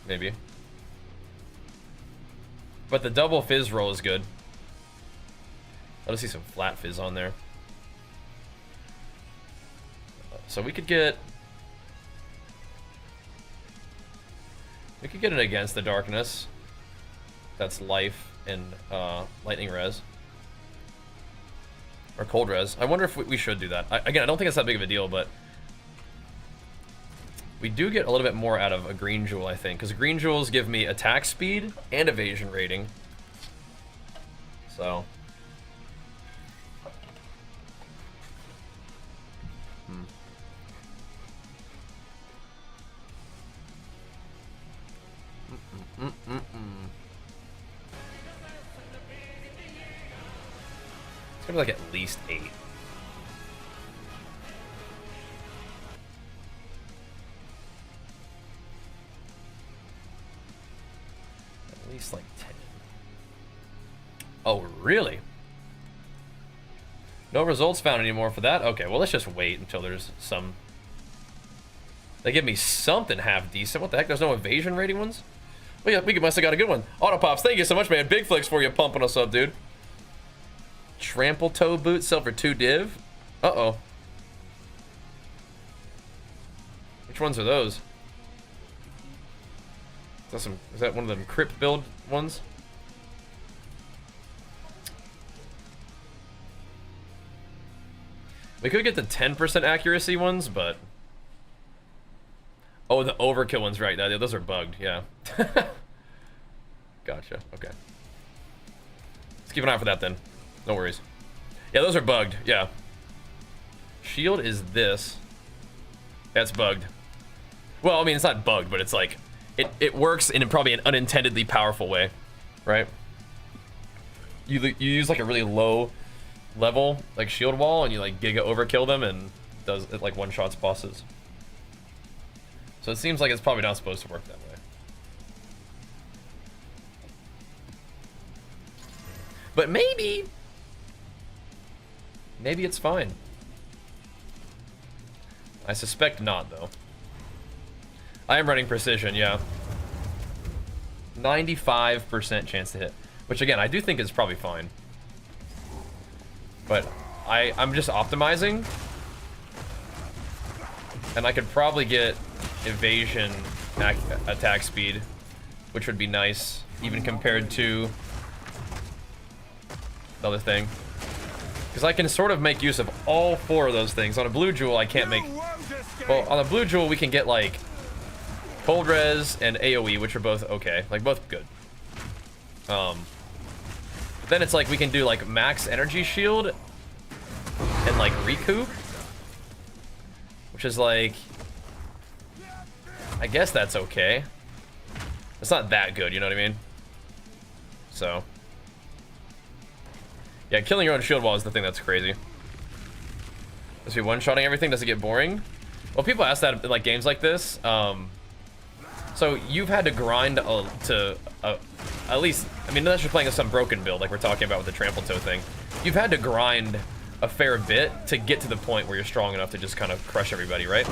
maybe. But the double fizz roll is good. I'll just see some flat fizz on there. So we could get it against the darkness. That's life and lightning res. Or cold res. I wonder if we should do that. Again, I don't think it's that big of a deal, but we do get a little bit more out of a green jewel, I think, because green jewels give me attack speed and evasion rating. So. It's gonna be like at least 8. At least like 10. Oh, really? No results found anymore for that? Okay, well, let's just wait until there's some. They give me something half decent. What the heck? There's no evasion rating ones? Well, yeah, we must have got a good one. Autopops, thank you so much, man. Big flicks for you pumping us up, dude. Trample toe boot, sell for 2 div. Uh-oh. Which ones are those? Is that one of them crypt build ones? We could get the 10% accuracy ones, but... Oh, the overkill ones, right. Those are bugged, yeah. Gotcha, okay. Let's keep an eye for that then. No worries. Yeah, those are bugged, yeah. Shield is this. That's bugged. Well, I mean, it's not bugged, but it's like... It works in probably an unintendedly powerful way, right? You use like a really low level, like shield wall, and you like giga overkill them, and it like one-shots bosses. So it seems like it's probably not supposed to work that way. But maybe it's fine. I suspect not, though. I am running precision, yeah. 95% chance to hit. Which, again, I do think is probably fine. But I'm just optimizing. And I could probably get evasion attack speed, which would be nice, even compared to the other thing. Because I can sort of make use of all 4 of those things. On a blue jewel, I can't make... Well, on a blue jewel, we can get, like, cold res and AoE, which are both okay. Like, both good. But then it's like we can do, like, max energy shield and, like, recoup. Which is, like... I guess that's okay. It's not that good, you know what I mean? So... Yeah, killing your own shield wall is the thing that's crazy. Does he one-shotting everything? Does it get boring? Well, people ask that in like games like this. So you've had to grind to at least, I mean, unless you're playing with some broken build like we're talking about with the trample toe thing, you've had to grind a fair bit to get to the point where you're strong enough to just kind of crush everybody, right?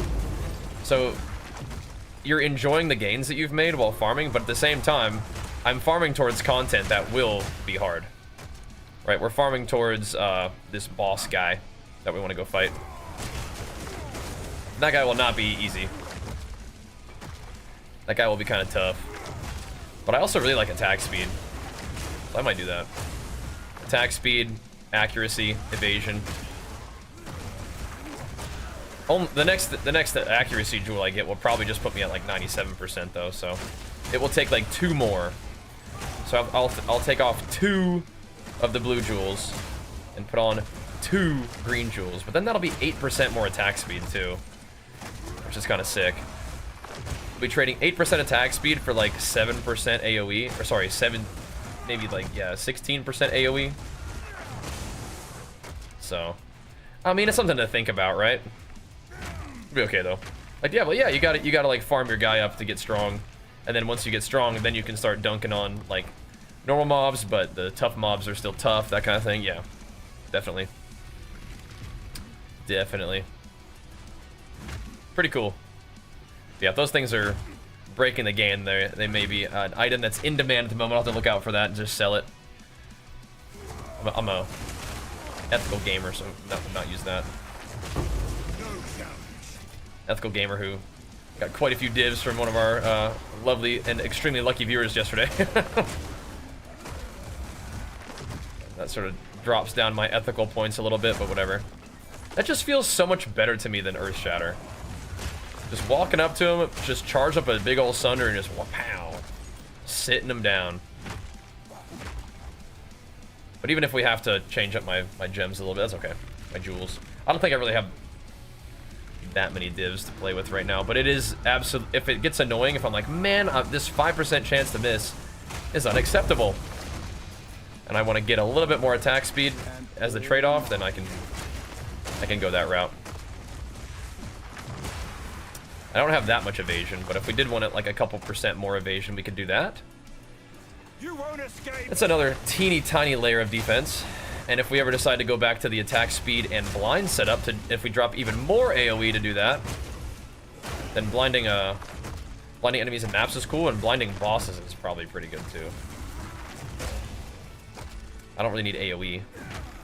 So you're enjoying the gains that you've made while farming, but at the same time, I'm farming towards content that will be hard. Right, we're farming towards this boss guy that we want to go fight. That guy will not be easy. That guy will be kind of tough. But I also really like attack speed. So I might do that. Attack speed, accuracy, evasion. The next accuracy jewel I get will probably just put me at like 97% though, so it will take like 2 more. So I'll take off 2 of the blue jewels and put on 2 green jewels, but then that'll be 8% more attack speed too, which is kind of sick. We'll be trading 8% attack speed for like 7% AoE, or sorry, 7, maybe like, yeah, 16% AoE. So, I mean, it's something to think about, right? It'll be okay though. Like, yeah, well, yeah, you gotta like farm your guy up to get strong, and then once you get strong, then you can start dunking on like normal mobs, but the tough mobs are still tough, that kind of thing. Yeah, definitely. Definitely. Pretty cool. Yeah, those things are breaking the game. They may be an item that's in demand at the moment. I'll have to look out for that and just sell it. I'm a ethical gamer, so not use that. Ethical gamer who got quite a few divs from one of our lovely and extremely lucky viewers yesterday. That sort of drops down my ethical points a little bit, but whatever. That just feels so much better to me than Earth Shatter. Just walking up to him, just charge up a big old Sunder and just pow, sitting him down. But even if we have to change up my gems a little bit, that's okay. My jewels. I don't think I really have that many divs to play with right now, but it is absolute. If it gets annoying, if I'm like, man, this 5% chance to miss is unacceptable, and I want to get a little bit more attack speed as the trade-off, then I can go that route. I don't have that much evasion, but if we did want it like a couple % more evasion, we could do that. You won't escape. That's another teeny tiny layer of defense. And if we ever decide to go back to the attack speed and blind setup, if we drop even more AoE to do that, then blinding enemies and maps is cool, and blinding bosses is probably pretty good too. I don't really need AoE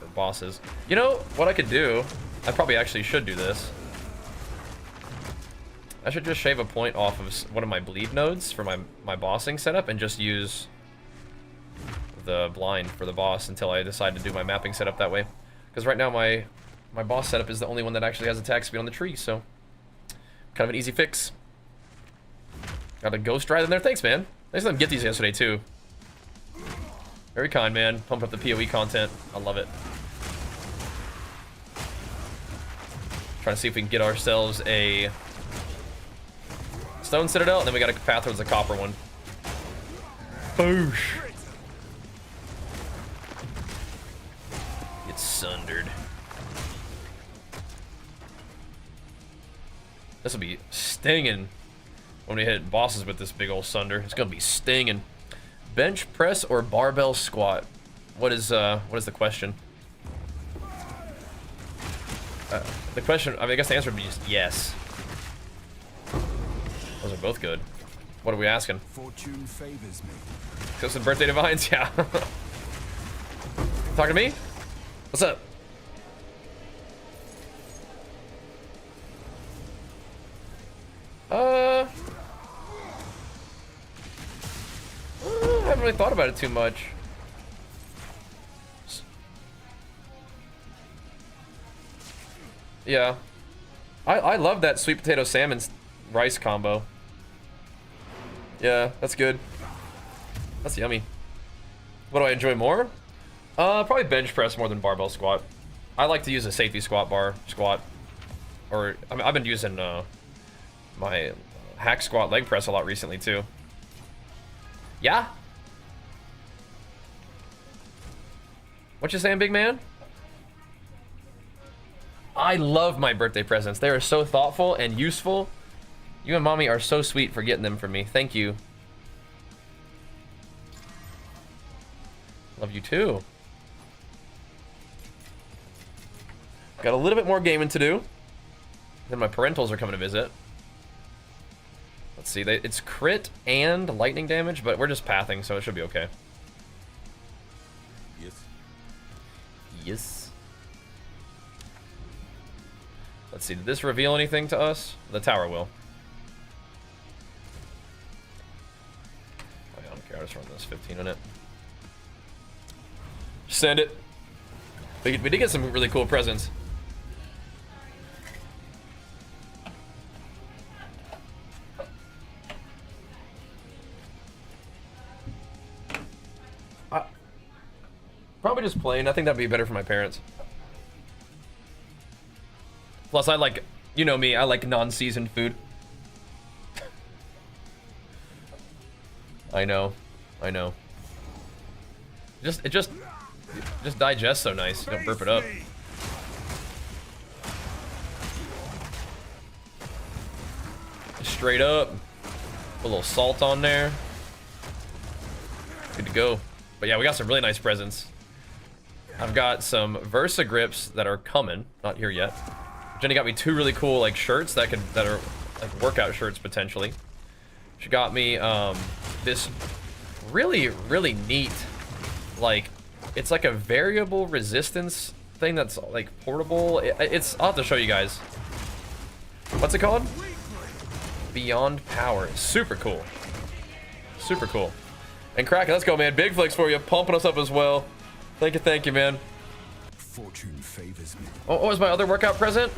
for bosses. You know what I could do? I probably actually should do this. I should just shave a point off of one of my bleed nodes for my bossing setup and just use the blind for the boss until I decide to do my mapping setup that way. Because right now my boss setup is the only one that actually has attack speed on the tree, so kind of an easy fix. Got a ghost ride in there. Thanks, man. Nice to get these yesterday too. Very kind, man. Pump up the PoE content. I love it. Trying to see if we can get ourselves a stone citadel, and then we got a path towards the copper one. Boosh. Get sundered. This will be stinging when we hit bosses with this big old Sunder. It's gonna be stinging. Bench press or barbell squat? What is the question? The question, I mean, I guess the answer would be just yes. Those are both good. What are we asking? Fortune favors me. Just some birthday divines? Yeah. Talking to me? What's up? I haven't really thought about it too much. Yeah. I love that sweet potato salmon rice combo. Yeah, that's good. That's yummy. What do I enjoy more? Probably bench press more than barbell squat. I like to use a safety squat. Or, I mean, I've been using my hack squat leg press a lot recently too. Yeah? What you saying, big man? I love my birthday presents. They are so thoughtful and useful. You and mommy are so sweet for getting them for me. Thank you. Love you too. Got a little bit more gaming to do. Then my parentals are coming to visit. Let's see. It's crit and lightning damage, but we're just pathing, so it should be okay. Yes. Yes. Let's see. Did this reveal anything to us? The tower will. I don't care. I'll just run this 15 in it. Send it. We did get some really cool presents. Probably just plain. I think that'd be better for my parents. Plus, I like, you know me, I like non-seasoned food. I know. It just digests so nice. You don't burp it up. Straight up. Put a little salt on there. Good to go. But yeah, we got some really nice presents. I've got some Versa grips that are coming. Not here yet. Jenny got me 2 really cool like shirts that are like workout shirts potentially. She got me this really neat, like, it's like a variable resistance thing that's like portable. It's I'll have to show you guys. What's it called? Beyond Power. Super cool. Super cool. And Kraken, let's go, man. Big flicks for you, pumping us up as well. Thank you, man. Fortune favors me. Oh, what was my other workout present?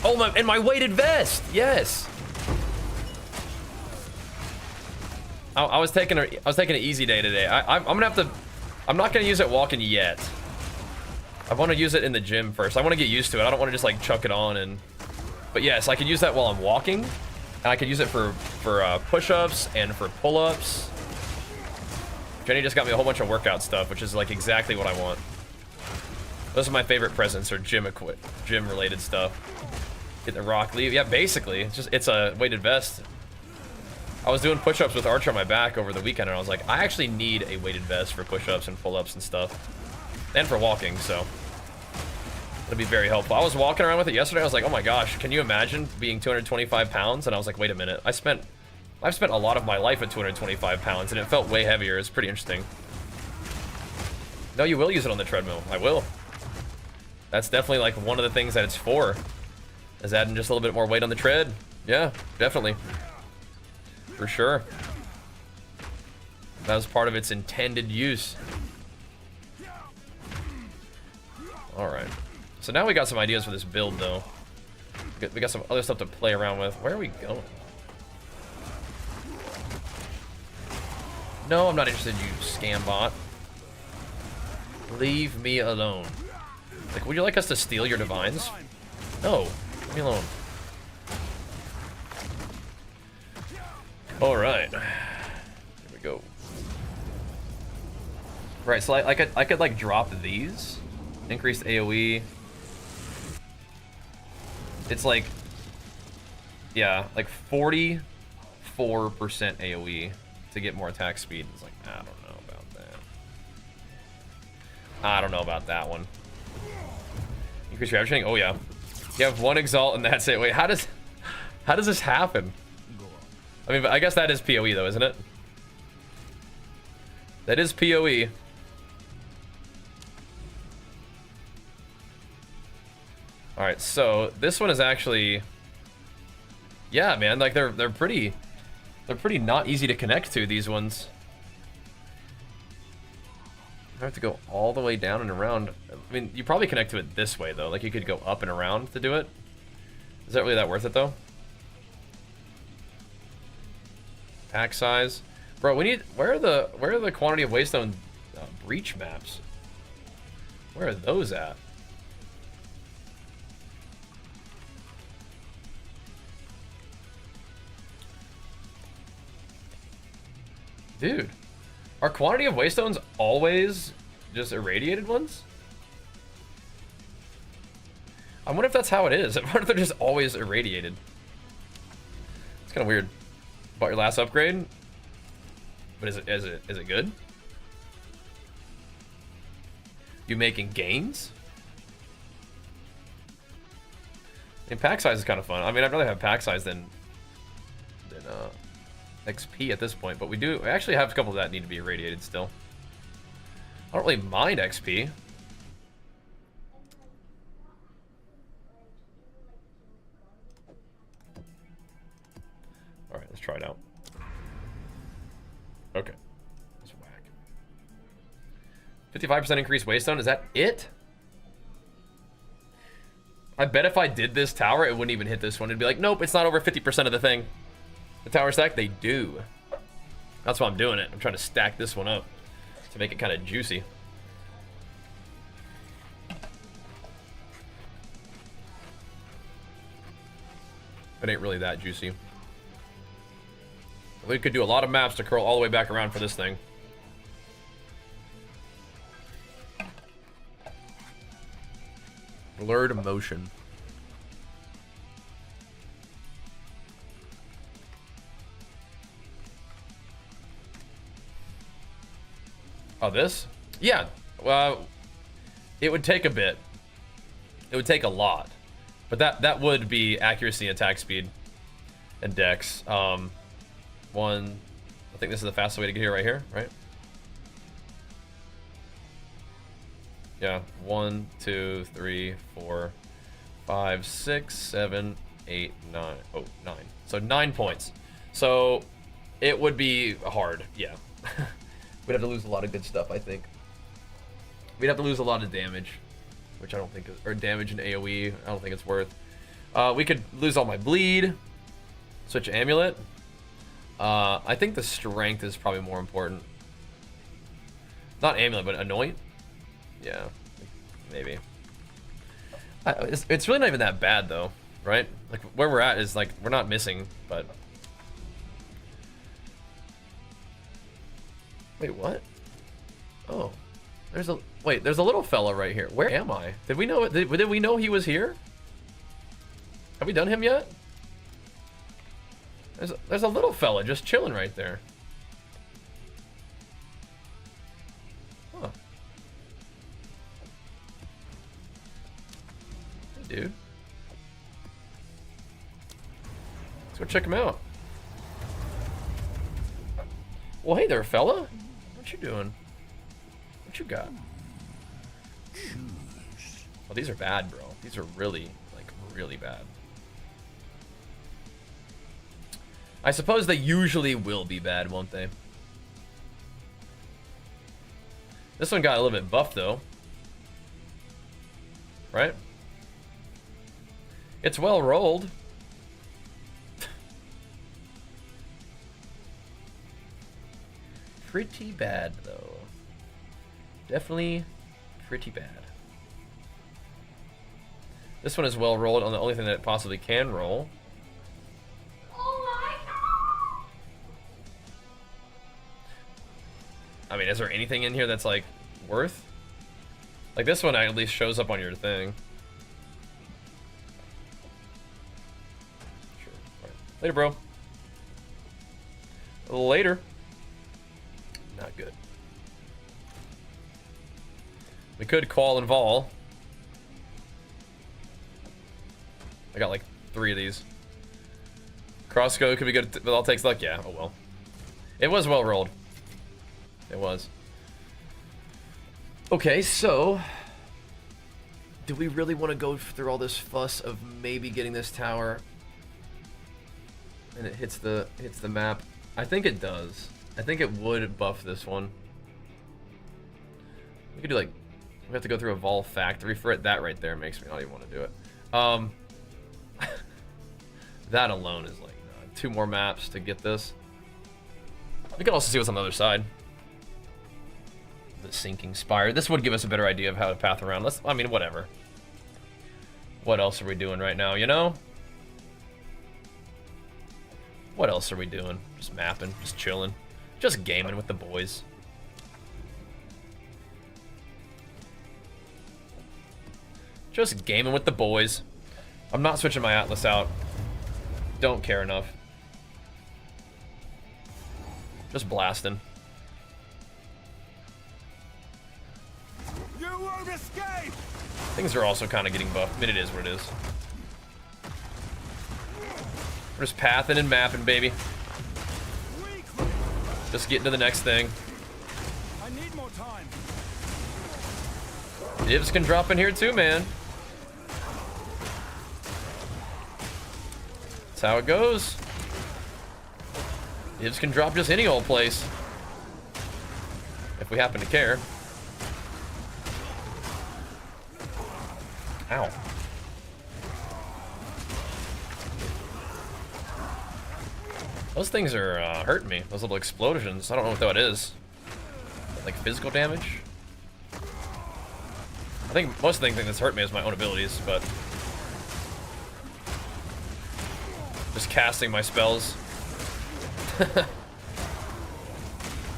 Oh, and my weighted vest. Yes. I was taking an easy day today. I'm gonna have to. I'm not gonna use it walking yet. I want to use it in the gym first. I want to get used to it. I don't want to just like chuck it on and. But yes, I could use that while I'm walking, and I could use it for push-ups and for pull-ups. Jenny just got me a whole bunch of workout stuff, which is like exactly what I want. Those are my favorite presents, or gym-related stuff. Get the rock leave. Yeah, basically, it's a weighted vest. I was doing push-ups with Archer on my back over the weekend, and I was like, I actually need a weighted vest for push-ups and pull-ups and stuff, and for walking. So it'll be very helpful. I was walking around with it yesterday. I was like, oh my gosh, can you imagine being 225 pounds? And I was like, wait a minute. I've spent a lot of my life at 225 pounds, and it felt way heavier. It's pretty interesting. No, you will use it on the treadmill. I will. That's definitely like one of the things that it's for, is adding just a little bit more weight on the tread. Yeah, definitely. For sure. That was part of its intended use. Alright. So now we got some ideas for this build, though. We got some other stuff to play around with. Where are we going? No, I'm not interested in you, scam bot. Leave me alone. Like, would you like us to steal your divines? No, leave me alone. All right, here we go. Right, so I could like drop these, increased AOE. It's like, yeah, like 44% AOE to get more attack speed. It's like, I don't know about that. I don't know about that one. Increase your average. Oh yeah, you have 1 exalt and that's it. Wait, how does this happen? I mean, I guess that is PoE though, isn't it? That is PoE. All right, so this one is actually, yeah, man. Like they're pretty not easy to connect to, these ones. I have to go all the way down and around. I mean, you probably connect to it this way though. Like you could go up and around to do it. Is that really that worth it though? Pack size, bro. We need. Where are the quantity of waystone breach maps? Where are those at? Dude, are quantity of waystones always just irradiated ones? I wonder if that's how it is. I wonder if they're just always irradiated. It's kind of weird. Bought your last upgrade, but is it good? You making gains? I mean, pack size is kind of fun. I mean, I'd rather have pack size than XP at this point, but we actually have a couple that need to be irradiated still. I don't really mind XP. Alright, let's try it out. Okay. Let's whack. 55% increased waystone, is that it? I bet if I did this tower, it wouldn't even hit this one. It'd be like, nope, it's not over 50% of the thing. The tower stack, they do. That's why I'm doing it. I'm trying to stack this one up to make it kind of juicy. It ain't really that juicy. We could do a lot of maps to curl all the way back around for this thing. Blurred motion. Oh, this? Yeah. It would take a bit. It would take a lot. But that would be accuracy, attack speed, and dex. I think this is the fastest way to get here right here, right? Yeah, 1, 2, 3, 4, 5, 6, 7, 8, 9. Oh, 9. So 9 points. So it would be hard, yeah. We'd have to lose a lot of good stuff, I think. We'd have to lose a lot of damage, which I don't think, or damage in AoE, I don't think it's worth. We could lose all my bleed, switch amulet. I think the strength is probably more important. Not amulet, but anoint. Yeah, maybe. It's really not even that bad though, right? Like where we're at is like we're not missing, but wait, what? Oh, there's a little fella right here. Where am I? Did we know? Did we know he was here? Have we done him yet? There's a little fella just chilling right there. Huh. Hey, dude. Let's go check him out. Well, hey there, fella. What you doing? What you got? Oh, these are bad, bro. These are really, like, really bad. I suppose they usually will be bad, won't they? This one got a little bit buffed, though. Right? It's well rolled. Pretty bad, though. Definitely pretty bad. This one is well rolled on the only thing that it possibly can roll. I mean, is there anything in here that's, like, worth? Like, this one at least shows up on your thing. Sure. All right. Later, bro. Later. Not good. We could call and vol. I got, like, 3 of these. Crossgo could be good, but all takes luck. Yeah, oh well. It was well rolled. It was. Okay, so do we really want to go through all this fuss of maybe getting this tower and it hits the map? I think it does. I think it would buff this one. We could do like, we have to go through a Vol factory for it. That right there makes me not even want to do it. That alone is like 2 more maps to get this. We can also see what's on the other side. The sinking spire. This would give us a better idea of how to path around. I mean, whatever. What else are we doing right now, you know? What else are we doing? Just mapping, just chilling, just gaming with the boys. Just gaming with the boys. I'm not switching my Atlas out. Don't care enough. Just blasting. You won't escape! Things are also kind of getting buffed. I mean, it is what it is. We're just pathing and mapping, baby. Just getting to the next thing. I need more time. Divs can drop in here too, man. That's how it goes. Divs can drop just any old place. If we happen to care. Ow. Those things are hurting me. Those little explosions. I don't know what that is. Like physical damage? I think most of the thing that's hurt me is my own abilities, but just casting my spells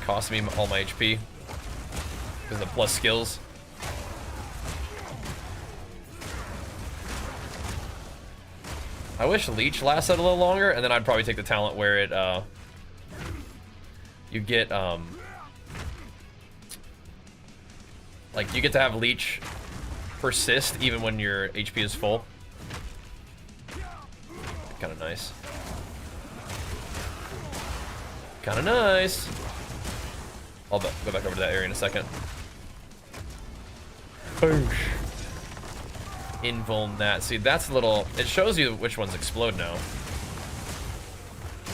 cost me all my HP because of the plus skills. I wish Leech lasted a little longer, and then I'd probably take the talent where it you get like you get to have Leech persist even when your HP is full. Kind of nice. Kind of nice. I'll go back over to that area in a second. Boosh. Invuln that. See, that's a little... It shows you which ones explode now.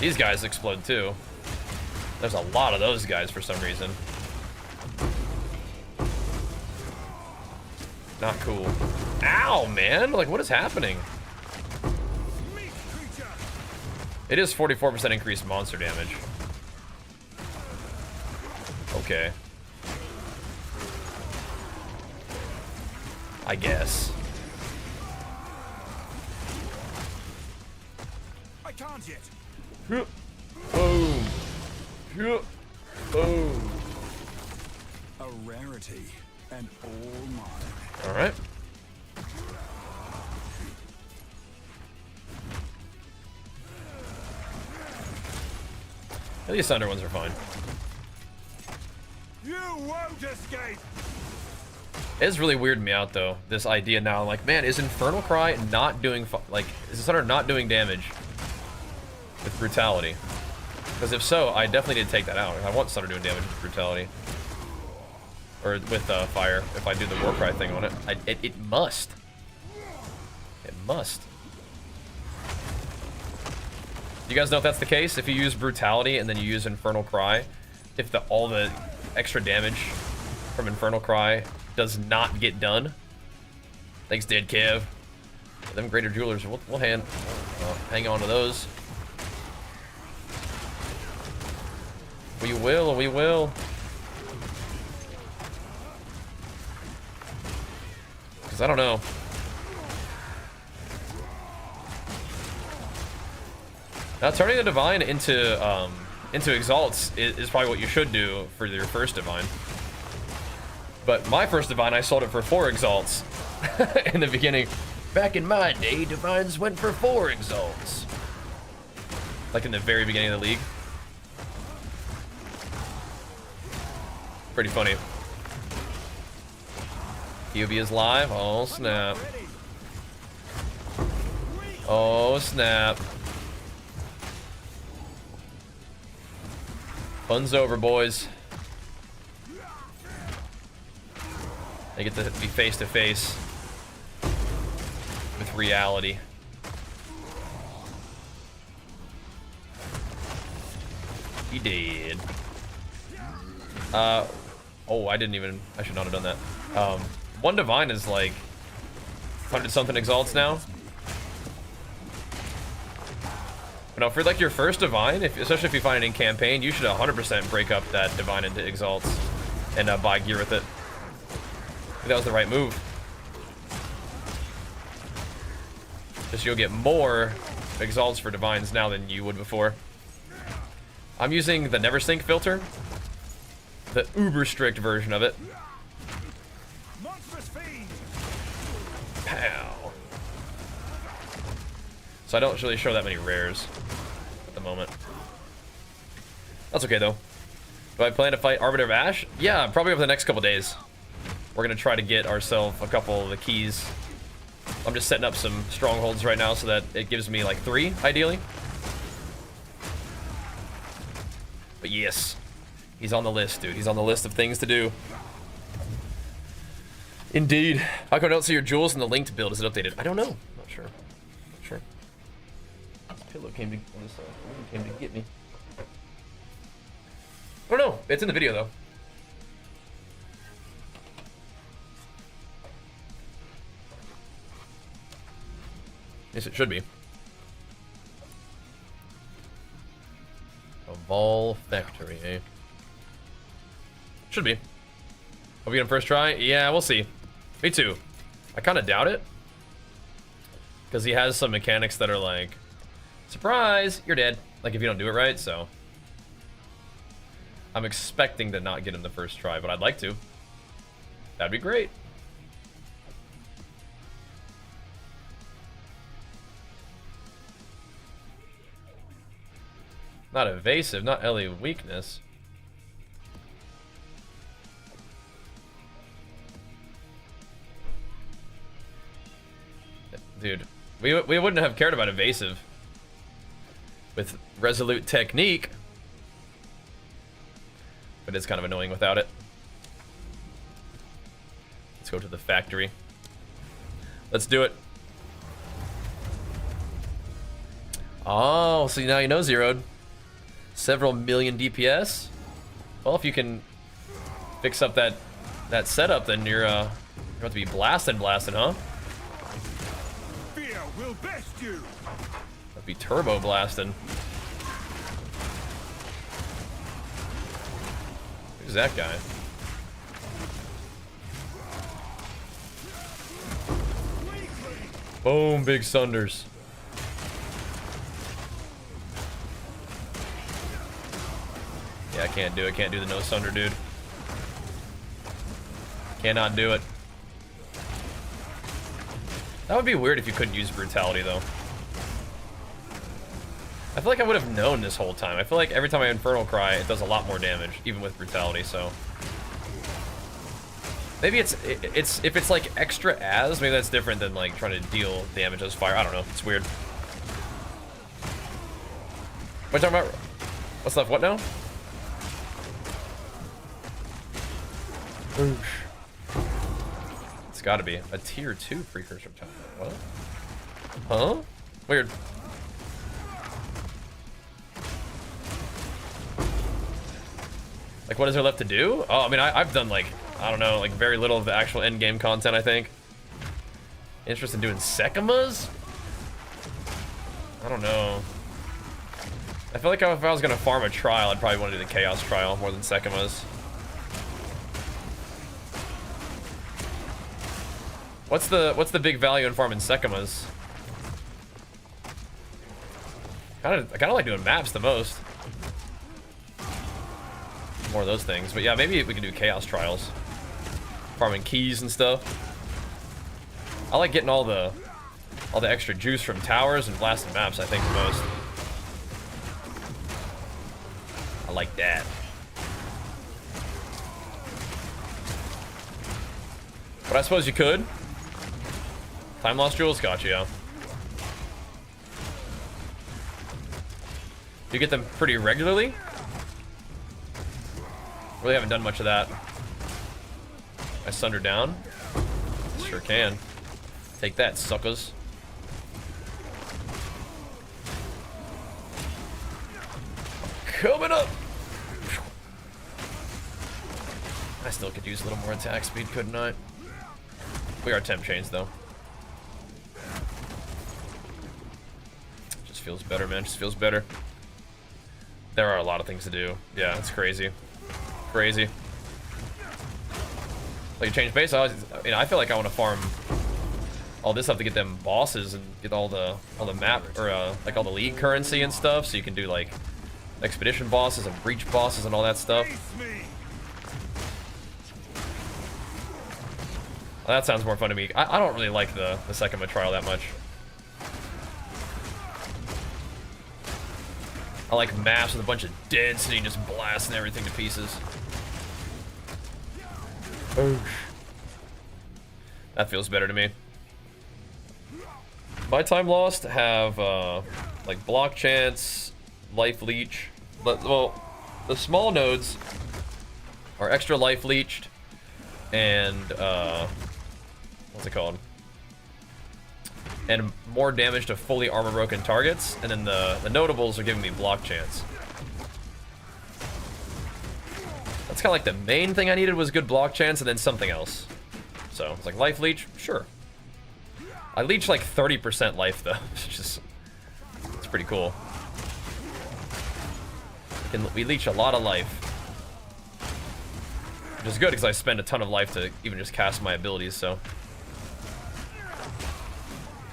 These guys explode too. There's a lot of those guys for some reason. Not cool. Ow, man! Like, what is happening? It is 44% increased monster damage. Okay. I guess. I can't yet. Boom. Boom. A rarity and all mine. All right. These Sunder ones are fine. You won't escape. It's really weirding me out though. This idea now, like, man, is Infernal Cry not doing is Sunder not doing damage with brutality? Because if so, I definitely need to take that out. I want Sunder doing damage with brutality, or with fire. If I do the Warcry thing on it, it must. It must. You guys know if that's the case? If you use brutality and then you use Infernal Cry, if all the extra damage from Infernal Cry does not get done. Thanks, Dead Kev. Them Greater Jewelers, we'll hang on to those. We will, we will. Because I don't know. Now, turning the Divine into Exalts is probably what you should do for your first Divine. But my first Divine, I sold it for 4 Exalts in the beginning. Back in my day, Divines went for 4 Exalts. Like in the very beginning of the league. Pretty funny. POV is live. Oh, snap. Oh, snap. Fun's over, boys. They get to be face to face with reality. He did. Oh, I should not have done that. One Divine is like 100 something Exalts now. But no, for like your first Divine, especially if you find it in campaign, you should 100% break up that Divine into Exalts and buy gear with it. I think that was the right move. Just you'll get more Exalts for Divines now than you would before. I'm using the Never Sink filter. The uber strict version of it. Pow. So I don't really show that many rares at the moment. That's okay though. Do I plan to fight Arbiter of Ash? Yeah, probably over the next couple days. We're gonna try to get ourselves a couple of the keys. I'm just setting up some strongholds right now so that it gives me like 3, ideally. But yes, he's on the list, dude. He's on the list of things to do. Indeed. How come I don't see your jewels in the linked build? Is it updated? I don't know. Not sure. Not sure. This pillow came to get me. I don't know. It's in the video though. Yes, it should be. A Vol Factory, eh? Should be. Are we gonna first try? Yeah, we'll see. Me too. I kind of doubt it. Because he has some mechanics that are like, surprise, you're dead. Like if you don't do it right, so. I'm expecting to not get him the first try, but I'd like to. That'd be great. Not evasive, not LA weakness. Dude, we wouldn't have cared about evasive with resolute technique, but it's kind of annoying without it. Let's go to the factory. Let's do it. Oh, so now you know zeroed. Several million DPS. Well, if you can fix up that setup, then you're about to be blasting, huh? Fear will best you. That'd be turbo blasting. Who's that guy? Boom, big Sunders. Yeah, I can't do it. Can't do the no Sunder, dude. Cannot do it. That would be weird if you couldn't use brutality, though. I feel like I would have known this whole time. I feel like every time I Infernal Cry, it does a lot more damage, even with brutality, so. Maybe it's if it's like extra as, maybe that's different than like trying to deal damage as fire. I don't know. It's weird. What are you talking about? What's left? What now? It's gotta be a tier 2 precursor time. What? Huh? Weird. Like, what is there left to do? Oh, I mean, I've done, like, I don't know, like, very little of the actual endgame content, I think. Interested in doing Sekimas? I don't know. I feel like if I was gonna farm a trial, I'd probably want to do the Chaos trial more than Sekimas. What's the big value in farming Sekimas? I kind of like doing maps the most. More of those things, but yeah, maybe we can do Chaos trials, farming keys and stuff. I like getting all the extra juice from towers and blasting maps. I think the most. I like that. But I suppose you could. Time lost jewels got you, yeah. You get them pretty regularly? Really haven't done much of that. I Sunder down? Sure can. Take that, suckers. Coming up! I still could use a little more attack speed, couldn't I? We are temp chains, though. Just feels better, man. Just feels better. There are a lot of things to do. Yeah, it's crazy. Crazy. Like, you change base, I feel like I want to farm all this stuff to get them bosses and get all the map, or like all the league currency and stuff, so you can do like expedition bosses and breach bosses and all that stuff. Well, that sounds more fun to me. I don't really like the Sekima trial that much. I like maps with a bunch of density, just blasting everything to pieces. That feels better to me. My time lost have like block chance, life leech. Well, The small nodes are extra life leeched and what's it called? And more damage to fully armor broken targets, and then the notables are giving me block chance. That's kind of like the main thing I needed was good block chance, and then something else. So it's like life leech, sure. I leech like 30% life though. It's pretty cool. We leech a lot of life, which is good because I spend a ton of life to even just cast my abilities. So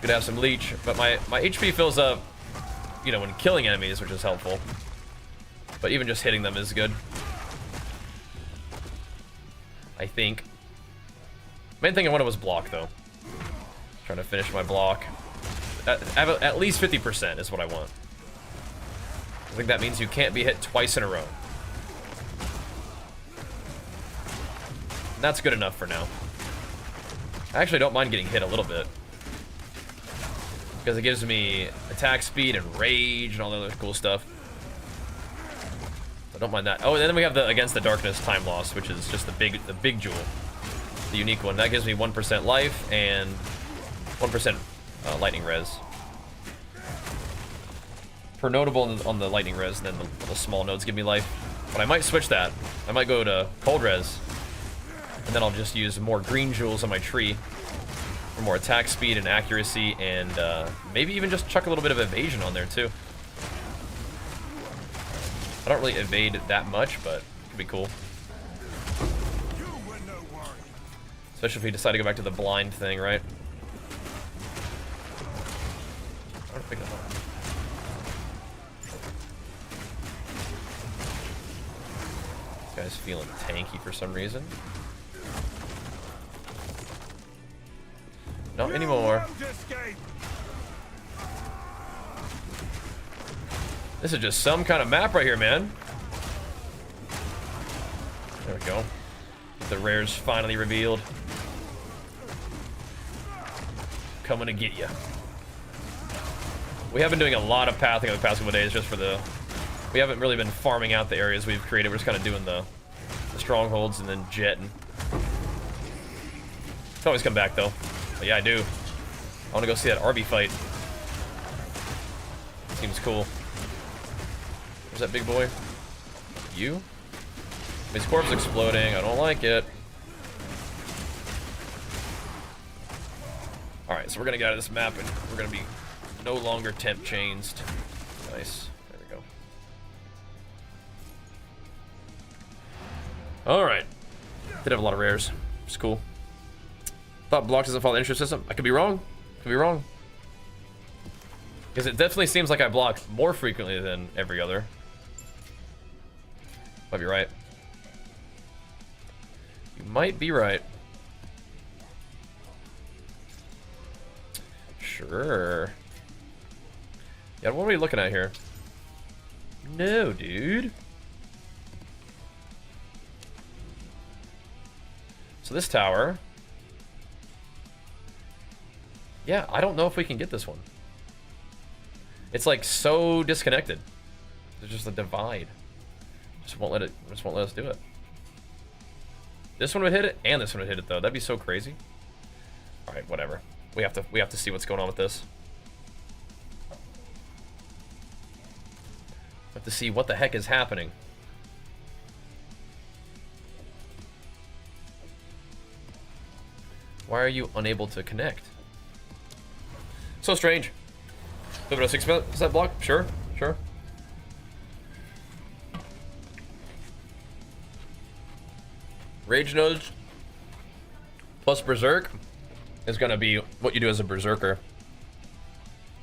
good to have some leech, but my HP fills up, you know, when killing enemies, which is helpful. But even just hitting them is good, I think. Main thing I wanted was block though. Trying to finish my block. At least 50% is what I want. I think that means you can't be hit twice in a row. And that's good enough for now. I actually don't mind getting hit a little bit, because it gives me attack speed and rage and all the other cool stuff. I don't mind that. Oh, and then we have the Against the Darkness time loss, which is just the big jewel. The unique one. That gives me 1% life and 1% lightning res. Per notable on the lightning res, and then the small nodes give me life. But I might switch that. I might go to cold res, and then I'll just use more green jewels on my tree for more attack speed and accuracy, and maybe even just chuck a little bit of evasion on there too. I don't really evade that much, but it could be cool. Especially if we decide to go back to the blind thing, right? I don't pick that up. This guy's feeling tanky for some reason. Not anymore. This is just some kind of map right here, man. There we go. The rares finally revealed. Coming to get you. We have been doing a lot of pathing over the past couple of days just for the... We haven't really been farming out the areas we've created. We're just kind of doing the strongholds and then jetting. It's always come back, though. But yeah, I do. I want to go see that Arby fight. Seems cool. Where's that big boy? You? His corpse exploding. I don't like it. Alright, so we're going to get out of this map, and we're going to be no longer temp changed. Nice. There we go. Alright. Did have a lot of rares. It's cool. Thought block doesn't follow the entry system. I could be wrong. Could be wrong. Because it definitely seems like I block more frequently than every other. Might be right. You might be right. Sure. Yeah, what are we looking at here? No, dude. So this tower. Yeah, I don't know if we can get this one. It's like so disconnected. There's just a divide. Just won't let us do it. This one would hit it, and this one would hit it though. That'd be so crazy. All right, whatever. We have to see what's going on with this. We have to see what the heck is happening. Why are you unable to connect? So strange. 6% block? Sure, sure. Rage nodes plus berserk is gonna be what you do as a berserker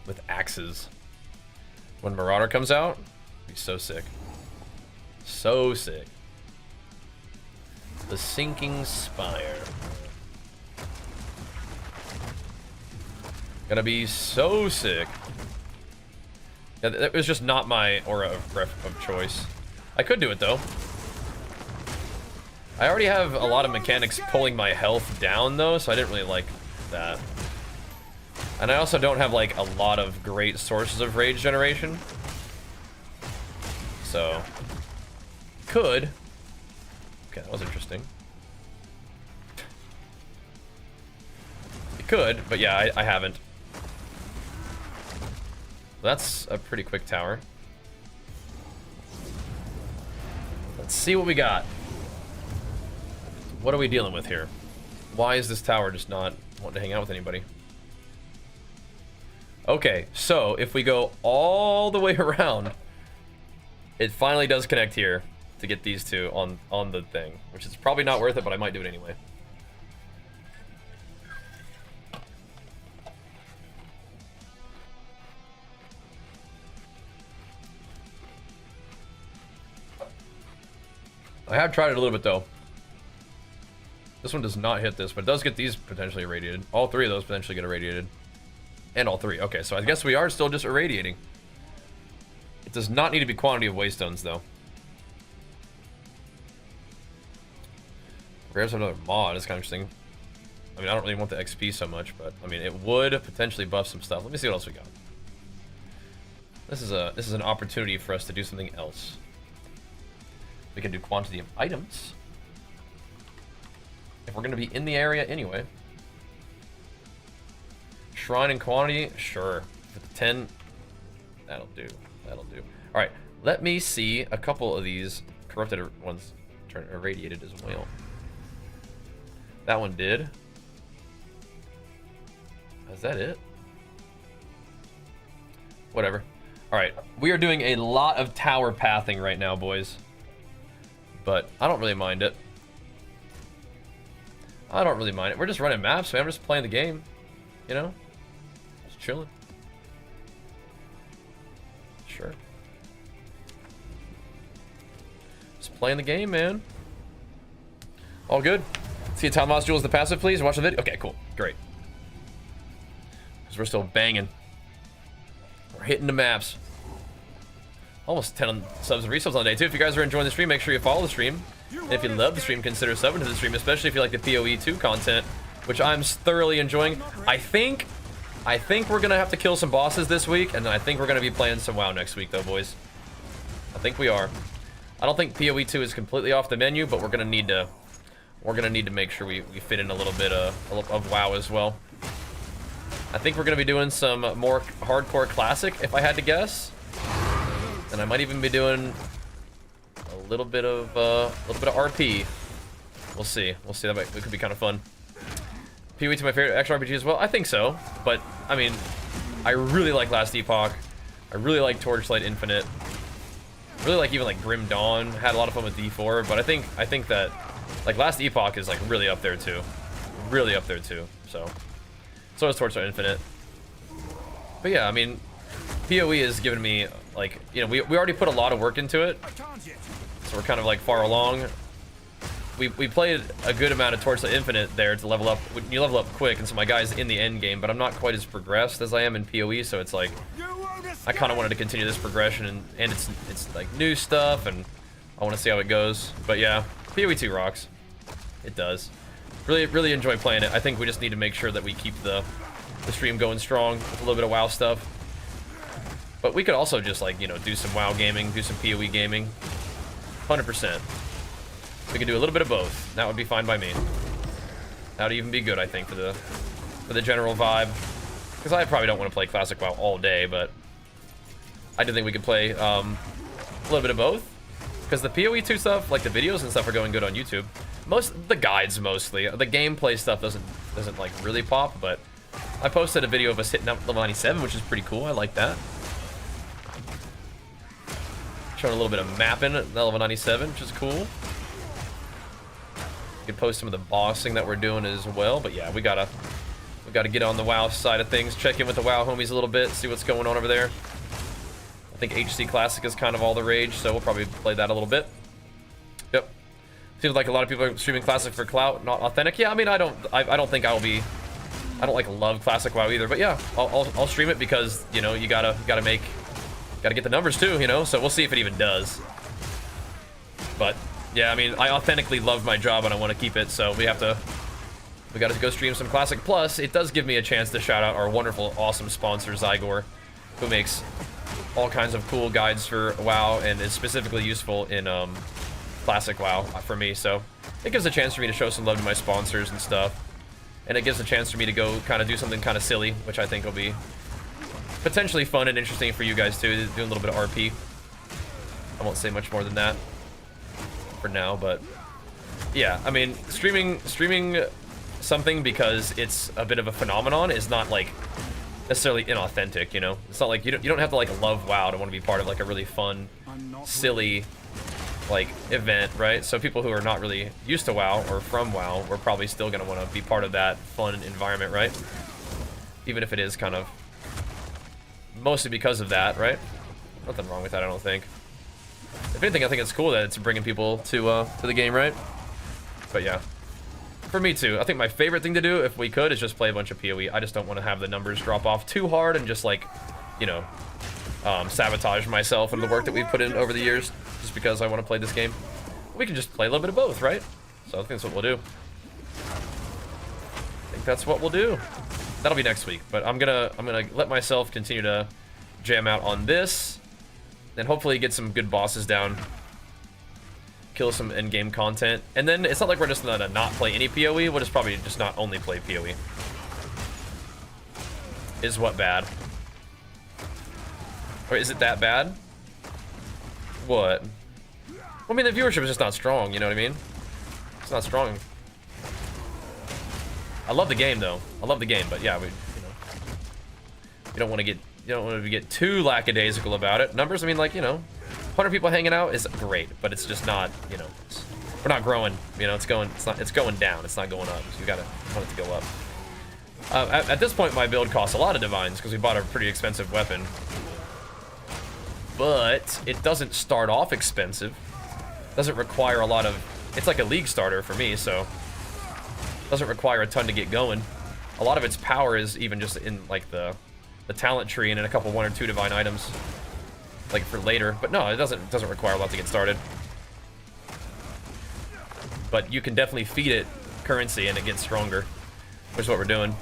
with axes. When Marauder comes out, it'll be so sick. So sick. The Sinking Spire. Gonna be so sick. Yeah, that was just not my aura of choice. I could do it though. I already have a lot of mechanics pulling my health down though, so I didn't really like that. And I also don't have like a lot of great sources of rage generation. So could. Okay, that was interesting. You could, but yeah, I haven't. That's a pretty quick tower. Let's see what we got. What are we dealing with here? Why is this tower just not wanting to hang out with anybody? Okay, so if we go all the way around, it finally does connect here to get these two on the thing, which is probably not worth it, but I might do it anyway. I have tried it a little bit though. This one does not hit this, but it does get these potentially irradiated. All three of those potentially get irradiated. And all three. Okay, so I guess we are still just irradiating. It does not need to be quantity of waystones though. Rares another mod is kind of interesting. I mean, I don't really want the XP so much, but I mean, it would potentially buff some stuff. Let me see what else we got. This is an opportunity for us to do something else. We can do quantity of items. If we're going to be in the area anyway. Shrine and quantity, sure. For the 10, that'll do. That'll do. All right, let me see a couple of these corrupted ones turn irradiated as well. That one did. Is that it? Whatever. All right, we are doing a lot of tower pathing right now, boys. But I don't really mind it. I don't really mind it. We're just running maps, man. I'm just playing the game, you know? Just chilling. Sure. Just playing the game, man. All good. See a Town Moss Jewel as the passive, please? Watch the video. Okay, cool. Great. Because we're still banging. We're hitting the maps. Almost 10 subs and resubs on the day, too. If you guys are enjoying the stream, make sure you follow the stream. And if you love the stream, consider subbing to the stream, especially if you like the PoE 2 content, which I'm thoroughly enjoying. I think we're going to have to kill some bosses this week, and then I think we're going to be playing some WoW next week, though, boys. I think we are. I don't think PoE 2 is completely off the menu, but we're going to need to make sure we fit in a little bit of WoW as well. I think we're going to be doing some more hardcore classic, if I had to guess. And I might even be doing a little bit of RP. We'll see. We'll see. It could be kind of fun. PoE to my favorite action RPG as well. I think so. But I mean, I really like Last Epoch. I really like Torchlight Infinite. I really like even like Grim Dawn. Had a lot of fun with D4. But I think that like Last Epoch is like really up there too. Really up there too. So is Torchlight Infinite. But yeah, I mean, PoE has given me like, you know, we already put a lot of work into it. So we're kind of like far along. We played a good amount of Torchlight Infinite there to level up. You level up quick, and so my guy's in the end game, but I'm not quite as progressed as I am in PoE, so it's like I kind of wanted to continue this progression, and it's like new stuff, and I want to see how it goes. But yeah, PoE 2 rocks. It does. Really enjoy playing it. I think we just need to make sure that we keep the stream going strong with a little bit of WoW stuff. But we could also just like, you know, do some WoW gaming, do some PoE gaming. 100%. We could do a little bit of both. That would be fine by me. That would even be good, I think, for the general vibe. Because I probably don't want to play Classic WoW all day, but I do think we could play a little bit of both. Because the PoE 2 stuff, like the videos and stuff, are going good on YouTube. The guides mostly. The gameplay stuff doesn't like really pop, but I posted a video of us hitting up level 97, which is pretty cool. I like that. Showing a little bit of mapping at level 97, which is cool. You can post some of the bossing that we're doing as well, but yeah, we gotta get on the WoW side of things, check in with the WoW homies a little bit, see what's going on over there. I think HC Classic is kind of all the rage, so we'll probably play that a little bit. Yep. Seems like a lot of people are streaming Classic for clout, not authentic. Yeah, I mean, I don't think I don't like love Classic WoW either, but yeah, I'll stream it because, you know, you gotta get the numbers too, you know, so we'll see if it even does. But yeah, I mean, I authentically love my job and I want to keep it, so we gotta go stream some Classic. Plus, it does give me a chance to shout out our wonderful, awesome sponsor, Zygor, who makes all kinds of cool guides for WoW and is specifically useful in classic WoW for me, so it gives a chance for me to show some love to my sponsors and stuff. And it gives a chance for me to go kind of do something kind of silly, which I think will be potentially fun and interesting for you guys too, doing a little bit of RP. I won't say much more than that for now, but yeah, I mean, streaming something because it's a bit of a phenomenon is not like necessarily inauthentic, you know? It's not like you don't have to like love WoW to want to be part of like a really fun, silly like event, right? So people who are not really used to WoW or from WoW, we're probably still gonna want to be part of that fun environment, right? Even if it is kind of mostly because of that, right? Nothing wrong with that, I don't think. If anything, I think it's cool that it's bringing people to the game, right? But yeah, for me too. I think my favorite thing to do, if we could, is just play a bunch of PoE. I just don't want to have the numbers drop off too hard and just like, you know, sabotage myself and the work that we've put in over the years just because I want to play this game. We can just play a little bit of both, right? So I think that's what we'll do. I think that's what we'll do. That'll be next week, but I'm gonna let myself continue to jam out on this, and hopefully get some good bosses down, kill some endgame content, and then it's not like we're just gonna not play any PoE. We'll just probably just not only play PoE. Is what bad? Or is it that bad? What? I mean, the viewership is just not strong, you know what I mean? It's not strong. I love the game though. I love the game, but yeah, you don't want to get too lackadaisical about it. Numbers, I mean, like, 100 people hanging out is great, but it's just not, we're not growing, it's going down, it's not going up. So you want it to go up. At this point, my build costs a lot of divines because we bought a pretty expensive weapon. But it doesn't start off expensive. Doesn't require a lot of, it's like a league starter for me, so doesn't require a ton to get going. A lot of its power is even just in like the talent tree and in a couple 1 or 2 divine items, like for later. But no, it doesn't require a lot to get started. But you can definitely feed it currency and it gets stronger, which is what we're doing.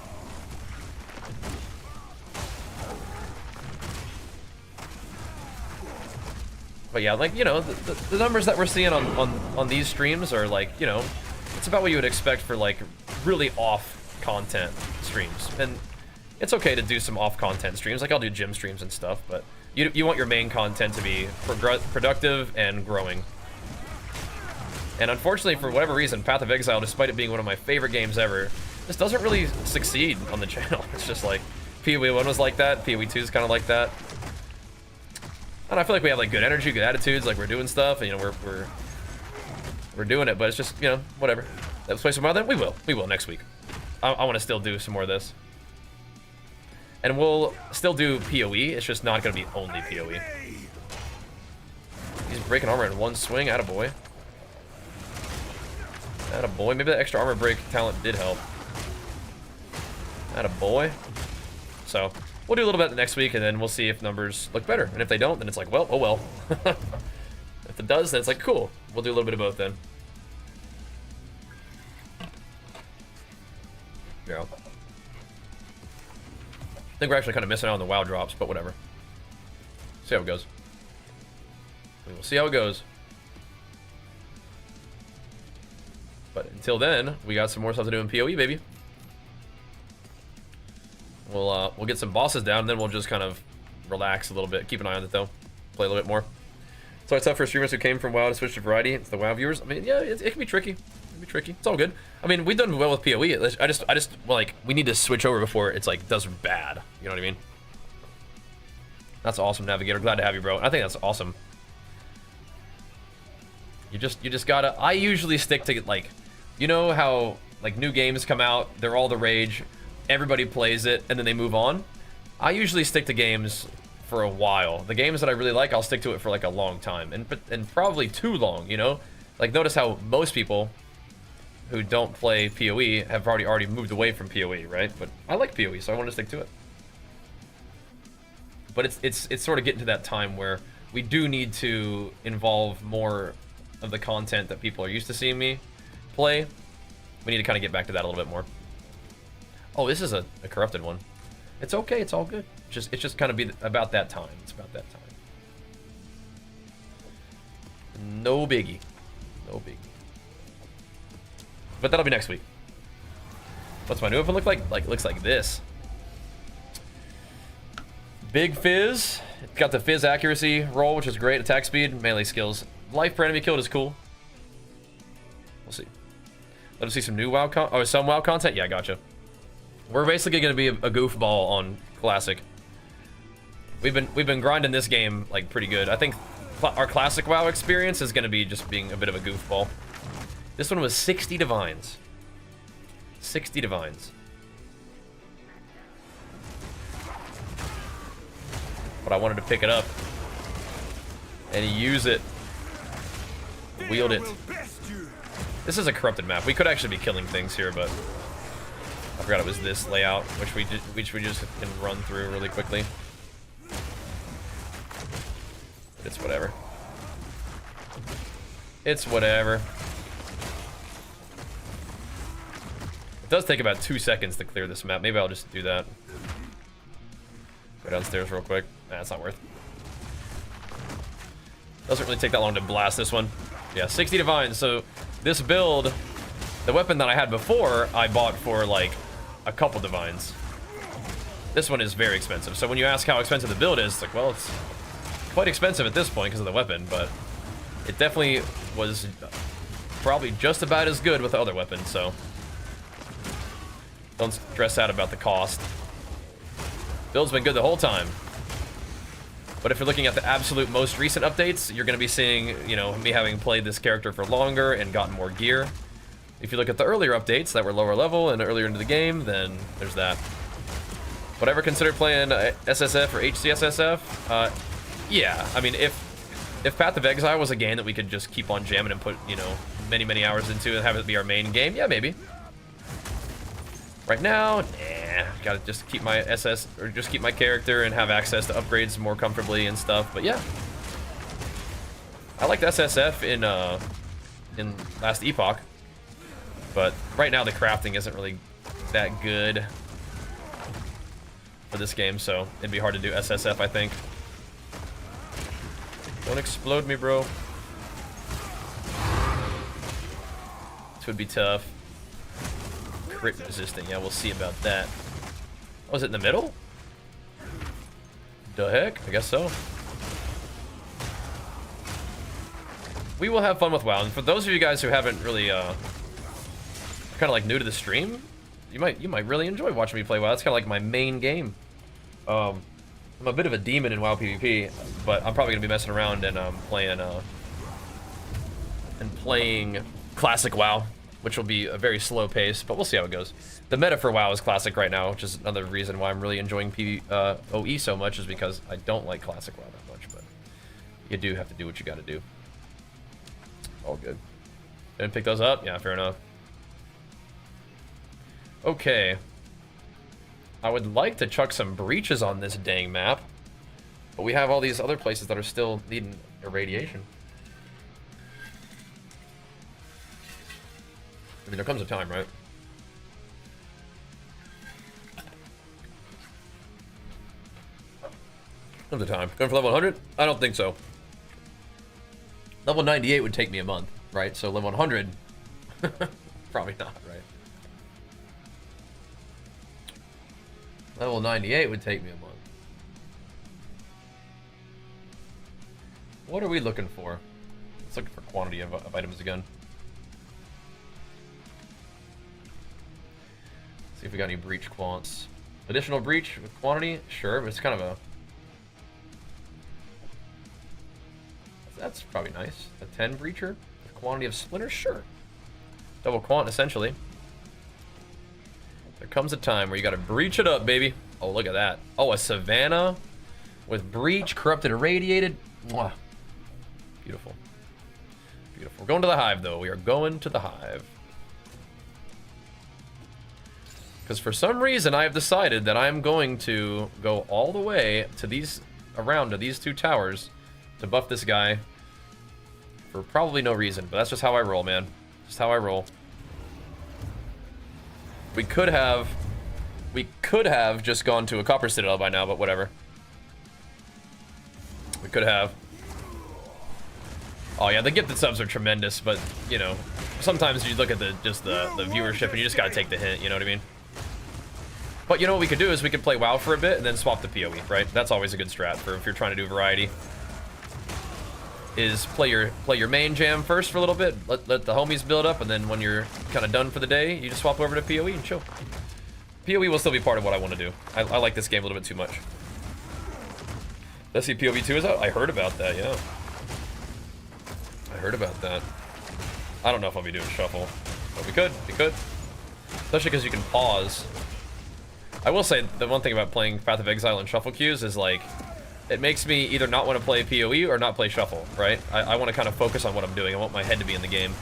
But yeah, like, the numbers that we're seeing on these streams are like, it's about what you would expect for like really off content streams. And it's okay to do some off content streams, like I'll do gym streams and stuff, but you want your main content to be productive and growing. And unfortunately, for whatever reason, Path of Exile, despite it being one of my favorite games ever, just doesn't really succeed on the channel. It's just like, PoE 1 was like that, PoE 2 is kind of like that. And I feel like we have like good energy, good attitudes, like we're doing stuff, and we're doing it, but it's just, whatever. Let's play some more then? We will next week. I want to still do some more of this. And we'll still do PoE, it's just not going to be only PoE. He's breaking armor in one swing, attaboy. Attaboy, maybe that extra armor break talent did help. Attaboy. So, we'll do a little bit next week, and then we'll see if numbers look better. And if they don't, then it's like, well, oh well. If it does, then it's like, cool. We'll do a little bit of both then. Yeah. I think we're actually kind of missing out on the WoW drops, but whatever. See how it goes. We'll see how it goes. But until then, we got some more stuff to do in PoE, baby. We'll get some bosses down, and then we'll just kind of relax a little bit. Keep an eye on it though. Play a little bit more. So it's tough for streamers who came from WoW to switch to variety. It's the WoW viewers. I mean, yeah, it can be tricky. It can be tricky. It's all good. I mean, we've done well with PoE. I just like, we need to switch over before it's like does bad. You know what I mean? That's awesome, Navigator. Glad to have you, bro. I think that's awesome. You just gotta. I usually stick to like, how like new games come out, they're all the rage. Everybody plays it, and then they move on. I usually stick to games for a while. The games that I really like, I'll stick to it for like a long time, and probably too long, Like, notice how most people who don't play PoE have already moved away from PoE, right? But I like PoE, so I want to stick to it. But it's sort of getting to that time where we do need to involve more of the content that people are used to seeing me play. We need to kind of get back to that a little bit more. Oh, this is a corrupted one. It's okay, it's all good. It's just kind of about that time. It's about that time. No biggie. No big. But that'll be next week. What's my new weapon look like? Like, it looks like this. Big Fizz. It's got the Fizz accuracy roll, which is great. Attack speed, melee skills. Life per enemy killed is cool. We'll see. Let us see some new WoW some WoW content. Yeah, gotcha. We're basically going to be a goofball on Classic. We've been grinding this game like pretty good. I think our Classic WoW experience is going to be just being a bit of a goofball. This one was 60 divines. 60 divines. But I wanted to pick it up and use it, wield it. This is a corrupted map. We could actually be killing things here, but I forgot it was this layout, which we just can run through really quickly. But it's whatever. It's whatever. It does take about 2 seconds to clear this map. Maybe I'll just do that. Go downstairs real quick. Nah, it's not worth. Doesn't really take that long to blast this one. Yeah, 60 divines. So this build, the weapon that I had before, I bought for like a couple divines. This one is very expensive. So when you ask how expensive the build is, it's like, well, it's quite expensive at this point because of the weapon, but it definitely was probably just about as good with the other weapon, so don't stress out about the cost. Build's been good the whole time. But if you're looking at the absolute most recent updates, you're going to be seeing, you know, me having played this character for longer and gotten more gear. If you look at the earlier updates that were lower level and earlier into the game, then there's that. Would I ever consider playing SSF or HCSSF? Yeah, I mean, if Path of Exile was a game that we could just keep on jamming and put, you know, many hours into and have it be our main game, yeah, maybe. Right now, nah, gotta just keep my SS, or just keep my character and have access to upgrades more comfortably and stuff, but yeah. I liked SSF in Last Epoch, but right now the crafting isn't really that good for this game, so it'd be hard to do SSF, I think. Don't explode me, bro. This would be tough. Crit resistant, yeah, we'll see about that. Oh, is it in the middle? The heck? I guess so. We will have fun with WoW, and for those of you guys who haven't really, kind of like new to the stream, you might really enjoy watching me play WoW. That's kind of like my main game. I'm a bit of a demon in WoW PvP, but I'm probably gonna be messing around and playing classic WoW, which will be a very slow pace, but we'll see how it goes. The meta for WoW is classic right now, which is another reason why I'm really enjoying OE so much, is because I don't like classic WoW that much, but you do have to do what you gotta do. All good. Didn't pick those up? Yeah, fair enough. Okay. I would like to chuck some breaches on this dang map, but we have all these other places that are still needing irradiation. I mean, there comes a time, right? Comes a time. Going for level 100? I don't think so. Level 98 would take me a month, right? So level 100, probably not, right? Level 98 would take me a month. What are we looking for? Let's look for quantity of items again. See if we got any breach quants. Additional breach with quantity? Sure, but it's kind of a... That's probably nice. A 10 breacher with quantity of splinters? Sure. Double quant, essentially. There comes a time where you gotta breach it up, baby. Oh, look at that. Oh, a Savannah with breach, corrupted, irradiated. Mwah. Beautiful. Beautiful. We're going to the hive, though. We are going to the hive. Because for some reason, I have decided that I'm going to go all the way to these, around to these two towers to buff this guy for probably no reason. But that's just how I roll, man. Just how I roll. We could have just gone to a copper citadel by now, but whatever. We could have. Oh yeah, the gifted subs are tremendous, but you know, sometimes you look at the viewership and you just gotta take the hint, you know what I mean? But you know what we could do is we could play WoW for a bit and then swap the PoE, right? That's always a good strat for if you're trying to do variety. Is play your main jam first for a little bit, let the homies build up, and then when you're kind of done for the day, you just swap over to PoE and chill. PoE will still be part of what I want to do. I like this game a little bit too much. Let's see, PoE 2 is out? I heard about that, yeah. I heard about that. I don't know if I'll be doing shuffle, but we could. Especially because you can pause. I will say, the one thing about playing Path of Exile and shuffle queues is like, it makes me either not want to play PoE or not play shuffle, right? I want to kind of focus on what I'm doing. I want my head to be in the game.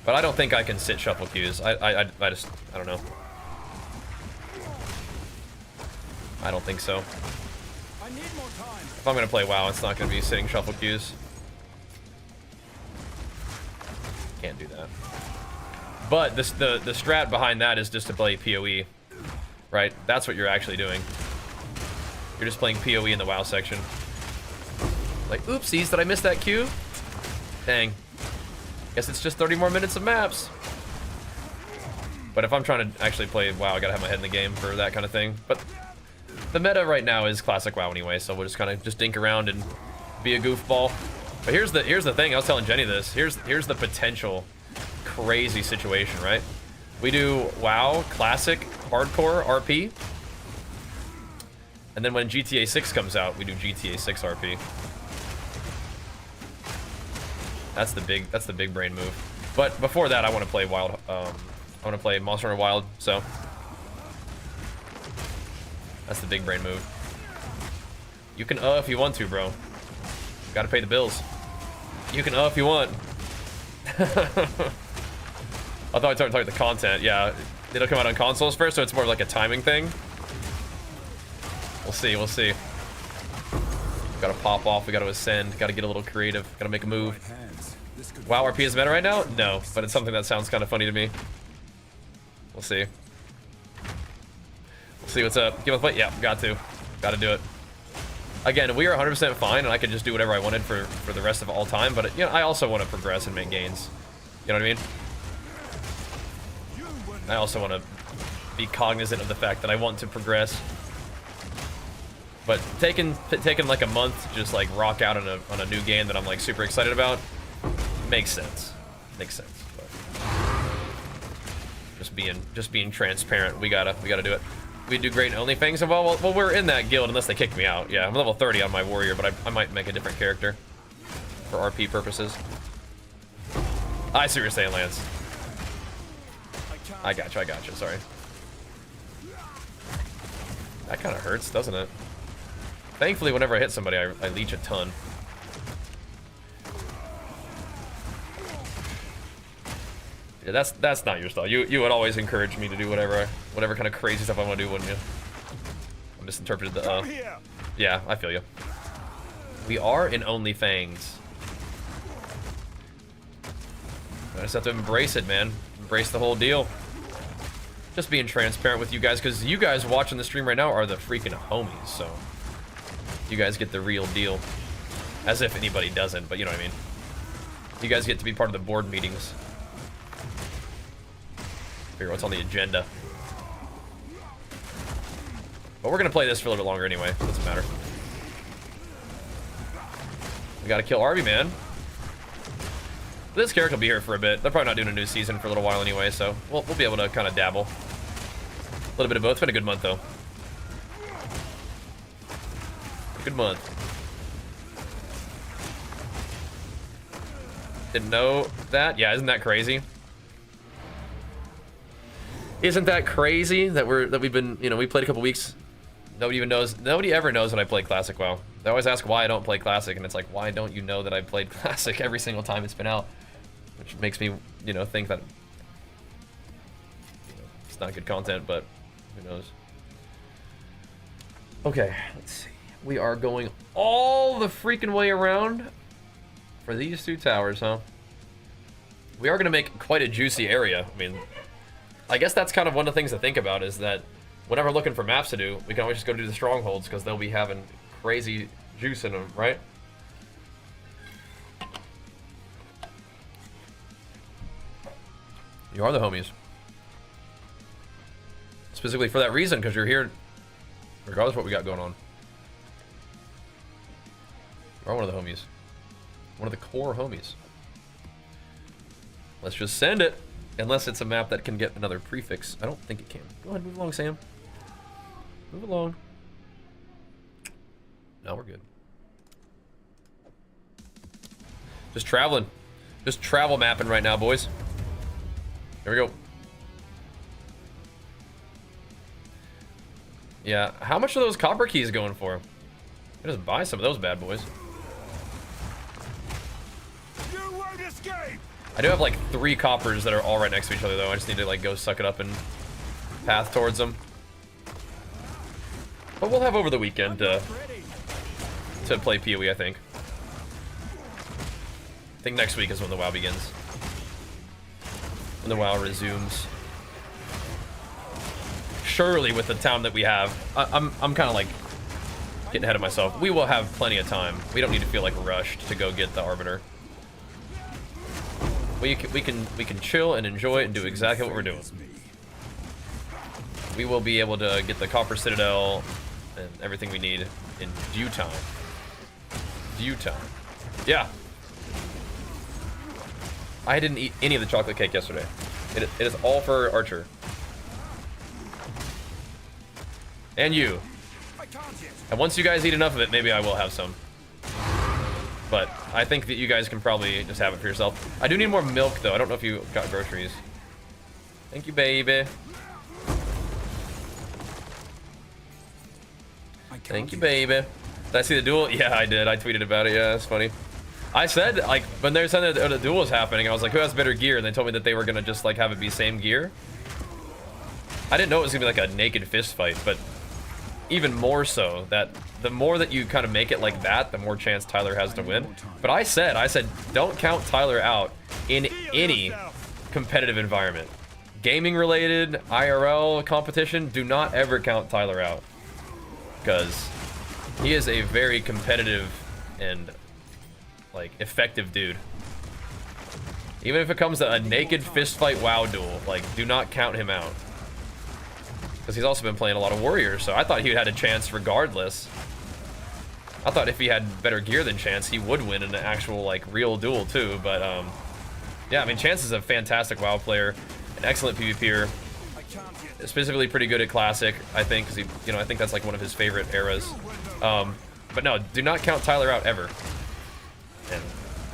But I don't think I can sit shuffle queues. I don't know. I don't think so. I need more time. If I'm going to play WoW, it's not going to be sitting shuffle queues. Can't do that. But the strat behind that is just to play PoE, right? That's what you're actually doing. You're just playing PoE in the WoW section. Like, oopsies, did I miss that queue? Dang. Guess it's just 30 more minutes of maps. But if I'm trying to actually play WoW, I gotta have my head in the game for that kind of thing. But the meta right now is classic WoW anyway, so we'll just kind of just dink around and be a goofball. But here's the thing, I was telling Jenny this. Here's the potential crazy situation, right? We do WoW, classic, hardcore, RP. And then when GTA 6 comes out, we do GTA 6 RP. That's the big brain move. But before that, I want to play Wild. I want to play Monster Hunter Wild. So that's the big brain move. You can if you want to, bro. Got to pay the bills. You can if you want. I thought I talked about the content. Yeah, it'll come out on consoles first, so it's more like a timing thing. We'll see. Gotta pop off, we gotta ascend, gotta get a little creative, gotta make a move. WoW RP is meta right now? No, but it's something that sounds kind of funny to me. We'll see. We'll see what's up. Give us a fight? Yeah, gotta do it. Again, we are 100% fine, and I could just do whatever I wanted for the rest of all time, but you know, I also want to progress and make gains. You know what I mean? I also want to be cognizant of the fact that I want to progress. But taking like a month to just like rock out on a new game that I'm like super excited about makes sense. But just being transparent, we gotta do it. We do great in OnlyFans, and well, we're in that guild unless they kick me out. Yeah, I'm level 30 on my warrior, but I might make a different character for RP purposes. I see what you're saying, Lance. I got you. Sorry. That kind of hurts, doesn't it? Thankfully, whenever I hit somebody, I leech a ton. Yeah, that's not your style. You would always encourage me to do whatever kind of crazy stuff I want to do, wouldn't you? I misinterpreted the Yeah, I feel you. We are in OnlyFans. I just have to embrace it, man. Embrace the whole deal. Just being transparent with you guys, because you guys watching the stream right now are the freaking homies, so you guys get the real deal. As if anybody doesn't, but you know what I mean. You guys get to be part of the board meetings. Figure what's on the agenda. But we're gonna play this for a little bit longer anyway. Doesn't matter. We gotta kill Arby, man. This character will be here for a bit. They're probably not doing a new season for a little while anyway, so we'll be able to kind of dabble. A little bit of both. It's been a good month though. Good month. Didn't know that? Yeah, isn't that crazy? Isn't that crazy that we've been, you know, we played a couple weeks. Nobody ever knows when I play Classic WoW. They always ask why I don't play Classic, and it's like, why don't you know that I played Classic every single time it's been out? Which makes me, you know, think that it's not good content, but who knows? Okay, let's see. We are going all the freaking way around for these two towers, huh? We are going to make quite a juicy area. I mean, I guess that's kind of one of the things to think about is that whenever looking for maps to do, we can always just go do the strongholds because they'll be having crazy juice in them, right? You are the homies. Specifically for that reason, because you're here regardless of what we got going on. You are one of the homies. One of the core homies. Let's just send it. Unless it's a map that can get another prefix. I don't think it can. Go ahead, move along, Sam. Move along. No, we're good. Just traveling. Just travel mapping right now, boys. Here we go. Yeah, how much are those copper keys going for? I just buy some of those bad boys. You won't escape! I do have like 3 coppers that are all right next to each other though. I just need to like go suck it up and path towards them. But we'll have over the weekend to play PoE, I think. I think next week is when the WoW begins. When the WoW resumes. Surely with the time that we have, I'm kind of like getting ahead of myself. We will have plenty of time. We don't need to feel like rushed to go get the Arbiter. We can chill and enjoy it and do exactly what we're doing. We will be able to get the Copper Citadel and everything we need in due time. Due time. Yeah. I didn't eat any of the chocolate cake yesterday. It is all for Archer. And you. And once you guys eat enough of it, maybe I will have some. But I think that you guys can probably just have it for yourself. I do need more milk, though. I don't know if you got groceries. Thank you, baby. Thank you, baby. Did I see the duel? Yeah, I did. I tweeted about it. Yeah, that's funny. I said, like, when they were saying that the duel was happening, I was like, who has better gear? And they told me that they were going to just, like, have it be same gear. I didn't know it was going to be, like, a naked fist fight, but even more so, that the more that you kind of make it like that, the more chance Tyler has to win. But I said, don't count Tyler out in any competitive environment. Gaming related, IRL competition, do not ever count Tyler out. Because he is a very competitive and, like, effective dude. Even if it comes to a naked fistfight WoW duel, like, do not count him out. Because he's also been playing a lot of warriors, so I thought he had a chance regardless. I thought if he had better gear than Chance, he would win in an actual, like, real duel too. But yeah, I mean, Chance is a fantastic WoW player, an excellent PvPer, specifically pretty good at Classic, I think, because he, you know, I think that's like one of his favorite eras. But no, do not count Tyler out ever.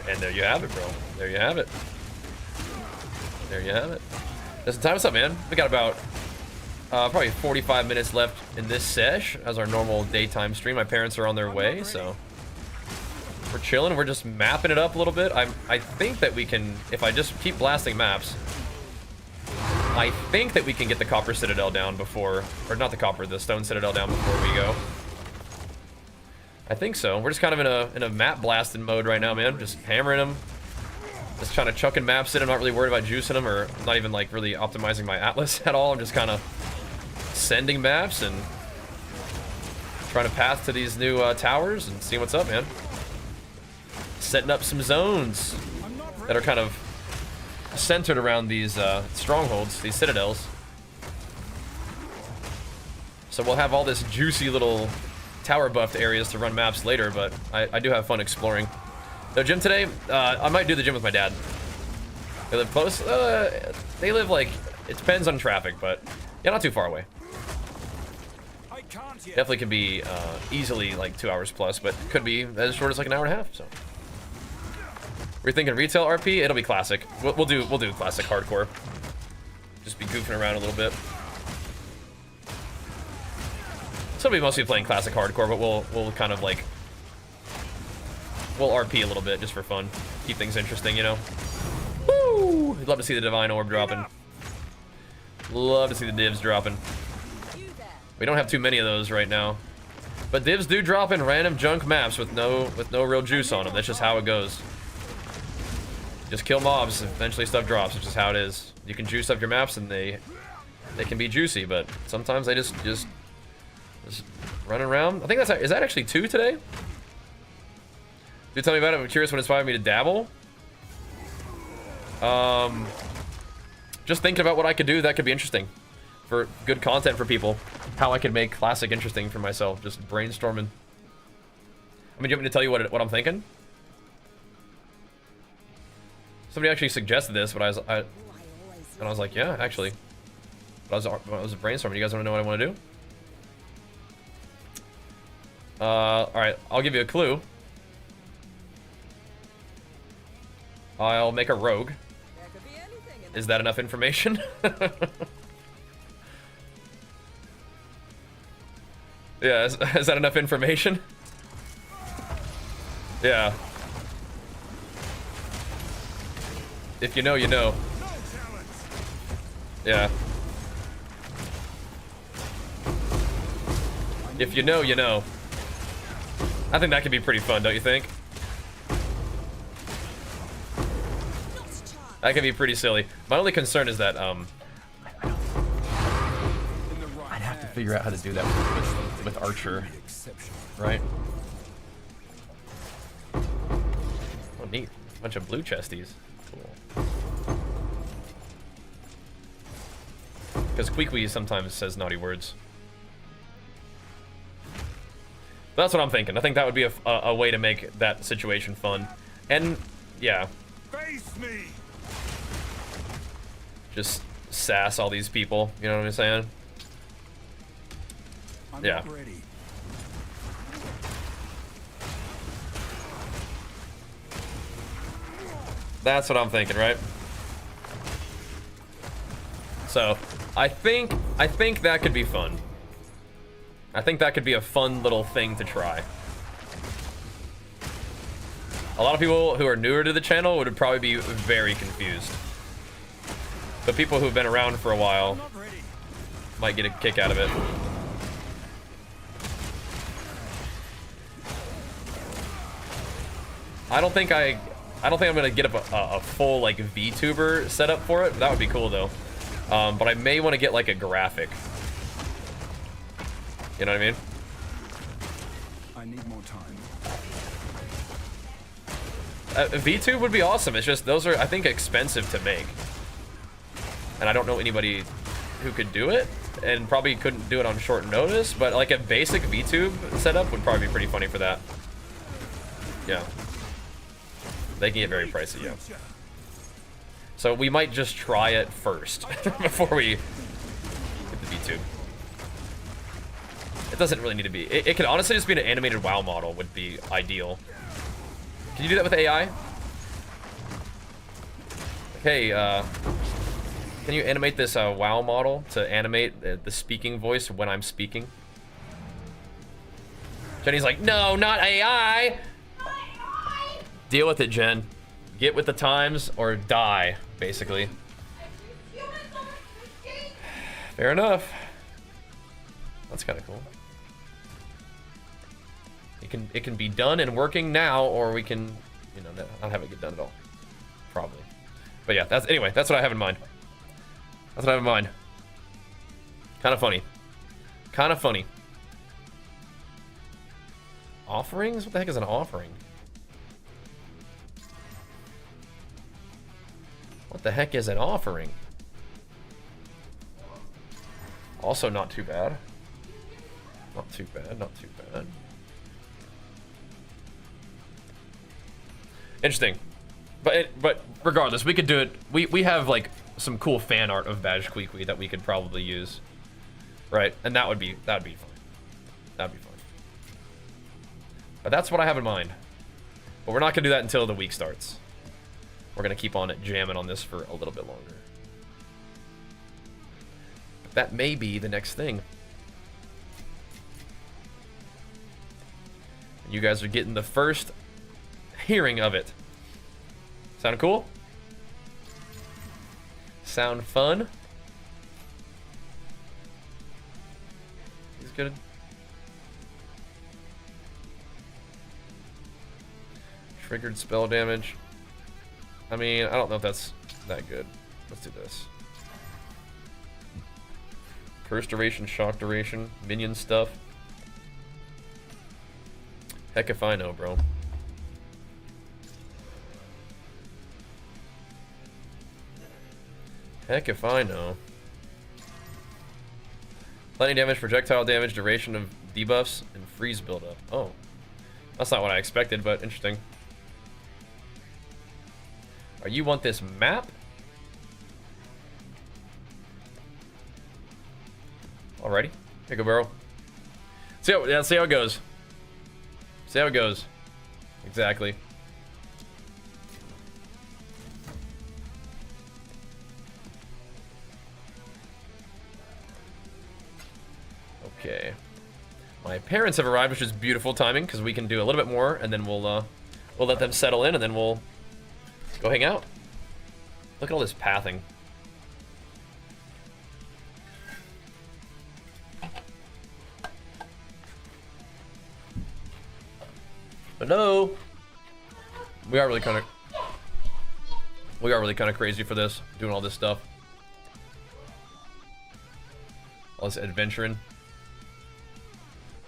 And there you have it, bro. There you have it. There you have it. That's the time. What's up, man? We got about probably 45 minutes left in this sesh as our normal daytime stream. My parents are on their way, so we're chilling. We're just mapping it up a little bit. I think that we can, if I just keep blasting maps, I think that we can get the Copper Citadel down before, or not the Copper, the Stone Citadel down before we go. I think so. We're just kind of in a map blasting mode right now, man. Just hammering them. Just trying to chucking maps in. I'm not really worried about juicing them, or I'm not even like really optimizing my atlas at all. I'm just kind of sending maps and trying to path to these new towers and see what's up, man. Setting up some zones that are kind of centered around these strongholds, these citadels. So we'll have all this juicy little tower buffed areas to run maps later, but I do have fun exploring. The gym today, I might do the gym with my dad. They live close. They live like, it depends on traffic, but yeah, not too far away. Definitely could be easily like 2 hours plus, but could be as short as like an hour and a half. So we're thinking retail RP. It'll be classic. We'll do classic hardcore. Just be goofing around a little bit. So we'll be mostly playing classic hardcore, but we'll kind of like, we'll RP a little bit just for fun. Keep things interesting, you know. Woo! Love to see the Divine Orb dropping. Love to see the divs dropping. We don't have too many of those right now, but divs do drop in random junk maps with no real juice on them. That's just how it goes. Just kill mobs, eventually stuff drops. It's just how it is. You can juice up your maps and they can be juicy, but sometimes they just run around. I think is that actually 2 today? Do tell me about it. I'm curious what inspired me to dabble. Just thinking about what I could do that could be interesting. For good content for people. How I could make classic interesting for myself. Just brainstorming. I mean, do you want me to tell you what I'm thinking? Somebody actually suggested this, but I was like, yeah, actually. But I was brainstorming. You guys want to know what I want to do? Alright, I'll give you a clue. I'll make a rogue. Is that enough information? Yeah, is that enough information? Yeah. If you know, you know. Yeah. If you know, you know. I think that could be pretty fun, don't you think? That could be pretty silly. My only concern is that, I'd have to figure out how to do that with Archer, right? Oh, neat. Bunch of blue chesties. Cool. Because Queequeg sometimes says naughty words. That's what I'm thinking. I think that would be a way to make that situation fun. And, yeah. Face me. Just sass all these people, you know what I'm saying? Yeah. I'm ready. That's what I'm thinking, right? So, I think that could be fun. I think that could be a fun little thing to try. A lot of people who are newer to the channel would probably be very confused. But people who've been around for a while might get a kick out of it. I don't think I'm gonna get up a full like VTuber setup for it. That would be cool though. But I may want to get like a graphic. You know what I mean? I need more time. VTube would be awesome. It's just those are, I think, expensive to make. And I don't know anybody who could do it, and probably couldn't do it on short notice, but like a basic VTube setup would probably be pretty funny for that. Yeah. They can get very pricey, yeah. So we might just try it first before we get the VTube. It doesn't really need to be. It could honestly just be an animated WoW model would be ideal. Can you do that with AI? Hey, can you animate this WoW model to animate the speaking voice when I'm speaking? Jenny's like, no, not AI! Deal with it, Jen. Get with the times or die, basically. Fair enough. That's kind of cool. It can be done and working now, or we can, you know, not have it get done at all. Probably. But yeah, anyway, that's what I have in mind. That's what I have in mind. Kind of funny. Kind of funny. Offerings? What the heck is an offering? What the heck is an offering? Also not too bad. Not too bad, not too bad. Interesting. But regardless, we could do it. We have like some cool fan art of Bajheera that we could probably use. Right? And that'd be fun. That'd be fun. But that's what I have in mind. But we're not gonna do that until the week starts. We're gonna keep on jamming on this for a little bit longer. But that may be the next thing. And you guys are getting the first hearing of it. Sound cool? Sound fun? He's good. Triggered spell damage. I mean, I don't know if that's that good. Let's do this. Curse duration, shock duration, minion stuff. Heck if I know, bro. Heck if I know. Lightning damage, projectile damage, duration of debuffs, and freeze buildup. Oh. That's not what I expected, but interesting. Oh, you want this map? Alrighty. Here you go, bro. See how it goes. See how it goes. Exactly. Okay. My parents have arrived, which is beautiful timing because we can do a little bit more, and then we'll let them settle in, and then we'll go hang out. Look at all this pathing. Hello. We are really kind of crazy for this, doing all this stuff. All this adventuring.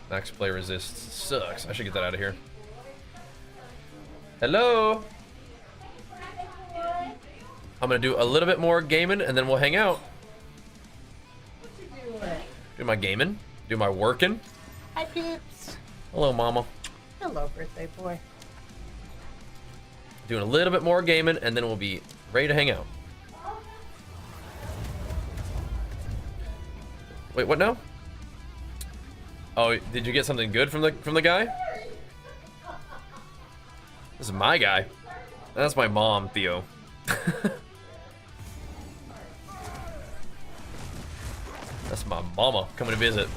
Max play resist sucks. I should get that out of here. Hello. I'm gonna do a little bit more gaming and then we'll hang out. What you doing? Do my gaming. Do my working. Hi, peeps. Hello, mama. Hello, birthday boy. Doing a little bit more gaming and then we'll be ready to hang out. Wait, what now? Oh, did you get something good from the guy? This is my guy. That's my mom, Theo. That's my mama coming to visit.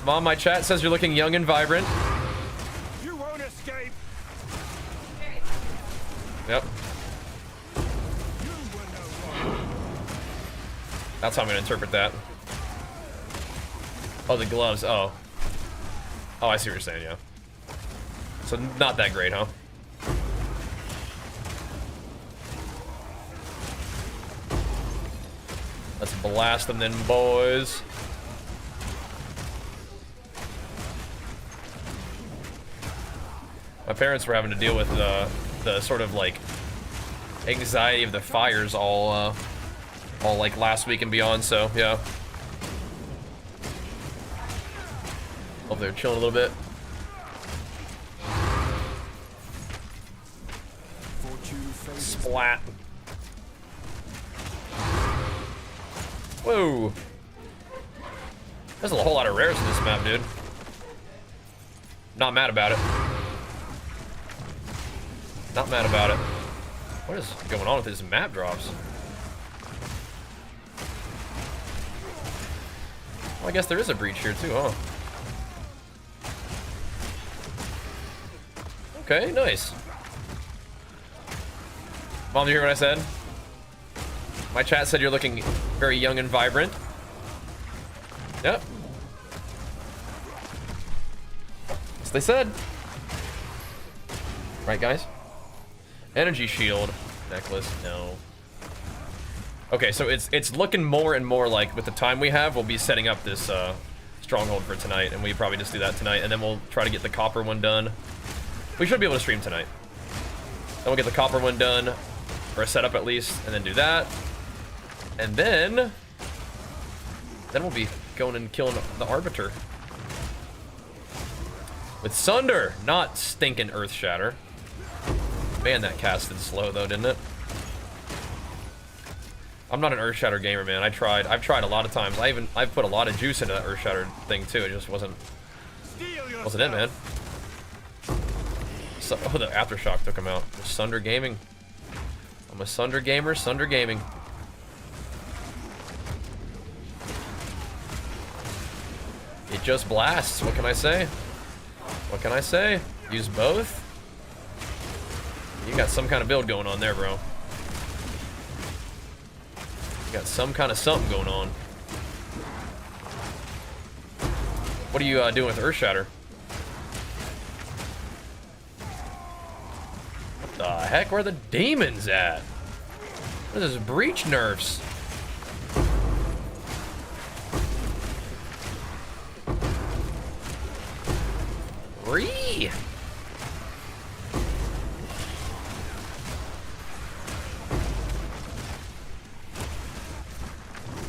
Mom, my chat says you're looking young and vibrant. You won't escape. Yep. You were no one. That's how I'm gonna interpret that. Oh, the gloves. Oh. Oh, I see what you're saying, yeah. So not that great, huh? Let's blast them then, boys. My parents were having to deal with the sort of like anxiety of the fires all like last week and beyond, so yeah. Hope they're chilling a little bit. Splat. Whoa. There's a whole lot of rares in this map, dude. Not mad about it. Not mad about it. What is going on with these map drops? Well, I guess there is a breach here too, huh? Okay, nice. Mom, you hear what I said? My chat said you're looking very young and vibrant. Yep. That's what they said. Right, guys? Energy shield. Necklace, no. Okay, so it's looking more and more like with the time we have, we'll be setting up this stronghold for tonight, and we probably just do that tonight, and then we'll try to get the copper one done. We should be able to stream tonight. Then we'll get the copper one done, or a setup at least, and then do that. And then we'll be going and killing the Arbiter. With Sunder, not stinking Earth Shatter. Man, that casted slow though, didn't it? I'm not an Earth Shatter gamer, man. I've tried a lot of times. I've put a lot of juice into that Earth Shatter thing too. It just wasn't it, man. So, oh, the Aftershock took him out. Sunder Gaming. I'm a Sunder gamer, Sunder Gaming. It just blasts. What can I say? What can I say? Use both? You got some kind of build going on there, bro. You got some kind of something going on. What are you doing with Earthshatter? What the heck? Where are the demons at? What is this? Breach nerfs?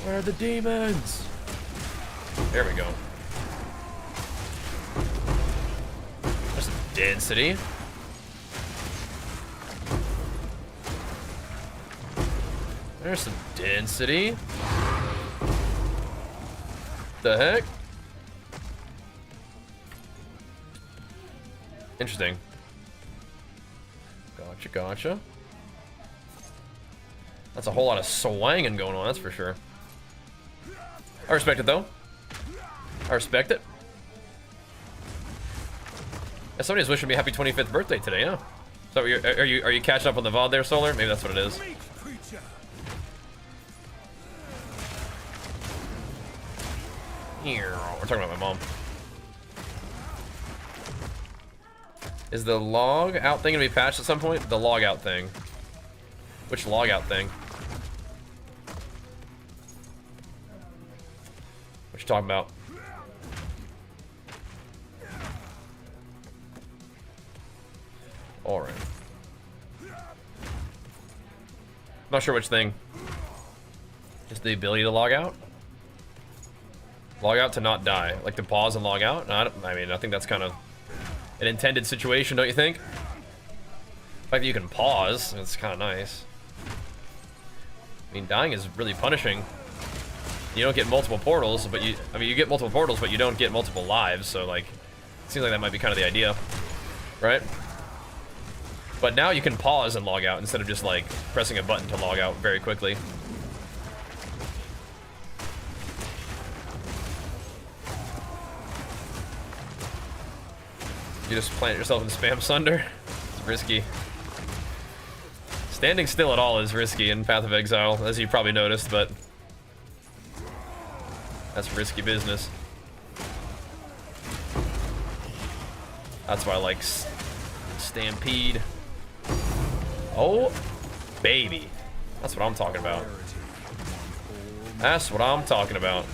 Where are the demons? There we go. There's some density. There's some density. The heck? Interesting. Gotcha, gotcha. That's a whole lot of swanging going on, that's for sure. I respect it, though. I respect it. Yeah, somebody's wishing me happy 25th birthday today, yeah. So are you catching up on the VOD there, Solar? Maybe that's what it is. We're talking about my mom. Is the log out thing gonna be patched at some point? The log out thing. Which log out thing? What you talking about? Alright. Not sure which thing. Just the ability to log out? Log out to not die. Like to pause and log out? No, I mean, I think that's kind of an intended situation, don't you think? The fact that you can pause, it's kind of nice. I mean, dying is really punishing. You don't get multiple portals, but you get multiple portals, but you don't get multiple lives, so like, it seems like that might be kind of the idea, right? But now you can pause and log out instead of just like pressing a button to log out very quickly. You just plant yourself in spam Sunder. It's risky. Standing still at all is risky in Path of Exile, as you probably noticed, but that's risky business. That's why I like Stampede. Oh, baby. That's what I'm talking about. That's what I'm talking about.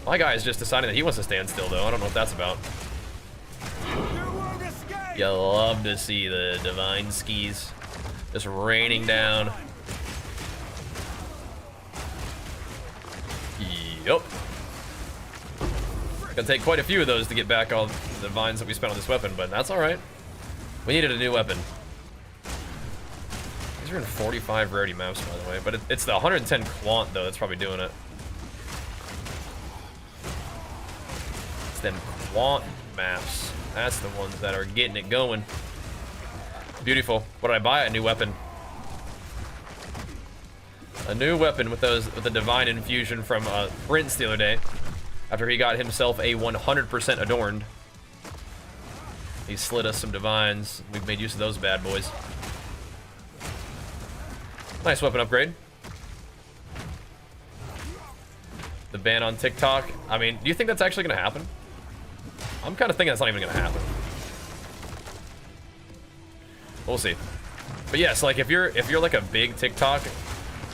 My guy is just deciding that he wants to stand still, though. I don't know what that's about. You love to see the divine skis just raining down. Yup. Gonna take quite a few of those to get back all the vines that we spent on this weapon, but that's alright. We needed a new weapon. These are in 45 rarity maps, by the way, but it's the 110 quant, though, that's probably doing it. It's them quant maps. That's the ones that are getting it going. Beautiful. What did I buy? A new weapon. A new weapon with the divine infusion from Prince the other day. After he got himself a 100% adorned. He slid us some divines. We've made use of those bad boys. Nice weapon upgrade. The ban on TikTok. I mean, do you think that's actually gonna happen? I'm kind of thinking that's not even gonna happen. We'll see. But yes, like if you're like a big TikTok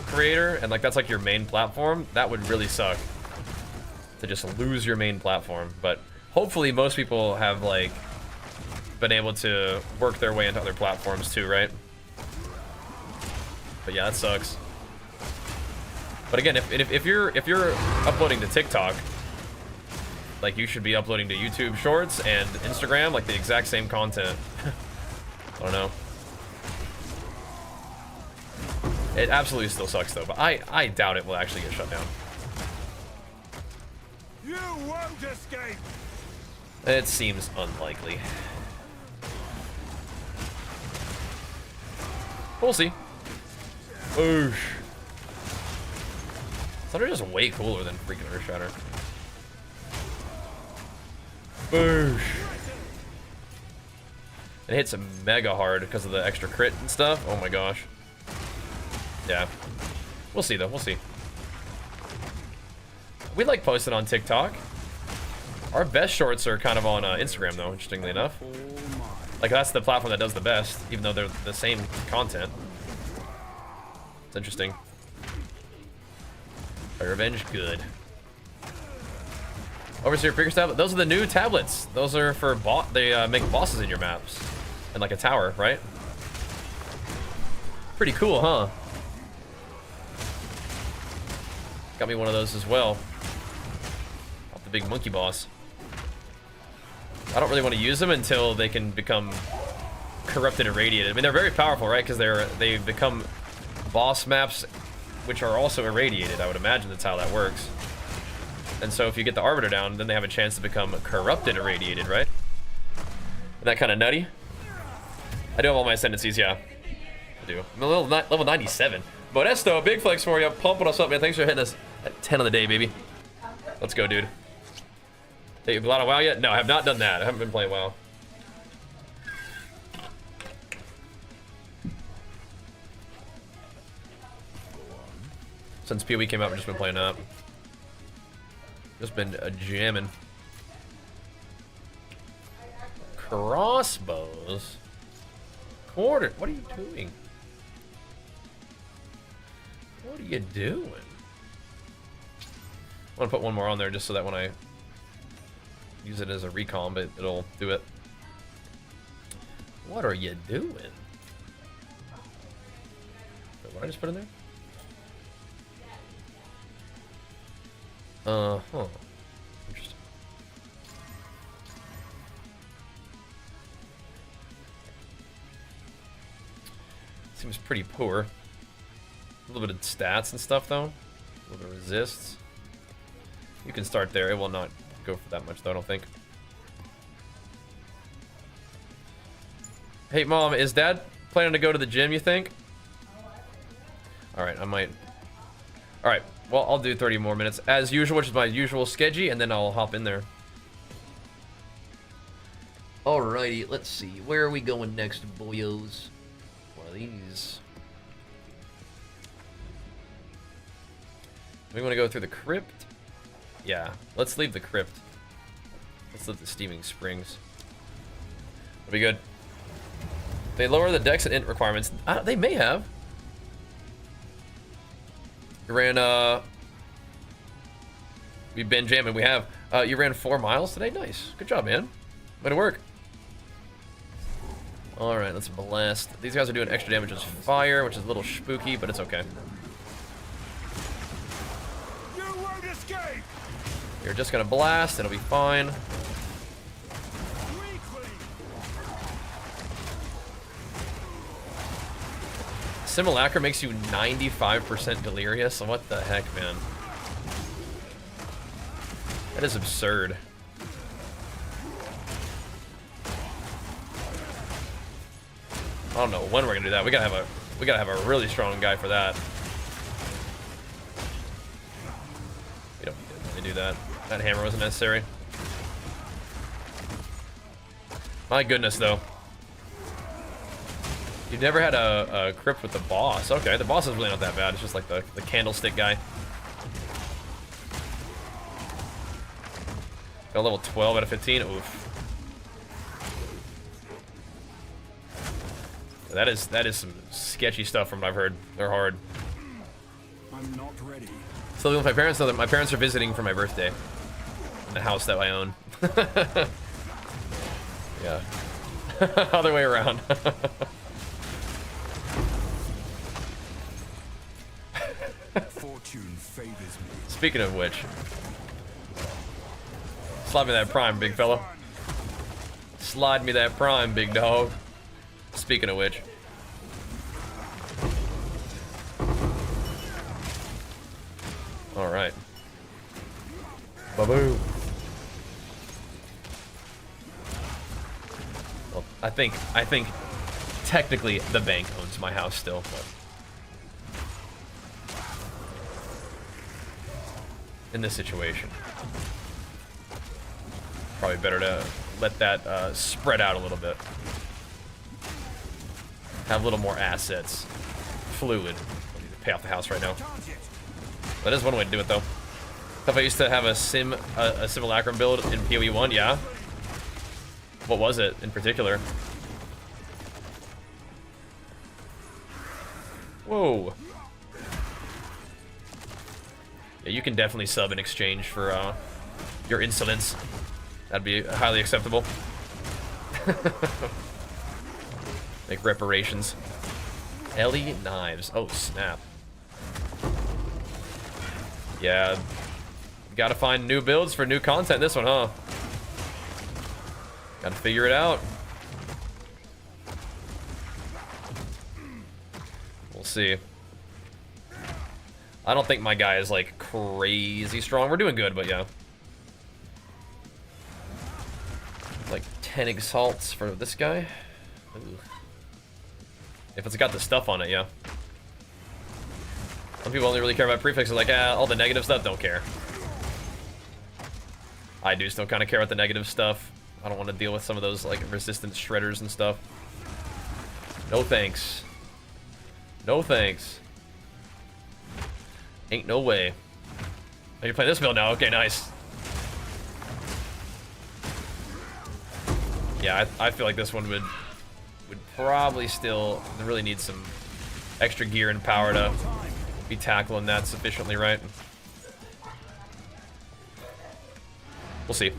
creator and like that's like your main platform, that would really suck to just lose your main platform. But hopefully most people have like been able to work their way into other platforms too, right? But yeah, that sucks. But again, if you're uploading to TikTok, like you should be uploading to YouTube Shorts and Instagram, like the exact same content. I don't know. It absolutely still sucks though, but I doubt it will actually get shut down. You won't escape. It seems unlikely. We'll see. Oosh. Thunder is just way cooler than freaking Earthshatter. Boosh. It hits mega hard because of the extra crit and stuff. Oh my gosh. Yeah. We'll see though, we'll see. We like posting on TikTok. Our best shorts are kind of on Instagram though, interestingly enough. Like that's the platform that does the best, even though they're the same content. It's interesting. Fire Revenge, good. Overseer Preacher's tablet. Those are the new tablets. Those are for they make bosses in your maps. And like a tower, right? Pretty cool, huh? Got me one of those as well. Off the big monkey boss. I don't really want to use them until they can become corrupted and irradiated. I mean, they're very powerful, right? Because they've become boss maps which are also irradiated. I would imagine that's how that works. And so if you get the Arbiter down, then they have a chance to become corrupted and irradiated, right? Isn't that kind of nutty? I do have all my ascendancies, yeah. I do. I'm level 97. Modesto, big flex for you. Pumping us up, man. Thanks for hitting us at 10 on the day, baby. Let's go, dude. Hey, you played a WoW yet? No, I have not done that. I haven't been playing WoW. Since PoE came out, I've just been playing up. Just been jamming. Crossbows? Quarter. What are you doing? What are you doing? I want to put one more on there just so that when I use it as a recon, but it'll do it. What are you doing? Wait, what did I just put in there? Huh. Interesting. Seems pretty poor. A little bit of stats and stuff, though. A little bit of resists. You can start there. It will not go for that much, though, I don't think. Hey, Mom, is Dad planning to go to the gym, you think? Alright, I might. Alright, well, I'll do 30 more minutes as usual, which is my usual schedule, and then I'll hop in there. Alrighty, let's see. Where are we going next, boyos? One of these. We want to go through the crypt? Yeah, let's leave the crypt. Let's leave the steaming springs. That'll be good. They lower the dex and int requirements. They may have. You ran, we've been jamming, we have. You ran 4 miles today? Nice. Good job, man. Way to work. Alright, let's blast. These guys are doing extra damage as fire, which is a little spooky, but it's okay. You won't escape! You're just gonna blast, it'll be fine. Simulacra makes you 95% delirious, so what the heck, man? That is absurd. I don't know when we're gonna do that. We gotta have a really strong guy for that. We don't need to do that. That hammer wasn't necessary. My goodness, though. You've never had a crypt with the boss. Okay, the boss is really not that bad. It's just like the candlestick guy. Got a level 12 out of 15. Oof. That is some sketchy stuff from what I've heard. They're hard. I'm not ready. Still living with my parents, though. That my parents are visiting for my birthday. In the house that I own. Yeah. Other way around. Fortune favors me. Speaking of which, slide me that prime, big fella. Slide me that prime, big dog. Speaking of which. Alright. Ba-boom. Well, I think technically the bank owns my house still, but in this situation, probably better to let that spread out a little bit. Have a little more assets. Fluid. I need to pay off the house right now. That is one way to do it, though. If I used to have a simulacrum build in PoE 1, yeah. What was it in particular? Whoa. Yeah, you can definitely sub in exchange for your insolence. That'd be highly acceptable. Make reparations. Ellie knives. Oh, snap. Yeah. Gotta find new builds for new content this one, huh? Gotta figure it out. We'll see. I don't think my guy is like crazy strong. We're doing good, but yeah. Like 10 exalts for this guy. Ooh. If it's got the stuff on it, yeah. Some people only really care about prefixes, like, all the negative stuff, don't care. I do still kind of care about the negative stuff. I don't want to deal with some of those, like, resistance shredders and stuff. No thanks. No thanks. Ain't no way. Oh, you're playing this build now? Okay, nice. Yeah, I feel like this one would probably still really need some extra gear and power to be tackling that sufficiently, right? We'll see.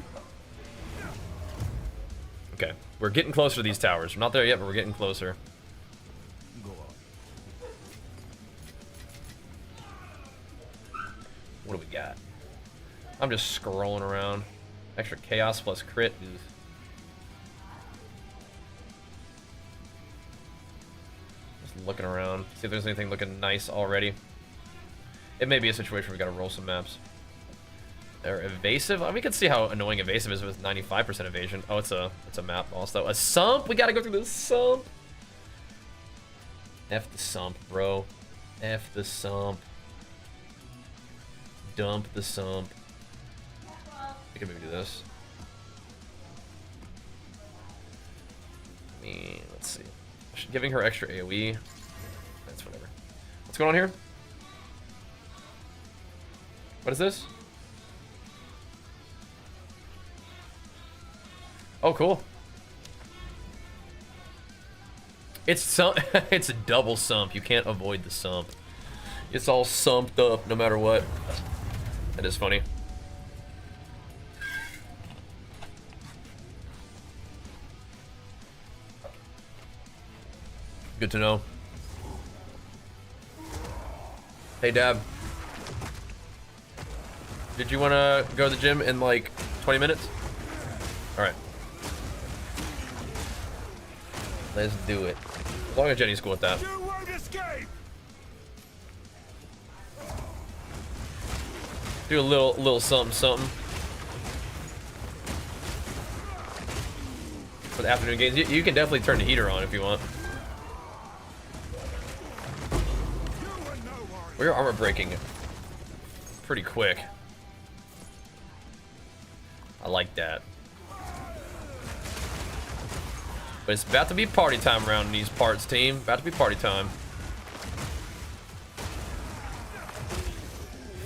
Okay, we're getting closer to these towers. We're not there yet, but we're getting closer. What do we got? I'm just scrolling around. Extra chaos plus crit. Ooh. Just looking around. See if there's anything looking nice already. It may be a situation where we gotta roll some maps. They're evasive. I mean, we can see how annoying evasive is with 95% evasion. Oh, it's a map also. A sump? We gotta go through the sump. F the sump, bro. F the sump. Dump the sump. We can maybe do this. I mean, let's see. Giving her extra AoE. That's whatever. What's going on here? What is this? Oh, cool. It's it's a double sump. You can't avoid the sump. It's all sumped up no matter what. That is funny. Good to know. Hey, Dab. Did you want to go to the gym in like 20 minutes? All right. Let's do it. As long as Jenny's cool with that. You won't escape. Do a little something something. For the afternoon games, you can definitely turn the heater on if you want. We're armor breaking pretty quick. I like that. But it's about to be party time around these parts, team. About to be party time.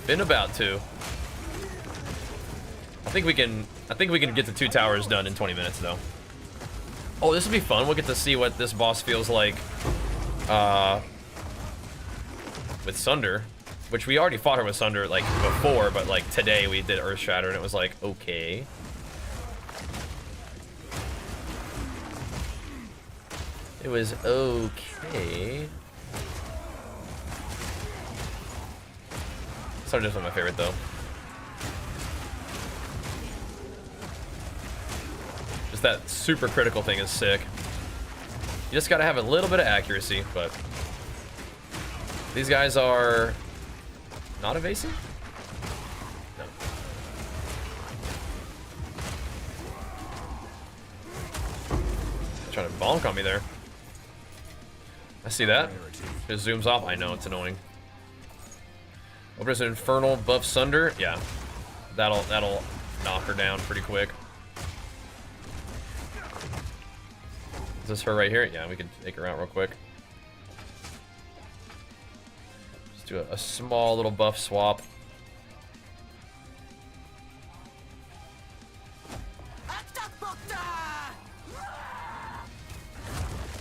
Been about to. I think we can get the 2 towers done in 20 minutes though. Oh, this will be fun. We'll get to see what this boss feels like with Sunder, which we already fought her with Sunder like before, but like today we did Earth Shatter and it was like, okay. It was okay. Sunder's one of my favorite though. Just that super critical thing is sick. You just gotta have a little bit of accuracy, but these guys are not evasive? No. Trying to bonk on me there. I see that. It zooms off. I know, it's annoying. Open as an infernal buff Sunder. Yeah. That'll knock her down pretty quick. Is this her right here? Yeah, we can take her out real quick. Just do a small little buff swap.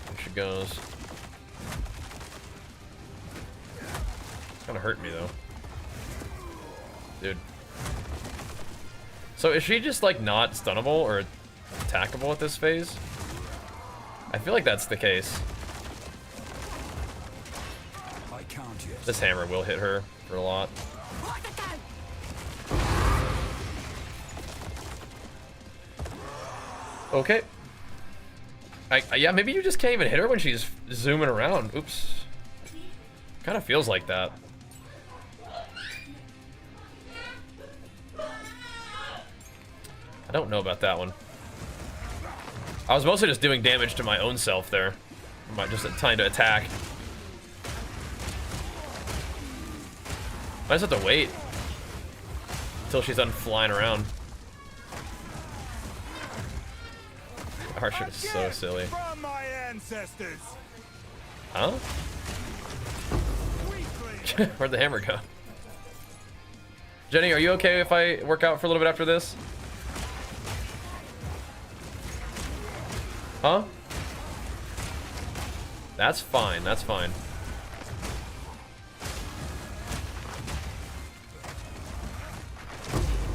There she goes. It's gonna hurt me though. Dude. So is she just like not stunnable or attackable at this phase? I feel like that's the case. I can't yet. This hammer will hit her for a lot. Okay. Yeah, maybe you just can't even hit her when she's zooming around. Oops. Kind of feels like that. I don't know about that one. I was mostly just doing damage to my own self there. Just trying to attack. I just have to wait until she's done flying around. Archer is so silly. From my ancestors. Huh? Where'd the hammer go? Jenny, are you okay if I work out for a little bit after this? Huh? That's fine, that's fine.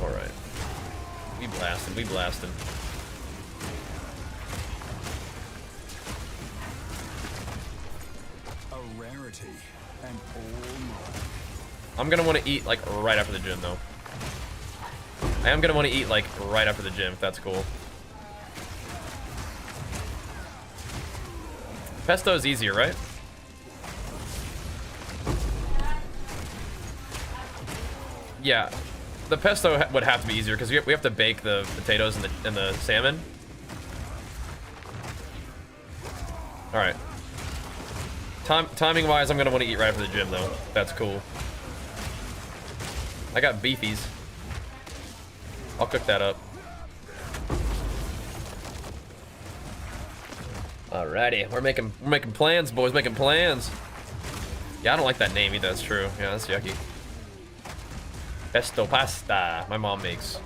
Alright. We blasting, we blasting. A rarity and all more. I'm gonna want to eat like right after the gym though. I am gonna want to eat like right after the gym if that's cool. Pesto is easier, right? Yeah, the pesto would have to be easier because we have to bake the potatoes and the salmon. All right. Timing wise, I'm gonna want to eat right after the gym though. That's cool. I got beefies. I'll cook that up. Alrighty, we're making plans, boys. Making plans. Yeah, I don't like that name either. That's true. Yeah, that's yucky. Pesto pasta. My mom makes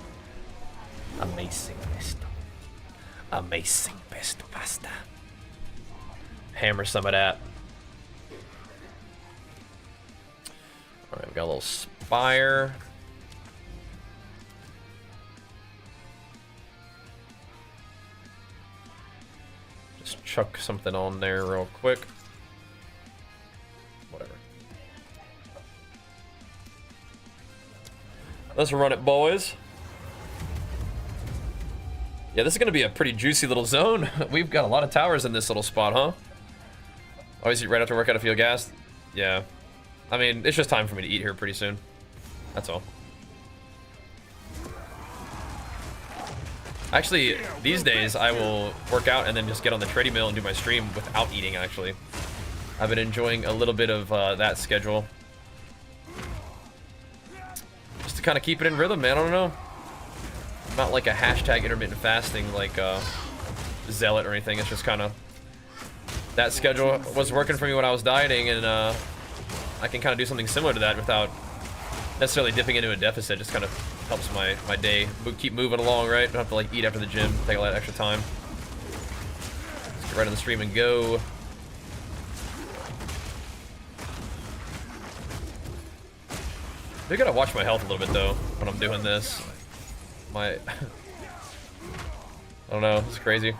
amazing pesto. Amazing pesto pasta. Hammer some of that. All right, we got a little spire. Just chuck something on there real quick. Whatever. Let's run it, boys. Yeah, this is gonna be a pretty juicy little zone. We've got a lot of towers in this little spot, huh? Always eat right after workout to feel gassed. Yeah. I mean, it's just time for me to eat here pretty soon. That's all. Actually, these days I will work out and then just get on the treadmill and do my stream without eating, actually. I've been enjoying a little bit of that schedule. Just to kind of keep it in rhythm, man. I don't know. I'm not like a hashtag intermittent fasting like Zealot or anything. It's just kind of... That schedule was working for me when I was dieting, and I can kind of do something similar to that without necessarily dipping into a deficit. Just kind of helps my day keep moving along, right? Don't have to like eat after the gym, take a lot of extra time. Let's get right on the stream and go. I gotta watch my health a little bit though when I'm doing this. I don't know, it's crazy.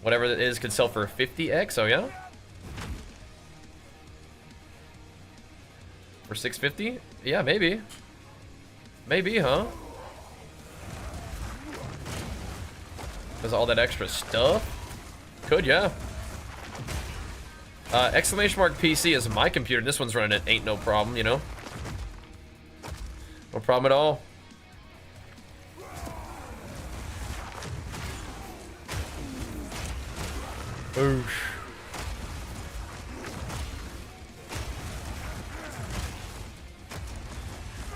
Whatever it is could sell for 50x, oh yeah? For 650? Yeah, maybe. Maybe, huh? Because all that extra stuff? Could, yeah. Exclamation mark PC is my computer, and this one's running it. Ain't no problem, you know? No problem at all. Oosh.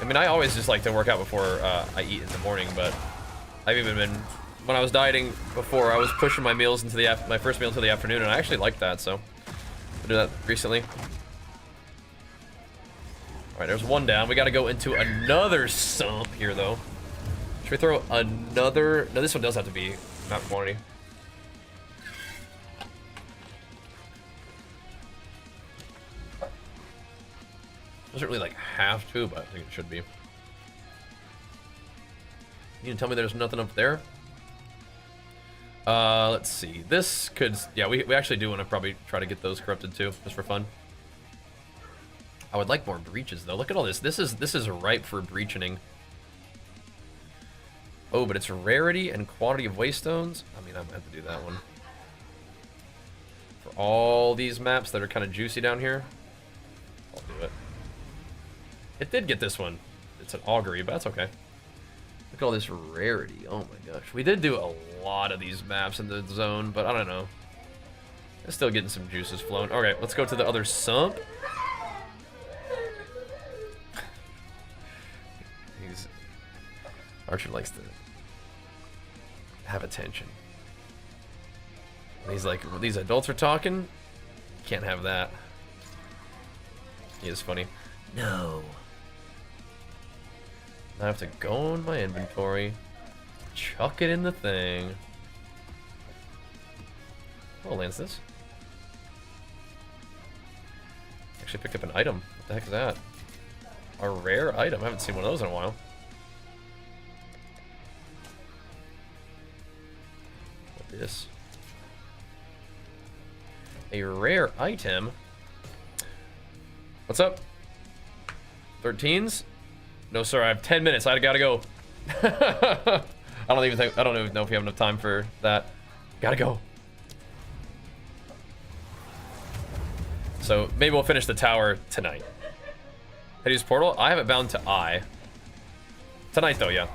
I mean, I always just like to work out before I eat in the morning, but I've even been, when I was dieting before, I was pushing my meals into my first meal into the afternoon, and I actually liked that, so I did that recently. All right, there's one down. We got to go into another sump here, though. Should we throw another? No, this one does have to be map quantity. Doesn't really like have to, but I think it should be. You can tell me there's nothing up there? Let's see. This could, yeah, we actually do want to probably try to get those corrupted too, just for fun. I would like more breaches though. Look at all this. This is ripe for breaching. Oh, but it's rarity and quantity of waystones. I mean, I might have to do that one. For all these maps that are kind of juicy down here, I'll do it. It did get this one. It's an augury, but that's okay. Look at all this rarity. Oh my gosh. We did do a lot of these maps in the zone, but I don't know. It's still getting some juices flowing. Okay, let's go to the other sump. Archer likes to have attention. And he's like, when these adults are talking, can't have that. He is funny. No. I have to go in my inventory, chuck it in the thing. Oh, lands this. Actually picked up an item. What the heck is that? A rare item. I haven't seen one of those in a while. What is? A rare item. What's up? 13s? No, sir. I have 10 minutes. I gotta go. I don't even know if we have enough time for that. Gotta go. So maybe we'll finish the tower tonight. Hades portal. I have it bound to I. Tonight though, yeah.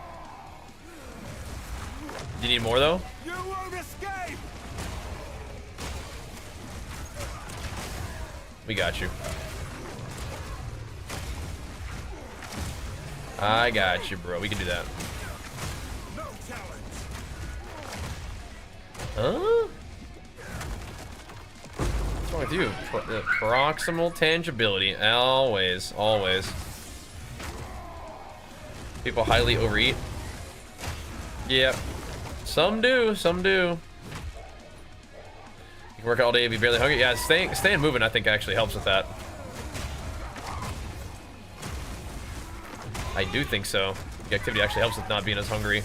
Do you need more though? You won't escape. We got you. I got you, bro. We can do that. No challenge. Huh? What's wrong with you? Proximal tangibility. Always, always. People highly overeat. Yep. Some do, some do. You can work all day if you're barely hungry. Yeah, staying moving I think actually helps with that. I do think so. The activity actually helps with not being as hungry.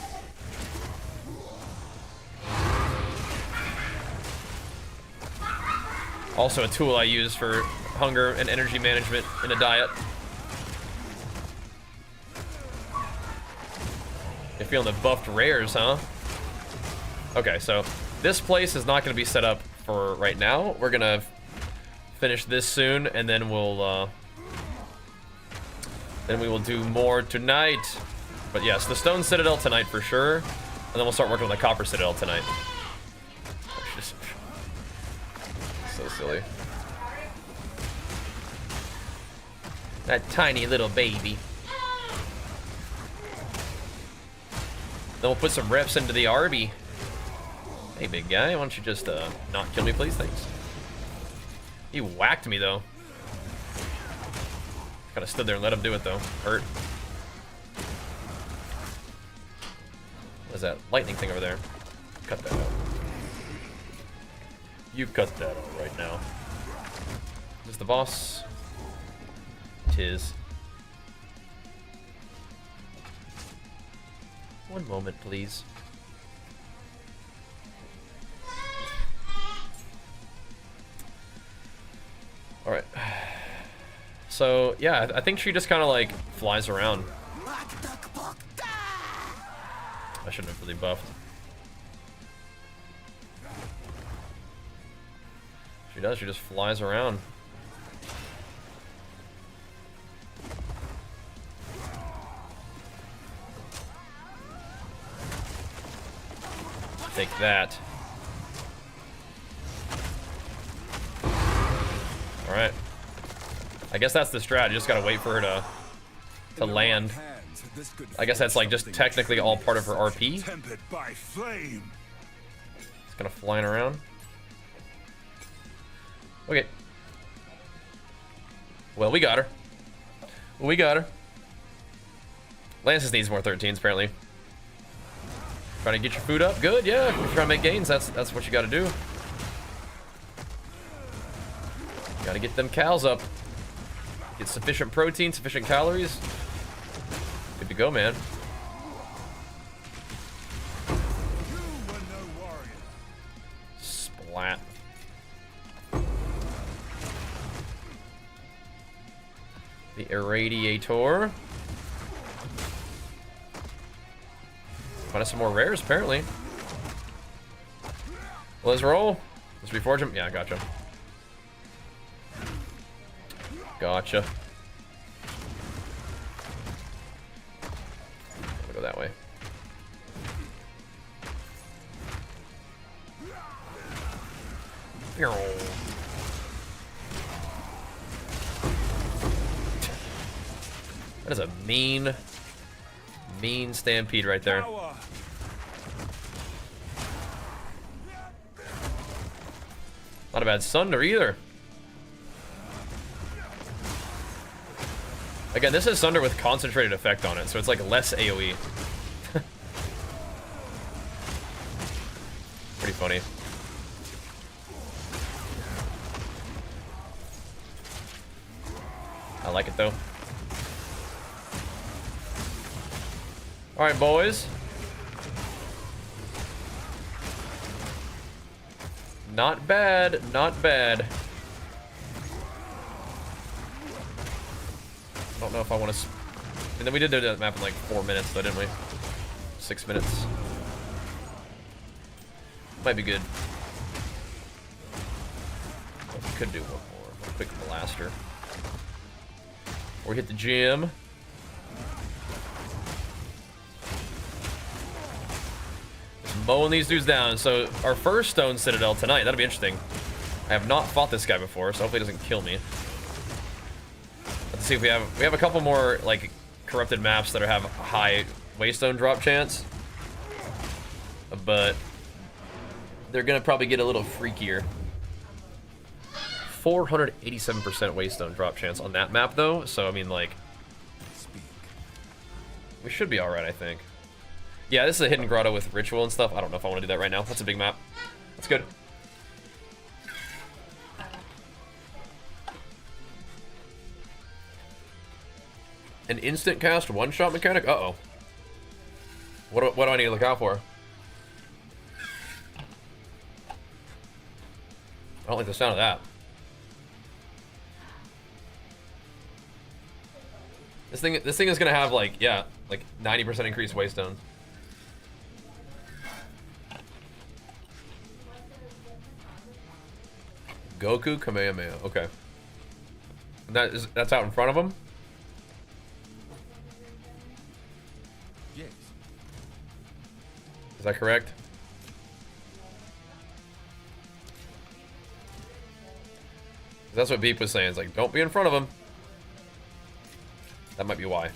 Also a tool I use for hunger and energy management in a diet. You're feeling the buffed rares, huh? Okay, so this place is not going to be set up for right now. We're going to finish this soon, and then we'll... then we will do more tonight. But yes, the stone citadel tonight for sure. And then we'll start working on the copper citadel tonight. Just so silly. That tiny little baby. Then we'll put some reps into the RB. Hey, big guy, why don't you just not kill me, please? Thanks. He whacked me, though. Kind of stood there and let him do it, though. Hurt. What is that lightning thing over there? Cut that out. You cut that out right now. Is this the boss? Tis. One moment, please. All right. So, yeah, I think she just kind of, like, flies around. I shouldn't have really buffed. She does, she just flies around. Take that. Alright. I guess that's the strat. You just gotta wait for her to land. I guess that's like just technically all part of her RP. It's gonna flying around. Okay. Well, we got her. We got her. Lances needs more 13s apparently. Trying to get your food up. Good, yeah. If you're trying to make gains, that's what you gotta do. Gotta get them cals up. Get sufficient protein, sufficient calories. Good to go, man. Splat. The irradiator. find us some more rares, apparently. Well, let's roll. Let's reforge him. Yeah, gotcha. Gotcha. We'll go that way. That is a mean Stampede right there. Not a bad Sunder either. Again, this is Sunder with concentrated effect on it, so it's like less AoE. Pretty funny. I like it though. Alright, boys. Not bad, not bad. I don't know if I want to... And then we did do that map in like 4 minutes though, didn't we? 6 minutes. Might be good. Could do one more. A quick blaster. Or hit the gym. Just mowing these dudes down. So our first stone citadel tonight. That'll be interesting. I have not fought this guy before, so hopefully he doesn't kill me. Let's see if we have a couple more like corrupted maps that have high waystone drop chance. But they're gonna probably get a little freakier. 487% waystone drop chance on that map though, so I mean like we should be alright, I think. Yeah, this is a hidden grotto with ritual and stuff. I don't know if I want to do that right now. That's a big map. That's good. An instant cast one-shot mechanic? Uh-oh. What do I need to look out for? I don't like the sound of that. This thing is gonna have like, yeah, like 90% increased waystone. Goku Kamehameha. Okay. And that's out in front of him? Yes. Is that correct? That's what Beep was saying. It's like, don't be in front of him. That might be why.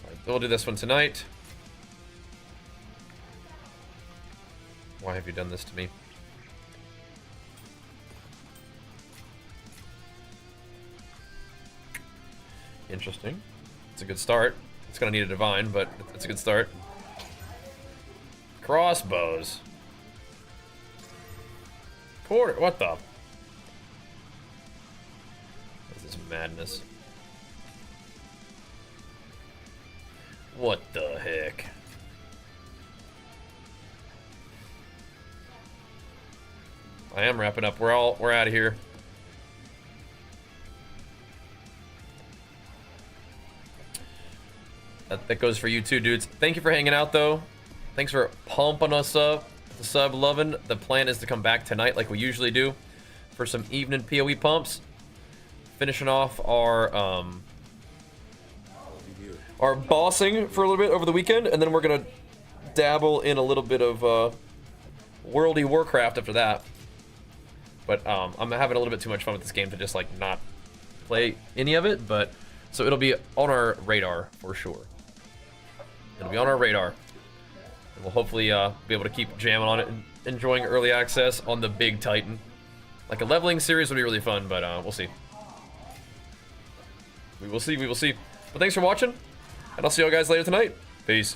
Alright, we'll do this one tonight. Why have you done this to me? Interesting. It's a good start. It's gonna need a divine, but it's a good start. Crossbows. What the? This is madness. What the heck? I am wrapping up. We're out of here. That goes for you too, dudes. Thank you for hanging out though. Thanks for pumping us up. The sub loving. The plan is to come back tonight like we usually do for some evening PoE pumps. Finishing off our bossing for a little bit over the weekend, and then we're gonna dabble in a little bit of Worldy Warcraft after that. But I'm having a little bit too much fun with this game to just like not play any of it. But so it'll be on our radar for sure. It'll be on our radar. And we'll hopefully be able to keep jamming on it and enjoying early access on the big Titan. Like a leveling series would be really fun, but we'll see. We will see. But thanks for watching, and I'll see you all guys later tonight. Peace.